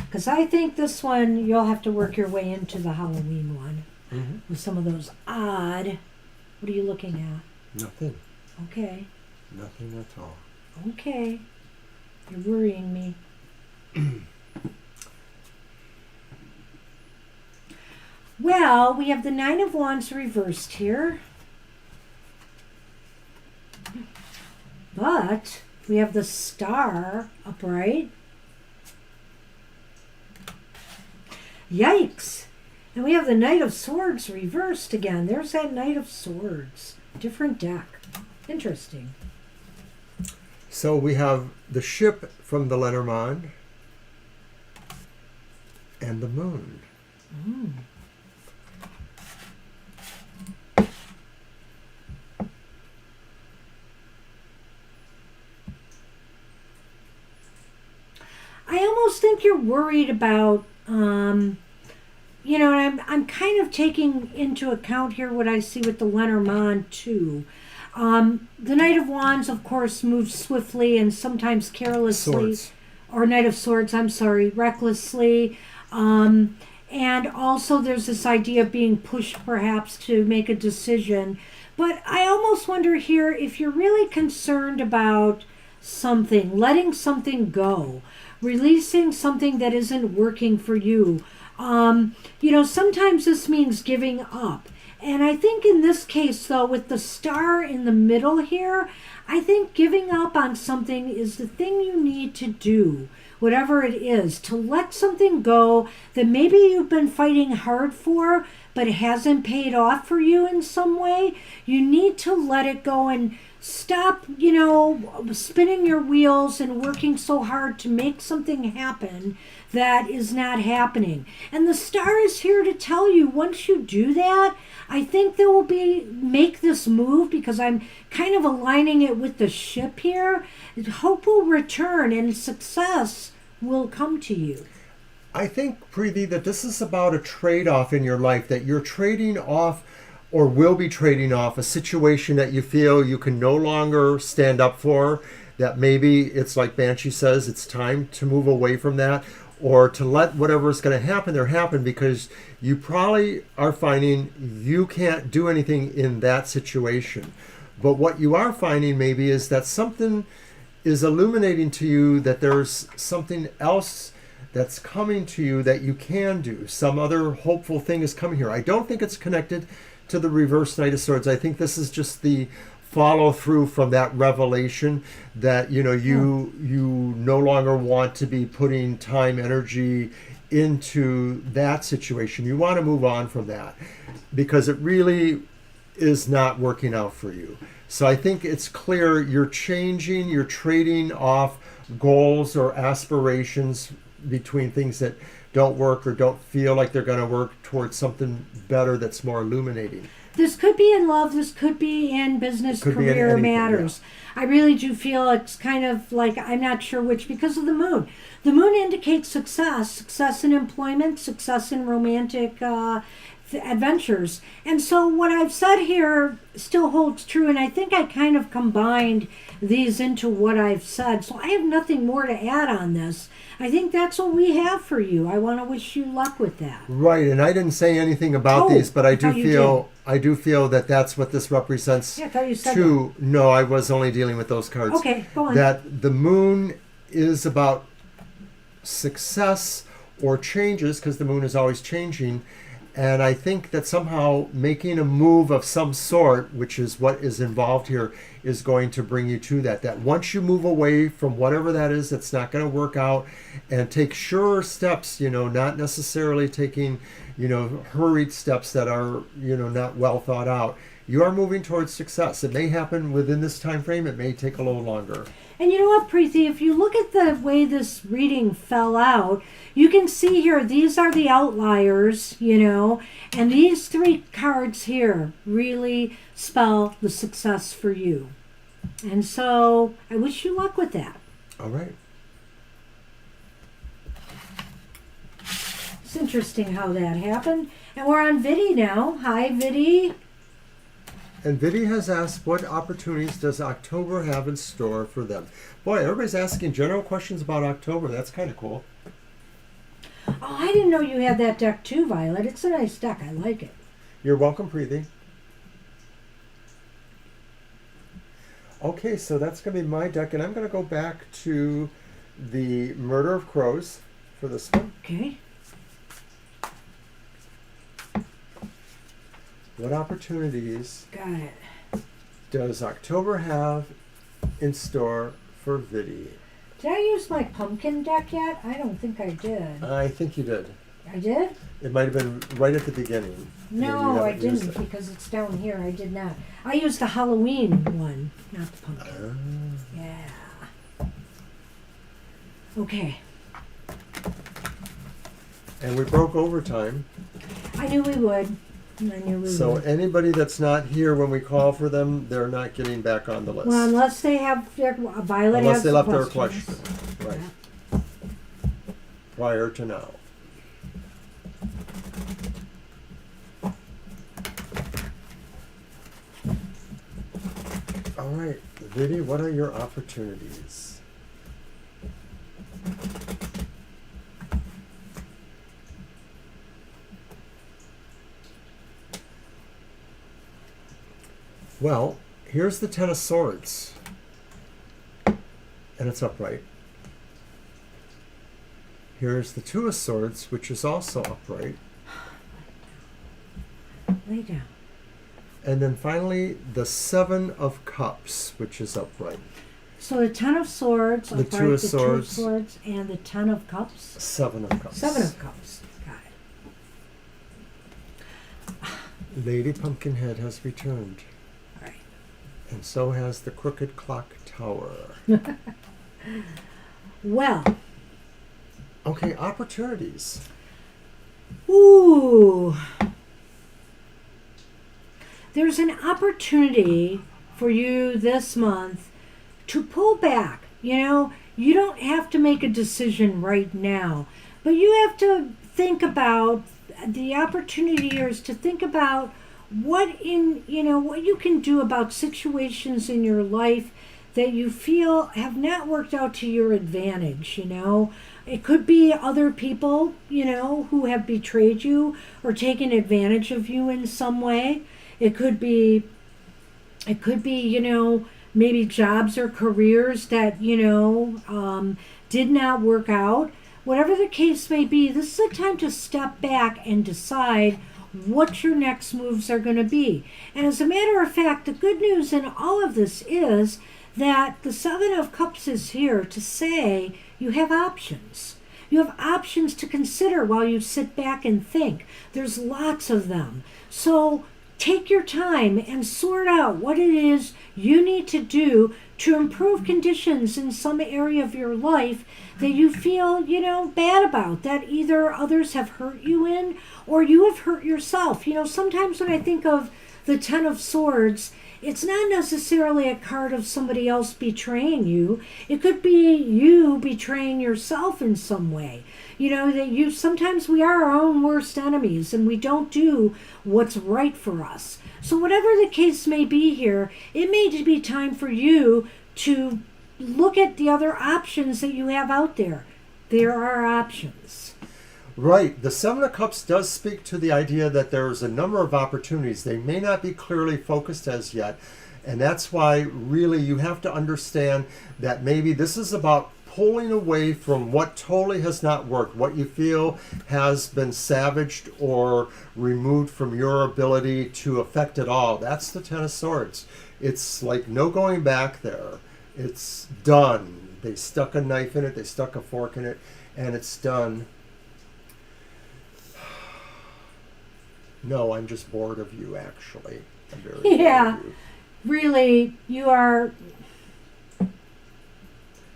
Because I think this one, you'll have to work your way into the Halloween one. Mm-hmm. With some of those odd... What are you looking at? Nothing. Okay. Nothing at all. Okay. You're worrying me. Well, we have the Nine of Wands reversed here. But we have the Star upright. Yikes. And we have the Knight of Swords reversed again. There's that Knight of Swords. Different deck. Interesting. So we have the ship from the Lenormand and the moon. Mm. I almost think you're worried about, and I'm kind of taking into account here what I see with the Lenormand too. The Knight of Wands, of course, moves swiftly and sometimes carelessly. Swords. Or Knight of Swords, I'm sorry, recklessly. And also there's this idea of being pushed perhaps to make a decision. But I almost wonder here if you're really concerned about something, letting something go, releasing something that isn't working for you. Sometimes this means giving up. And I think in this case, though, with the Star in the middle here, I think giving up on something is the thing you need to do, whatever it is, to let something go that maybe you've been fighting hard for, but it hasn't paid off for you in some way. You need to let it go and stop, spinning your wheels and working so hard to make something happen that is not happening. And the Star is here to tell you, once you do that, I think there will make this move, because I'm kind of aligning it with the ship here. Hope will return and success will come to you. I think, Preeti, that this is about a trade-off in your life, that you're trading off or will be trading off a situation that you feel you can no longer stand up for, that maybe it's like Banshee says, it's time to move away from that, or to let whatever is going to happen there happen, because you probably are finding you can't do anything in that situation. But what you are finding maybe is that something is illuminating to you, that there's something else that's coming to you that you can do. Some other hopeful thing is coming here. I don't think it's connected to the reverse Knight of Swords. I think this is just the follow through from that revelation that you no longer want to be putting time, energy into that situation. You want to move on from that because it really is not working out for you. So I think it's clear you're changing, you're trading off goals or aspirations between things that don't work or don't feel like they're going to work towards something better that's more illuminating. This could be in love, this could be in business, career matters. Yeah. I really do feel it's kind of like, I'm not sure which, because of the moon. The moon indicates success in employment, success in romantic adventures. And so what I've said here still holds true, and I think I kind of combined these into what I've said. So I have nothing more to add on this. I think that's what we have for you. I want to wish you luck with that. Right, and I didn't say anything about these, but I do feel that that's what this represents. Yeah, I thought you said that. No, I was only dealing with those cards. Okay, go on. That the moon is about success or changes, because the moon is always changing. And I think that somehow making a move of some sort, which is what is involved here, is going to bring you to that. That once you move away from whatever that is that's not going to work out, and take surer steps, not necessarily taking, hurried steps that are, not well thought out. You are moving towards success. It may happen within this time frame. It may take a little longer. And you know what, Preeti, if you look at the way this reading fell out, you can see here, these are the outliers, and these three cards here really spell the success for you. And so I wish you luck with that. All right. It's interesting how that happened. And we're on Vidi now. Hi, Vidi. And Vidi has asked, what opportunities does October have in store for them? Boy, everybody's asking general questions about October. That's kind of cool. Oh, I didn't know you had that deck too, Violet. It's a nice deck. I like it. You're welcome, Preeti. Okay, so that's going to be my deck, and I'm going to go back to the Murder of Crows for this one. Okay. What opportunities Got it. does October have in store for Vidi? Did I use my pumpkin deck yet? I don't think I did. I think you did. I did? It might have been right at the beginning. No, I haven't used didn't it. because it's down here. I did not. I used the Halloween one, not the pumpkin. Yeah. Okay. And we broke overtime. I knew we would. I knew we So would. anybody that's not here when we call for them, they're not getting back on the list. Well, unless they have their Violet Unless has they the left their questions. question. Right. Prior to now. All right, Vidi, what are your opportunities? Well, here's the Ten of Swords. And it's upright. Here's the Two of Swords, which is also upright. Lay down. And then finally, the Seven of Cups, which is upright. So the Ten of Swords, The upright, Two of the Swords. Two of Swords, and the Ten of Cups. Seven of Cups. Seven of Cups. Got it. Lady Pumpkinhead has returned. All right. And so has the Crooked Clock Tower. Well. Okay, opportunities. Ooh. There's an opportunity for you this month to pull back. You know, you don't have to make a decision right now, but you have to think about the opportunity here is to think about what you can do about situations in your life that you feel have not worked out to your advantage. It could be other people, who have betrayed you or taken advantage of you in some way. It could be, maybe jobs or careers that, did not work out. Whatever the case may be, this is a time to step back and decide what your next moves are going to be. And as a matter of fact, the good news in all of this is that the Seven of Cups is here to say you have options. You have options to consider while you sit back and think. There's lots of them. So take your time and sort out what it is you need to do to improve conditions in some area of your life that you feel, bad about, that either others have hurt you in or you have hurt yourself. Sometimes when I think of the Ten of Swords, it's not necessarily a card of somebody else betraying you. It could be you betraying yourself in some way. Sometimes we are our own worst enemies and we don't do what's right for us. So whatever the case may be here, it may be time for you to look at the other options that you have out there. There are options. Right. The Seven of Cups does speak to the idea that there's a number of opportunities. They may not be clearly focused as yet. And that's why really you have to understand that maybe this is about pulling away from what totally has not worked, what you feel has been savaged or removed from your ability to affect it all. That's the Ten of Swords. It's like no going back there. It's done. They stuck a knife in it, they stuck a fork in it, and it's done. No, I'm just bored of you, actually. I'm very bored of you. Really, you are.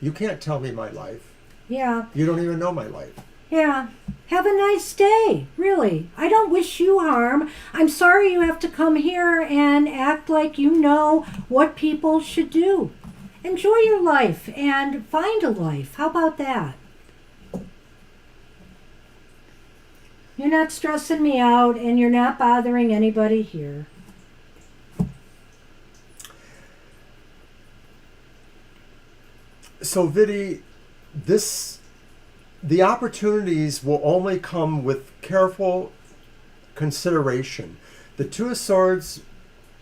You can't tell me my life. Yeah. You don't even know my life. Yeah. Have a nice day, really. I don't wish you harm. I'm sorry you have to come here and act like you know what people should do. Enjoy your life and find a life. How about that? You're not stressing me out, and you're not bothering anybody here. So, Vidi, the opportunities will only come with careful consideration. The Two of Swords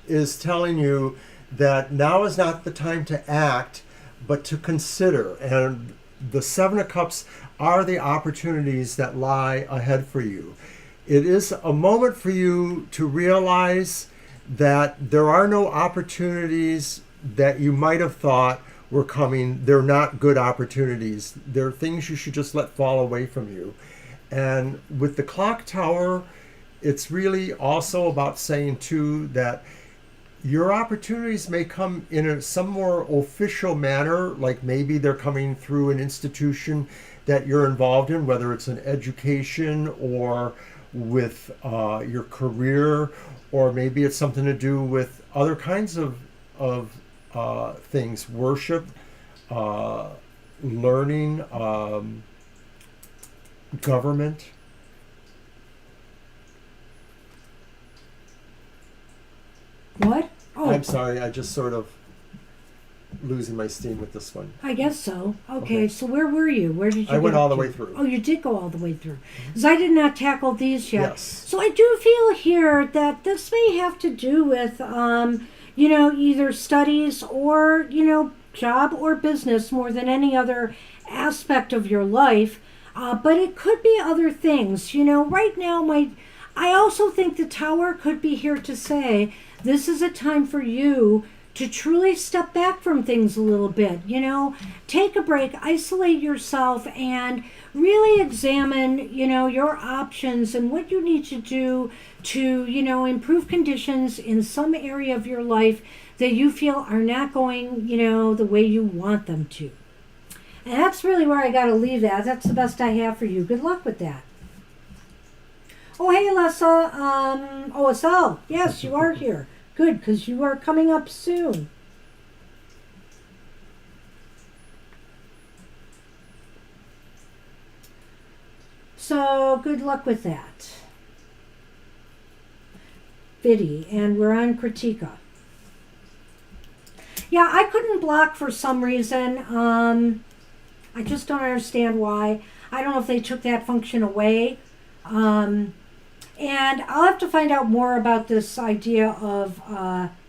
is telling you that now is not the time to act, but to consider. And the Seven of Cups are the opportunities that lie ahead for you. It is a moment for you to realize that there are no opportunities that you might have thought were coming. They're not good opportunities. They're things you should just let fall away from you. And with the clock tower, it's really also about saying too that your opportunities may come in some more official manner, like maybe they're coming through an institution that you're involved in, whether it's an education or with your career, or maybe it's something to do with other kinds of things, worship, learning, government. What? Oh, I'm sorry, I just sort of losing my steam with this one. I guess so. Okay, so where were you? Where did you I went get all the to? way through. Oh, you did go all the way through. Because I did not tackle these yet. Yes. So I do feel here that this may have to do with, either studies or, job or business more than any other aspect of your life. But it could be other things. Right now, I also think the Tower could be here to say this is a time for you to truly step back from things a little bit. Take a break, isolate yourself, and really examine, your options and what you need to do to, improve conditions in some area of your life that you feel are not going, the way you want them to. And that's really where I got to leave that. That's the best I have for you. Good luck with that. Oh, hey, Alessa. Estelle. Yes, you are here. Good, because you are coming up soon. So, good luck with that. Vidi, and we're on Kritika. Yeah, I couldn't block for some reason. I just don't understand why. I don't know if they took that function away. And I'll have to find out more about this idea of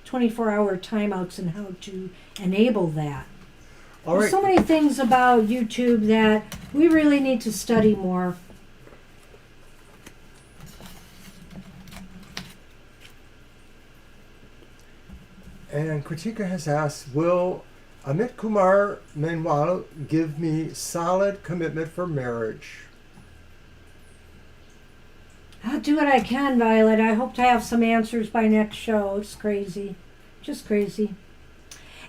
24-hour timeouts and how to enable that. All right. There's so many things about YouTube that we really need to study more. And Kritika has asked, will Amit Kumar Menwal give me solid commitment for marriage? I'll do what I can, Violet. I hope to have some answers by next show. It's crazy. Just crazy.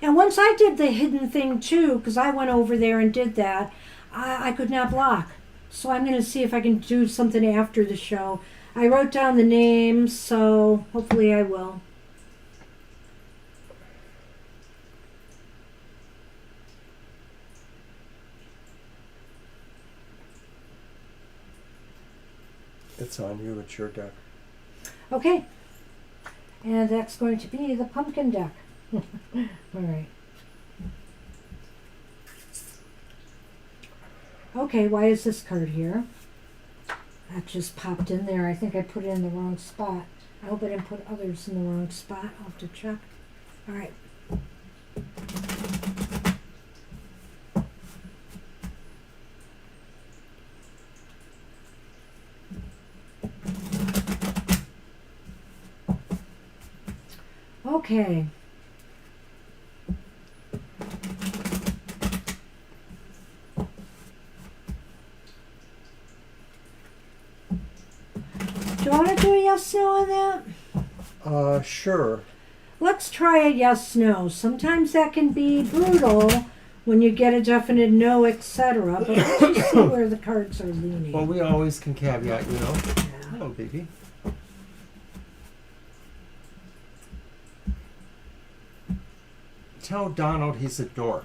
And once I did the hidden thing too, because I went over there and did that, I could not block. So I'm going to see if I can do something after the show. I wrote down the names, so hopefully I will. It's on you, it's your deck. Okay. And that's going to be the pumpkin deck. All right. Okay, why is this card here? That just popped in there. I think I put it in the wrong spot. I hope I didn't put others in the wrong spot. I'll have to check. All right. Okay. Do you want to do a yes, no on that? Sure. Let's try a yes, no. Sometimes that can be brutal when you get a definite no, etc. But let's just see where the cards are leaning. Well, we always can caveat, Yeah. Hello, baby. Tell Donald he's a dork.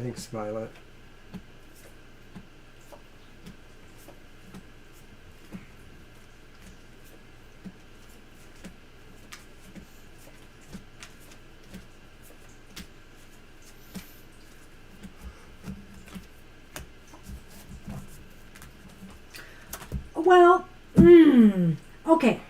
Thanks, Violet. Well, okay.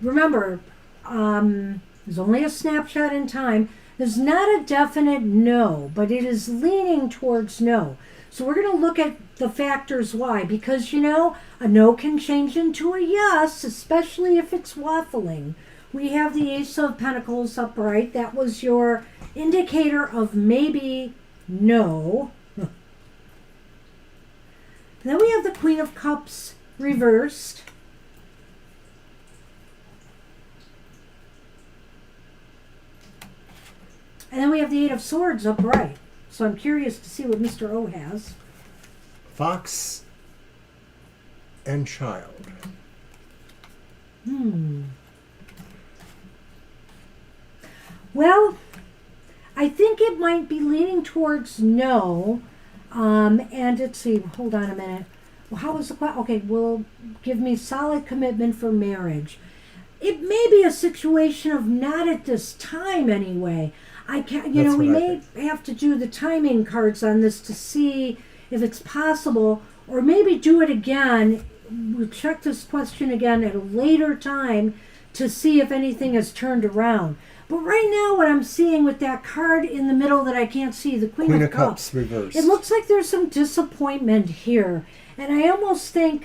Remember, there's only a snapshot in time. There's not a definite no, but it is leaning towards no. So we're going to look at the factors why. Because, you know, a no can change into a yes, especially if it's waffling. We have the Ace of Pentacles upright. That was your indicator of maybe no. Then we have the Queen of Cups reversed. And then we have the Eight of Swords upright. So I'm curious to see what Mr. O has. Fox and child. Well, I think it might be leaning towards no. And let's see, hold on a minute. Well, how was the question? Okay, will give me solid commitment for marriage. It may be a situation of not at this time anyway. I can't, you know, we may have to do the timing cards on this to see if it's possible, or maybe do it again. We'll check this question again at a later time to see if anything has turned around. But right now, what I'm seeing with that card in the middle that I can't see, the Queen of Cups reversed. It looks like there's some disappointment here. And I almost think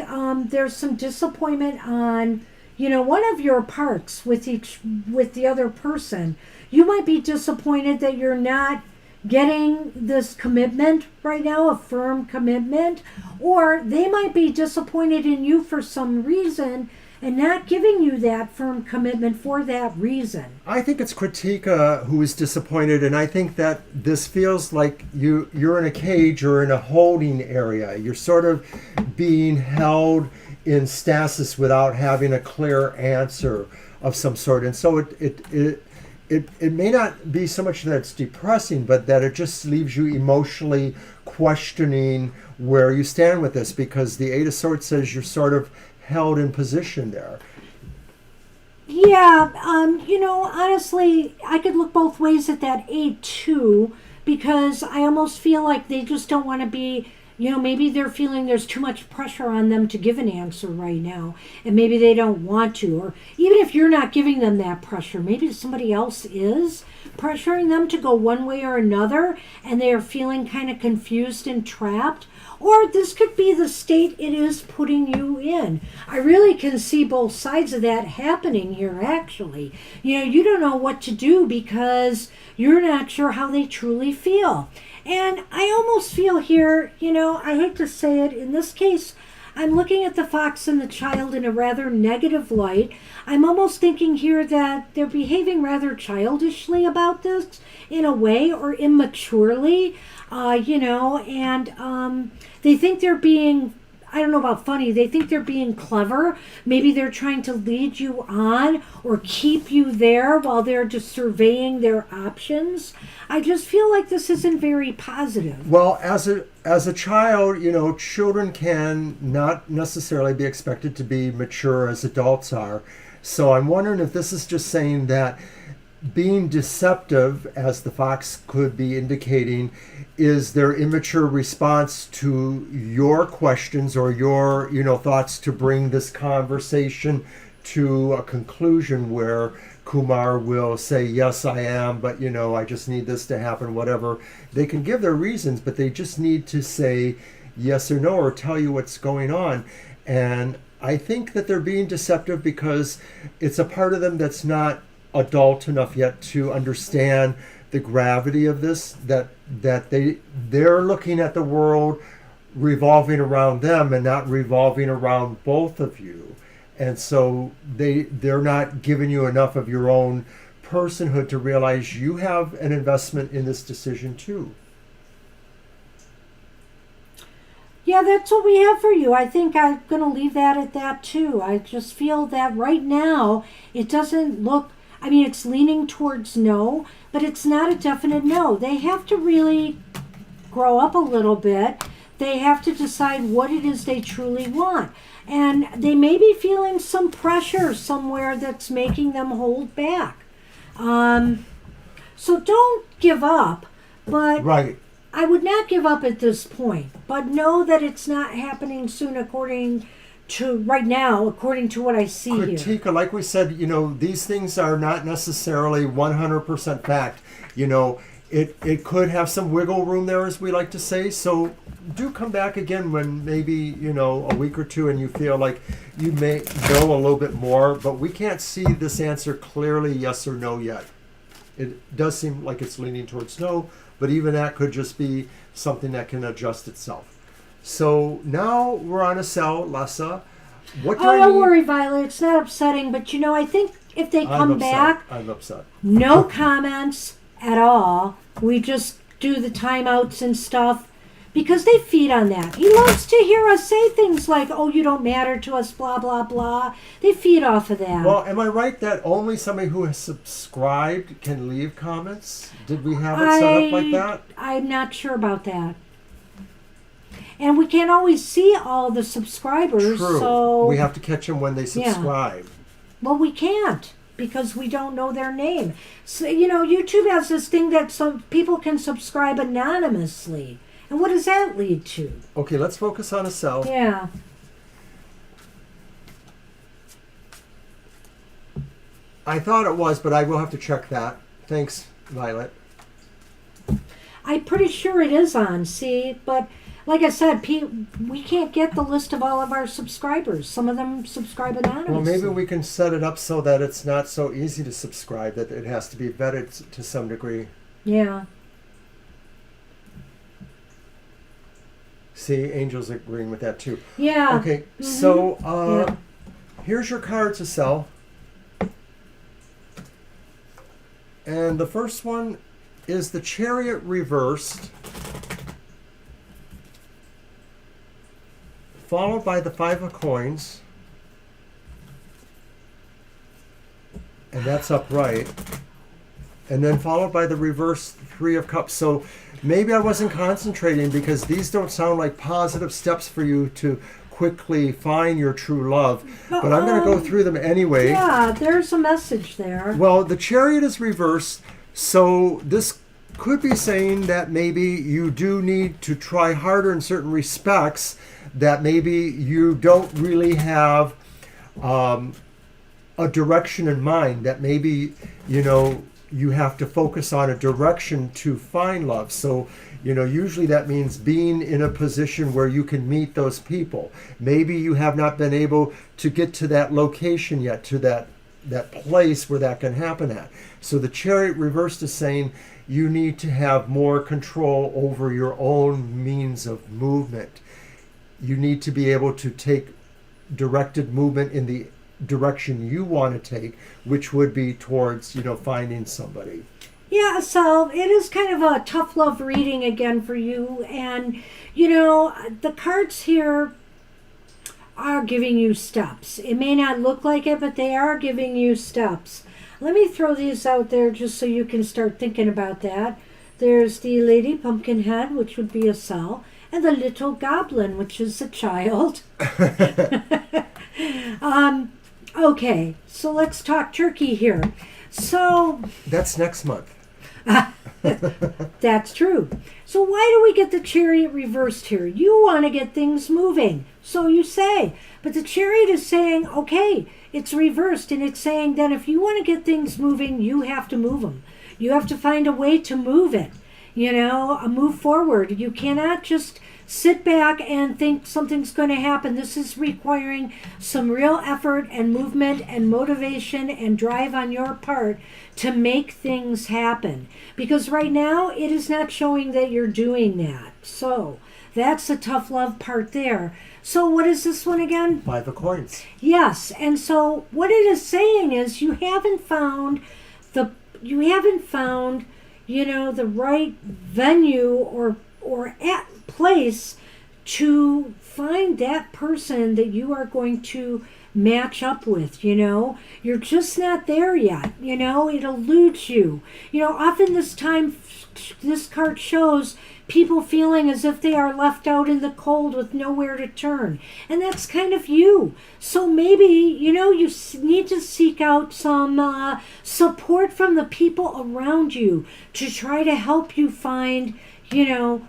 there's some disappointment on, you know, one of your parts with the other person. You might be disappointed that you're not getting this commitment right now, a firm commitment, or they might be disappointed in you for some reason and not giving you that firm commitment for that reason. I think it's Kritika who is disappointed, and I think that this feels like you're in a cage or in a holding area. You're sort of being held in stasis without having a clear answer of some sort. And so it may not be so much that it's depressing, but that it just leaves you emotionally questioning where you stand with this, because the Eight of Swords says you're sort of held in position there. Yeah, you know, honestly, I could look both ways at that 8 too, because I almost feel like they just don't want to be, you know, maybe they're feeling there's too much pressure on them to give an answer right now, and maybe they don't want to. Or even if you're not giving them that pressure, maybe somebody else is pressuring them to go one way or another, and they are feeling kind of confused and trapped. Or this could be the state it is putting you in. I really can see both sides of that happening here, actually. You know, you don't know what to do because you're not sure how they truly feel. And I almost feel here, you know, I hate to say it, in this case, I'm looking at the fox and the child in a rather negative light. I'm almost thinking here that they're behaving rather childishly about this in a way, or immaturely, you know, and they think they're being, I don't know about funny, they think they're being clever. Maybe they're trying to lead you on or keep you there while they're just surveying their options. I just feel like this isn't very positive. Well, as a child, you know, children can not necessarily be expected to be mature as adults are. So I'm wondering if this is just saying that being deceptive, as the fox could be indicating, is their immature response to your questions or your, you know, thoughts to bring this conversation to a conclusion where Kumar will say, yes, I am, but, you know, I just need this to happen, whatever. They can give their reasons, but they just need to say yes or no or tell you what's going on. And I think that they're being deceptive because it's a part of them that's not adult enough yet to understand the gravity of this, that they're looking at the world revolving around them and not revolving around both of you. And so they're not giving you enough of your own personhood to realize you have an investment in this decision too. Yeah, that's what we have for you. I think I'm going to leave that at that too. I just feel that right now it doesn't look, I mean, it's leaning towards no, but it's not a definite no. They have to really grow up a little bit, they have to decide what it is they truly want. And they may be feeling some pressure somewhere that's making them hold back. So don't give up, but Right. I would not give up at this point. But know that it's not happening soon according to right now, according to what I see here. Critique, like we said, these things are not necessarily 100% fact. It could have some wiggle room there, as we like to say. So do come back again when maybe, a week or two and you feel like you may know a little bit more, but we can't see this answer clearly yes or no yet. It does seem like it's leaning towards no, but even that could just be something that can adjust itself. So now we're on a cell, Lessa. What do I don't need? worry, Violet. It's not upsetting, but I think if they come back, I'm upset. no comments at all. We just do the timeouts and stuff because they feed on that. He loves to hear us say things like, "Oh, you don't matter to us," blah, blah, blah. They feed off of that. Well, am I right that only somebody who has subscribed can leave comments? Did we have it set up like that? I'm not sure about that. And we can't always see all the subscribers. True. So we have to catch them when they subscribe. Well, we can't because we don't know their name. So, YouTube has this thing that some people can subscribe anonymously. And what does that lead to? Okay, let's focus on a cell. Yeah. I thought it was, but I will have to check that. Thanks, Violet. I'm pretty sure it is on, see? But like I said, we can't get the list of all of our subscribers. Some of them subscribe anonymously. Well, maybe we can set it up so that it's not so easy to subscribe, that it has to be vetted to some degree. Yeah. See, Angel's agreeing with that too. Yeah. Okay, so here's your card to sell. And the first one is the Chariot reversed, followed by the Five of Coins, and that's upright, and then followed by the reverse Three of Cups. So maybe I wasn't concentrating because these don't sound like positive steps for you to quickly find your true love, but I'm going to go through them anyway. Yeah, there's a message there. Well, the Chariot is reversed, so this could be saying that maybe you do need to try harder in certain respects, that maybe you don't really have a direction in mind, that maybe, you have to focus on a direction to find love. So, usually that means being in a position where you can meet those people. Maybe you have not been able to get to that location yet, to that place where that can happen at. So the Chariot reversed is saying you need to have more control over your own means of movement. You need to be able to take directed movement in the direction you want to take, which would be towards, finding somebody. Yeah, so it is kind of a tough love reading again for you. And, the cards here are giving you steps. It may not look like it, but they are giving you steps. Let me throw these out there just so you can start thinking about that. There's the Lady Pumpkinhead, which would be a cell, and the Little Goblin, which is a child. Okay, so let's talk turkey here. So that's next month. That's true. So why do we get the Chariot reversed here? You want to get things moving, so you say. But the Chariot is saying, okay, it's reversed, and it's saying that if you want to get things moving, you have to move them. You have to find a way to move it, move forward. You cannot just sit back and think something's going to happen. This is requiring some real effort and movement and motivation and drive on your part to make things happen. Because right now, it is not showing that you're doing that. So that's the tough love part there. So what is this one again? Five of Coins. Yes, and so what it is saying is you haven't found the right venue or place to find that person that you are going to match up with, You're just not there yet, It eludes you. Often this card shows people feeling as if they are left out in the cold with nowhere to turn. And that's kind of you. So maybe, you need to seek out some support from the people around you to try to help you find, the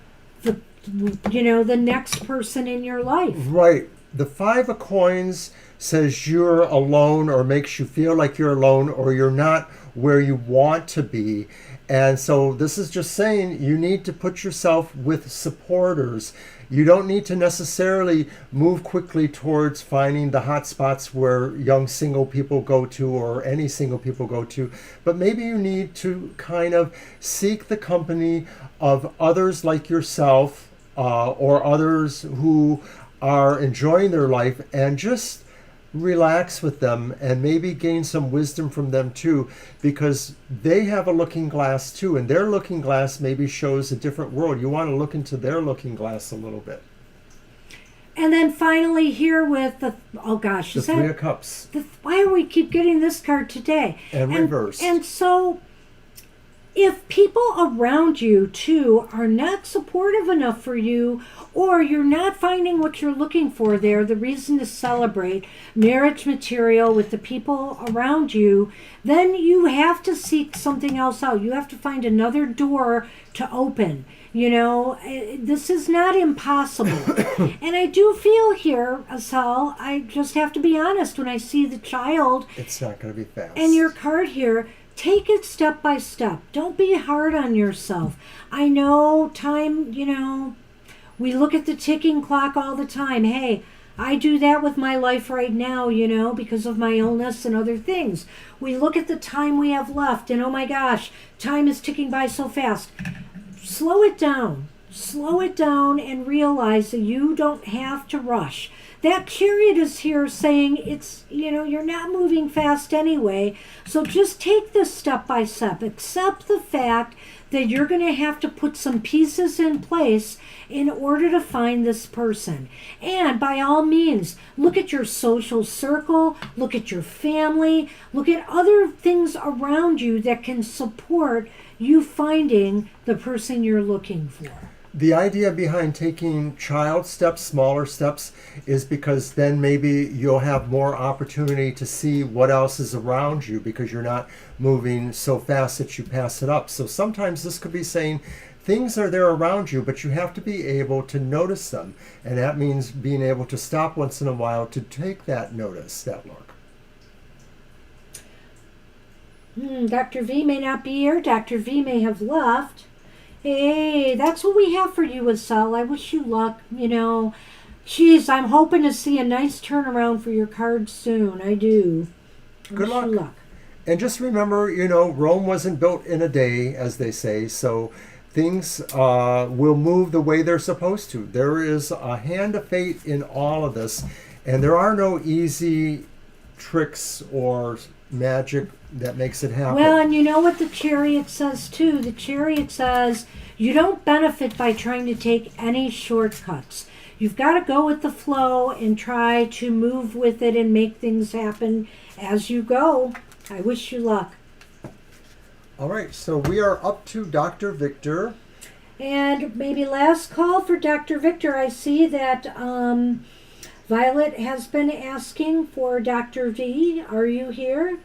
next person in your life. Right. The Five of Coins says you're alone, or makes you feel like you're alone, or you're not where you want to be. And so this is just saying you need to put yourself with supporters. You don't need to necessarily move quickly towards finding the hot spots where young single people go to, or any single people go to, but maybe you need to kind of seek the company of others like yourself, or others who are enjoying their life, and just relax with them and maybe gain some wisdom from them too, because they have a looking glass too, and their looking glass maybe shows a different world. You want to look into their looking glass a little bit. And then finally here with the Three of Cups. Why do we keep getting this card today? And reversed. And so if people around you too are not supportive enough for you, or you're not finding what you're looking for there, the reason to celebrate marriage material with the people around you, then you have to seek something else out. You have to find another door to open. This is not impossible. And I do feel here, Asal, I just have to be honest, when I see the child, it's not going to be fast. And your card here, take it step by step. Don't be hard on yourself. I know time, we look at the ticking clock all the time. Hey, I do that with my life right now, because of my illness and other things. We look at the time we have left, and oh my gosh, time is ticking by so fast. Slow it down. Slow it down and realize that you don't have to rush. That Chariot is here saying it's, you're not moving fast anyway. So just take this step by step. Accept the fact that you're going to have to put some pieces in place in order to find this person. And by all means, look at your social circle, look at your family, look at other things around you that can support you finding the person you're looking for. The idea behind taking child steps, smaller steps, is because then maybe you'll have more opportunity to see what else is around you, because you're not moving so fast that you pass it up. So sometimes this could be saying things are there around you, but you have to be able to notice them. And that means being able to stop once in a while to take that notice, that look. Dr. V may not be here. Dr. V may have left. Hey, that's what we have for you, Asal. I wish you luck. Geez, I'm hoping to see a nice turnaround for your card soon. I do. Good luck. You luck. And just remember, Rome wasn't built in a day, as they say, so things will move the way they're supposed to. There is a hand of fate in all of this, and there are no easy tricks or magic that makes it happen. Well, and you know what the Chariot says too? The Chariot says you don't benefit by trying to take any shortcuts. You've got to go with the flow and try to move with it and make things happen as you go. I wish you luck. All right, so we are up to Dr. Victor. And maybe last call for Dr. Victor. I see that Violet has been asking for Dr. V. Are you here?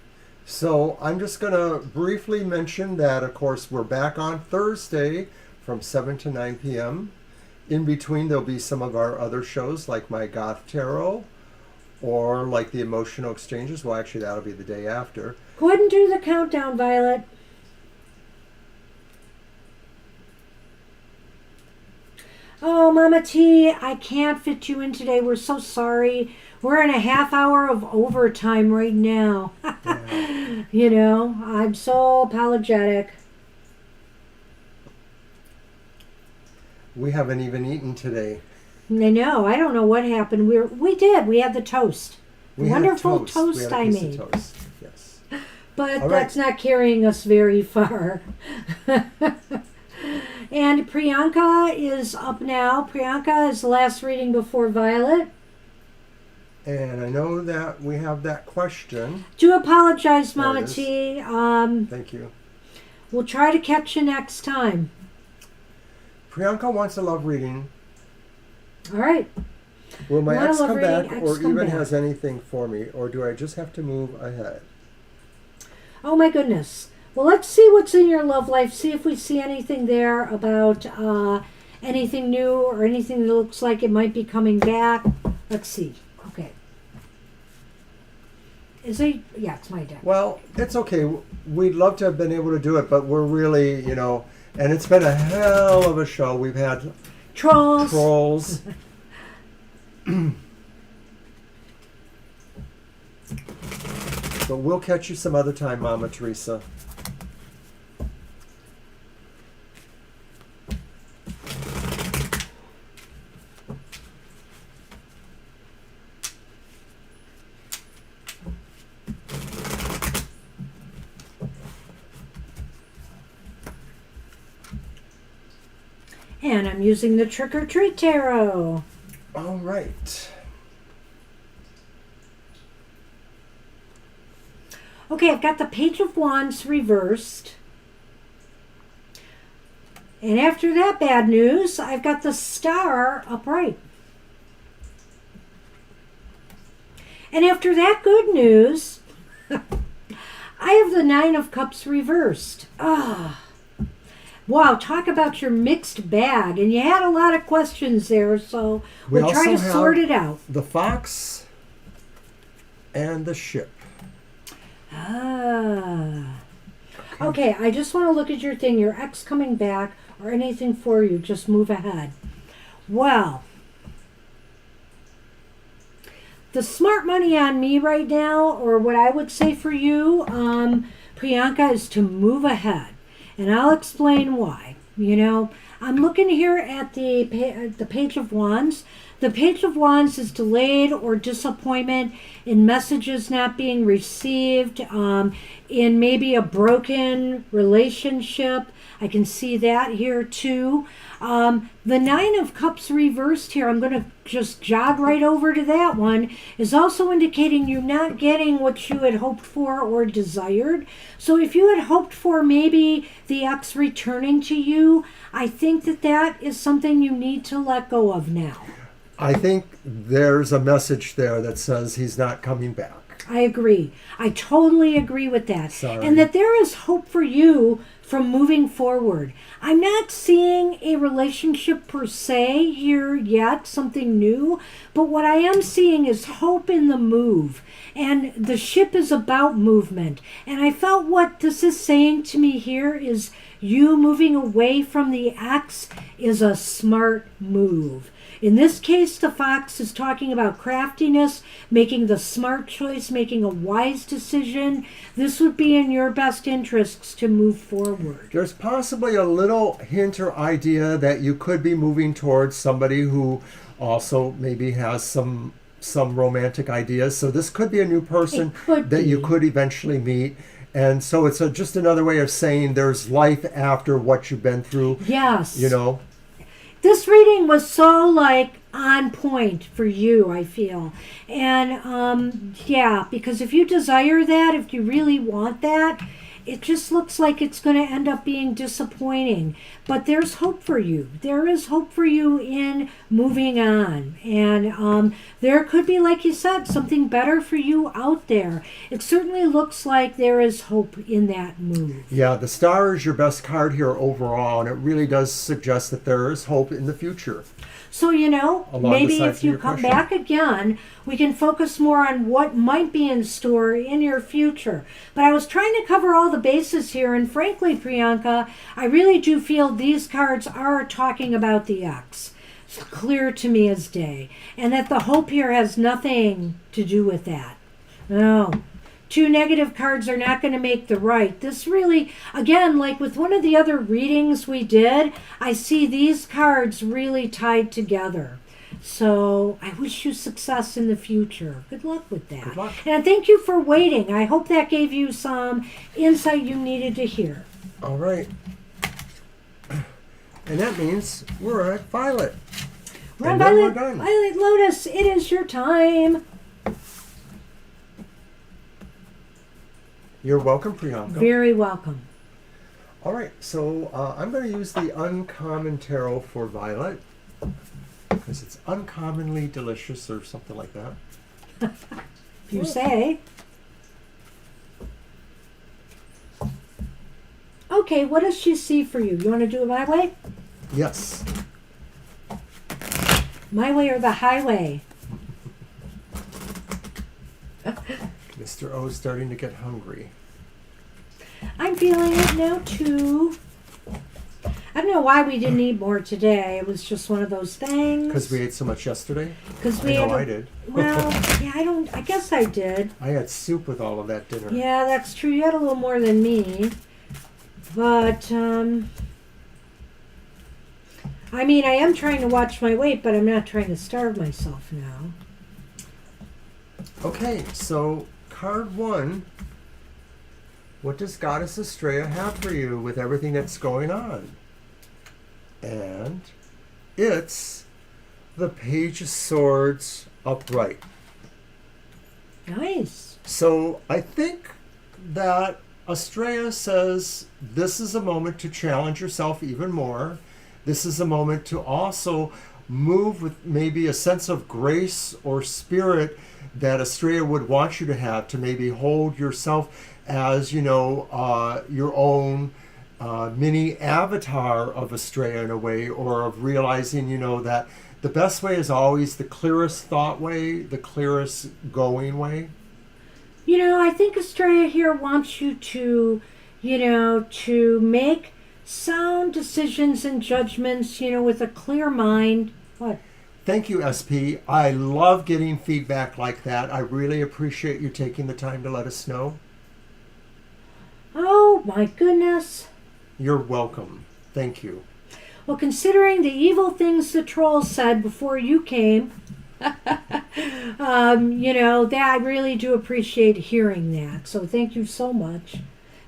So I'm just going to briefly mention that, of course, we're back on Thursday from 7 to 9 p.m. In between, there'll be some of our other shows, like my Goth Tarot, or like the Emotional Exchanges. Well, actually, that'll be the day after. Go ahead and do the countdown, Violet. Oh, Mama T, I can't fit you in today. We're so sorry. We're in a half hour of overtime right now. I'm so apologetic. We haven't even eaten today. I know. I don't know what happened. We did. We had the toast. Wonderful toast I made. Toast. Yes. But that's not carrying us very far. And Priyanka is up now. Priyanka is the last reading before Violet. And I know that we have that question. Do apologize, There it Mama is. T. Thank you. We'll try to catch you next time. Priyanka wants a love reading. All right. Will my Want a ex love come reading? back Ex or come even back. has anything for me? Or do I just have to move ahead? Oh my goodness. Well, let's see what's in your love life. See if we see anything there about anything new or anything that looks like it might be coming back. Let's see. Okay. Yeah, it's my deck. Well, it's okay. We'd love to have been able to do it, but we're really, and it's been a hell of a show. We've had Trolls. But we'll catch you some other time, Mama Teresa. And I'm using the Trick or Treat Tarot. All right. Okay, I've got the Page of Wands reversed. And after that bad news, I've got the Star upright. And after that good news, I have the Nine of Cups reversed. Wow, talk about your mixed bag. And you had a lot of questions there, so we'll try to sort it out. The Fox and the Ship. Okay, I just want to look at your thing. Your ex coming back or anything for you. Just move ahead. Well, the smart money on me right now, or what I would say for you, Priyanka, is to move ahead. And I'll explain why. I'm looking here at the Page of Wands. The Page of Wands is delayed or disappointment in messages not being received, in maybe a broken relationship. I can see that here too. The Nine of Cups reversed here, I'm going to just jog right over to that one, is also indicating you're not getting what you had hoped for or desired. So if you had hoped for maybe the ex returning to you, I think that is something you need to let go of now. I think there's a message there that says he's not coming back. I agree. I totally agree with that. Sorry. And that there is hope for you from moving forward. I'm not seeing a relationship per se here yet, something new, but what I am seeing is hope in the move. And the ship is about movement. And I felt what this is saying to me here is you moving away from the ex is a smart move. In this case, the Fox is talking about craftiness, making the smart choice, making a wise decision. This would be in your best interests to move forward. There's possibly a little hint or idea that you could be moving towards somebody who also maybe has some romantic ideas. So this could be a new person that you could eventually meet. And so it's just another way of saying there's life after what you've been through. Yes. This reading was so on point for you, I feel. And because if you desire that, if you really want that, it just looks like it's going to end up being disappointing. But there's hope for you. There is hope for you in moving on. And there could be, like you said, something better for you out there. It certainly looks like there is hope in that move. Yeah, the Star is your best card here overall, and it really does suggest that there is hope in the future. So, maybe if you come back again, we can focus more on what might be in store in your future. But I was trying to cover all the bases here, and frankly, Priyanka, I really do feel these cards are talking about the ex. It's clear to me as day. And that the hope here has nothing to do with that. No. Two negative cards are not going to make the right. This really, again, like with one of the other readings we did, I see these cards really tied together. So I wish you success in the future. Good luck with that. Good luck. And thank you for waiting. I hope that gave you some insight you needed to hear. All right. And that means we're at Violet. We're on And then Violet, we're done. Violet Lotus, it is your time. You're welcome, Priyanka. Very welcome. All right, so I'm going to use the Uncommon Tarot for Violet because it's uncommonly delicious or something like that. If you say. Okay, what does she see for you? You want to do it my way? Yes. My way or the highway? Mr. O is starting to get hungry. I'm feeling it now too. I don't know why we didn't eat more today. It was just one of those things. Because we ate so much yesterday? Because we I did. Well, yeah, I guess I did. I had soup with all of that dinner. Yeah, that's true. You had a little more than me. But, I mean, I am trying to watch my weight, but I'm not trying to starve myself now. Okay, so card 1. What does Goddess Estrella have for you with everything that's going on? And it's the Page of Swords upright. Nice. So I think that Estrella says this is a moment to challenge yourself even more. This is a moment to also move with maybe a sense of grace or spirit that Estrella would want you to have, to maybe hold yourself as, your own mini avatar of Estrella in a way, or of realizing, that the best way is always the clearest thought way, the clearest going way. I think Estrella here wants you to, to make sound decisions and judgments, with a clear mind. What? Thank you, SP. I love getting feedback like that. I really appreciate you taking the time to let us know. Oh, my goodness. You're welcome. Thank you. Well, considering the evil things the troll said before you came, that I really do appreciate hearing that. So thank you so much.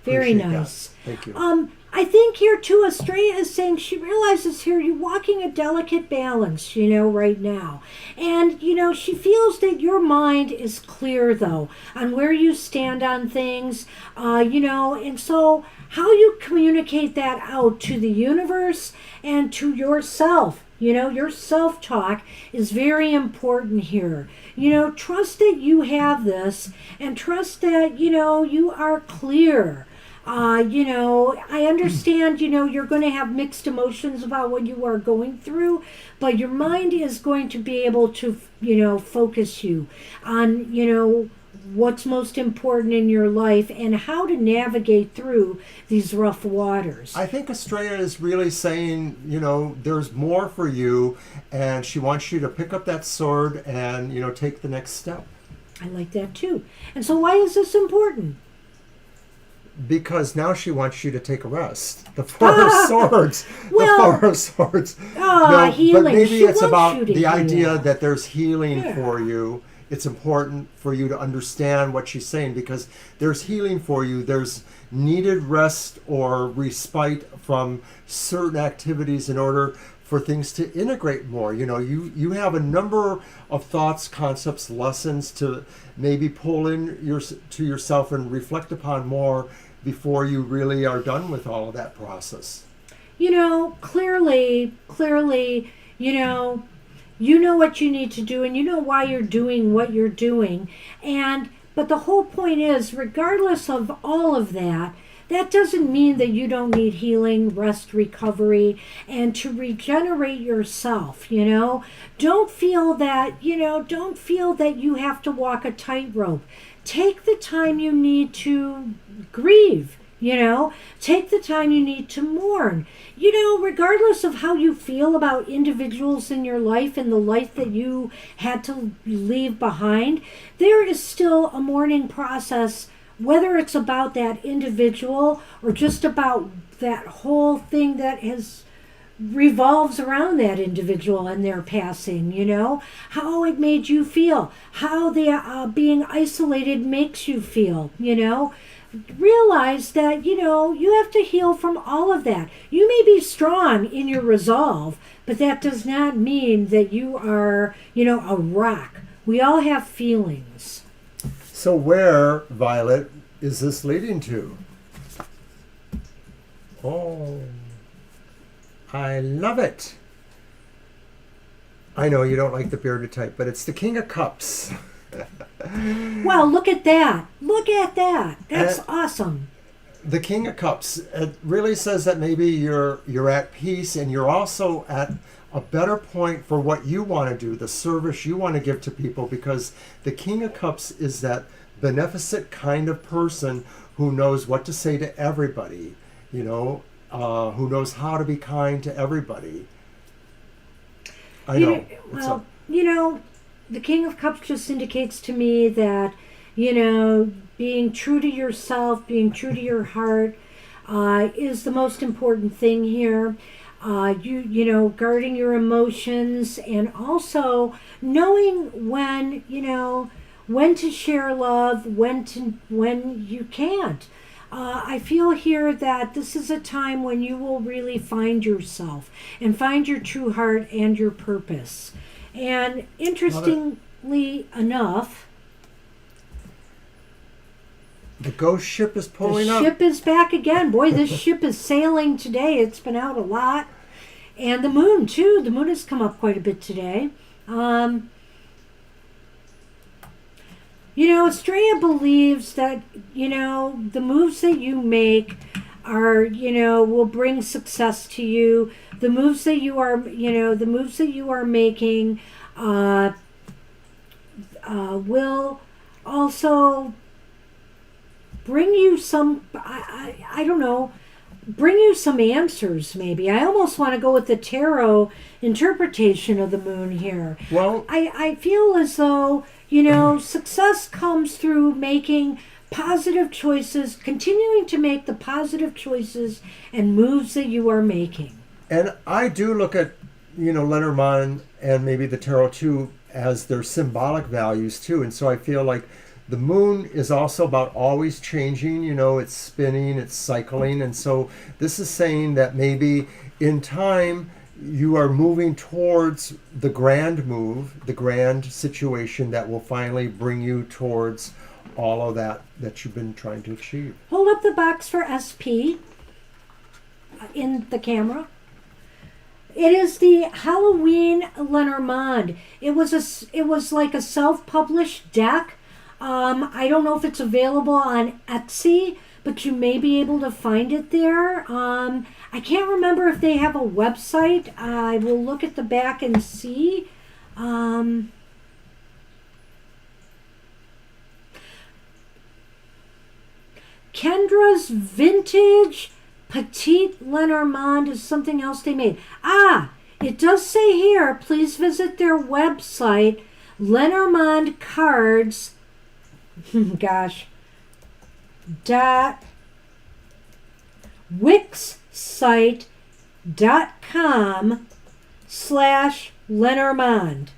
Very Appreciate nice. That. Thank you. I think here too, Estrella is saying she realizes here you're walking a delicate balance, right now. And, she feels that your mind is clear, though, on where you stand on things, and so how you communicate that out to the universe and to yourself. Your self-talk is very important here. Trust that you have this, and trust that, you are clear. I understand, you're going to have mixed emotions about what you are going through, but your mind is going to be able to, focus you on, what's most important in your life and how to navigate through these rough waters. I think Estrella is really saying, there's more for you, and she wants you to pick up that sword and, take the next step. I like that too. And so why is this important? Because now she wants you to take a rest. The Four of Swords. Well, the Four of Swords. Healing. But maybe she it's wants about you to the heal. idea that there's healing Yeah. for you. It's important for you to understand what she's saying, because there's healing for you. There's needed rest or respite from certain activities in order for things to integrate more. You have a number of thoughts, concepts, lessons to maybe pull in to yourself and reflect upon more before you really are done with all of that process. Clearly, you know what you need to do, and you know why you're doing what you're doing. But the whole point is, regardless of all of that, that doesn't mean that you don't need healing, rest, recovery, and to regenerate yourself, Don't feel that you have to walk a tightrope. Take the time you need to grieve, Take the time you need to mourn. Regardless of how you feel about individuals in your life and the life that you had to leave behind, there is still a mourning process, whether it's about that individual or just about that whole thing that revolves around that individual and their passing, how it made you feel, how the being isolated makes you feel, Realize that, you have to heal from all of that. You may be strong in your resolve, but that does not mean that you are, a rock. We all have feelings. So where, Violet, is this leading to? Oh, I love it. I know you don't like the bearded type, but it's the King of Cups. Well, look at that. Look at that. That's awesome. The King of Cups, it really says that maybe you're at peace and you're also at a better point for what you want to do, the service you want to give to people, because the King of Cups is that beneficent kind of person who knows what to say to everybody, you know, who knows how to be kind to everybody. I know. Well, you know, the King of Cups just indicates to me that, you know, being true to yourself, being true to your heart is the most important thing here. You know, guarding your emotions and also knowing when, you know, when to share love, when you can't. I feel here that this is a time when you will really find yourself and find your true heart and your purpose. And interestingly enough, the ghost ship is pulling up. The ship is back again. Boy, this ship is sailing today. It's been out a lot. And the moon, too. The moon has come up quite a bit today. You know, Estrella believes that, you know, the moves that you make are, you know, will bring success to you. The moves that you are, you know, the moves that you are making will also bring you some, I don't know, bring you some answers maybe. I almost want to go with the tarot interpretation of the moon here. Well, I feel as though, you know, success comes through making positive choices, continuing to make the positive choices and moves that you are making. And I do look at, you know, Lenormand and maybe the tarot too as their symbolic values too. And so I feel like the moon is also about always changing, you know, it's spinning, it's cycling. And so this is saying that maybe in time you are moving towards the grand move, the grand situation that will finally bring you towards all of that you've been trying to achieve. Hold up the box for SP in the camera. It is the Halloween Lenormand. It was like a self-published deck. I don't know if it's available on Etsy, but you may be able to find it there. I can't remember if they have a website. I will look at the back and see. Kendra's Vintage Petite Lenormand is something else they made. It does say here, please visit their website, Lenormand Cards. Gosh. wixsite.com/Lenormand.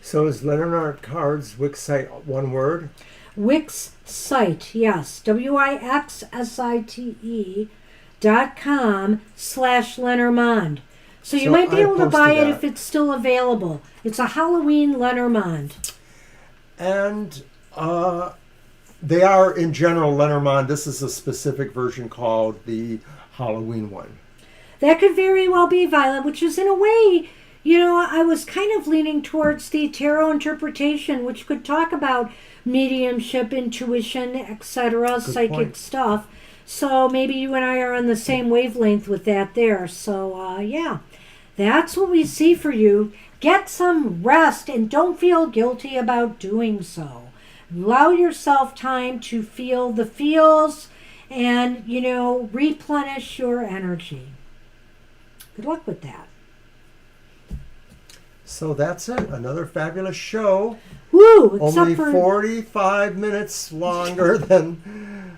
So is Lenormand Cards Wix site one word? Wix site, yes. WIXSITE.com/Lenormand. So you might be able to buy it if it's still available. It's a Halloween Lenormand. And they are, in general, Lenormand. This is a specific version called the Halloween one. That could very well be Violet, which is in a way, you know, I was kind of leaning towards the tarot interpretation, which could talk about mediumship, intuition, etc., psychic stuff. So maybe you and I are on the same wavelength with that there. So, yeah, that's what we see for you. Get some rest and don't feel guilty about doing so. Allow yourself time to feel the feels and, you know, replenish your energy. Good luck with that. So that's it. Another fabulous show. Woo! Only 45 minutes longer than...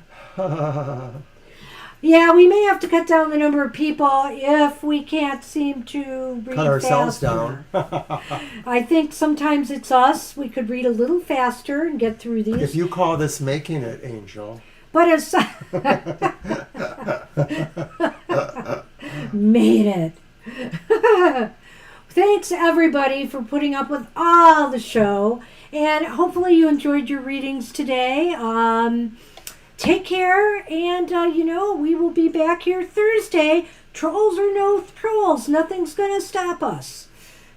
Yeah, we may have to cut down the number of people if we can't seem to read cut ourselves faster. down. I think sometimes it's us. We could read a little faster and get through these. If you call this making it, Angel. But it's... Made it. Thanks everybody for putting up with all the show, and hopefully you enjoyed your readings today. Take care, and we will be back here Thursday. Trolls or no trolls, nothing's gonna stop us.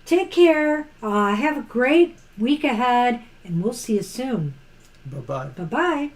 Take care. Have a great week ahead, and we'll see you soon. Bye-bye. Bye-bye.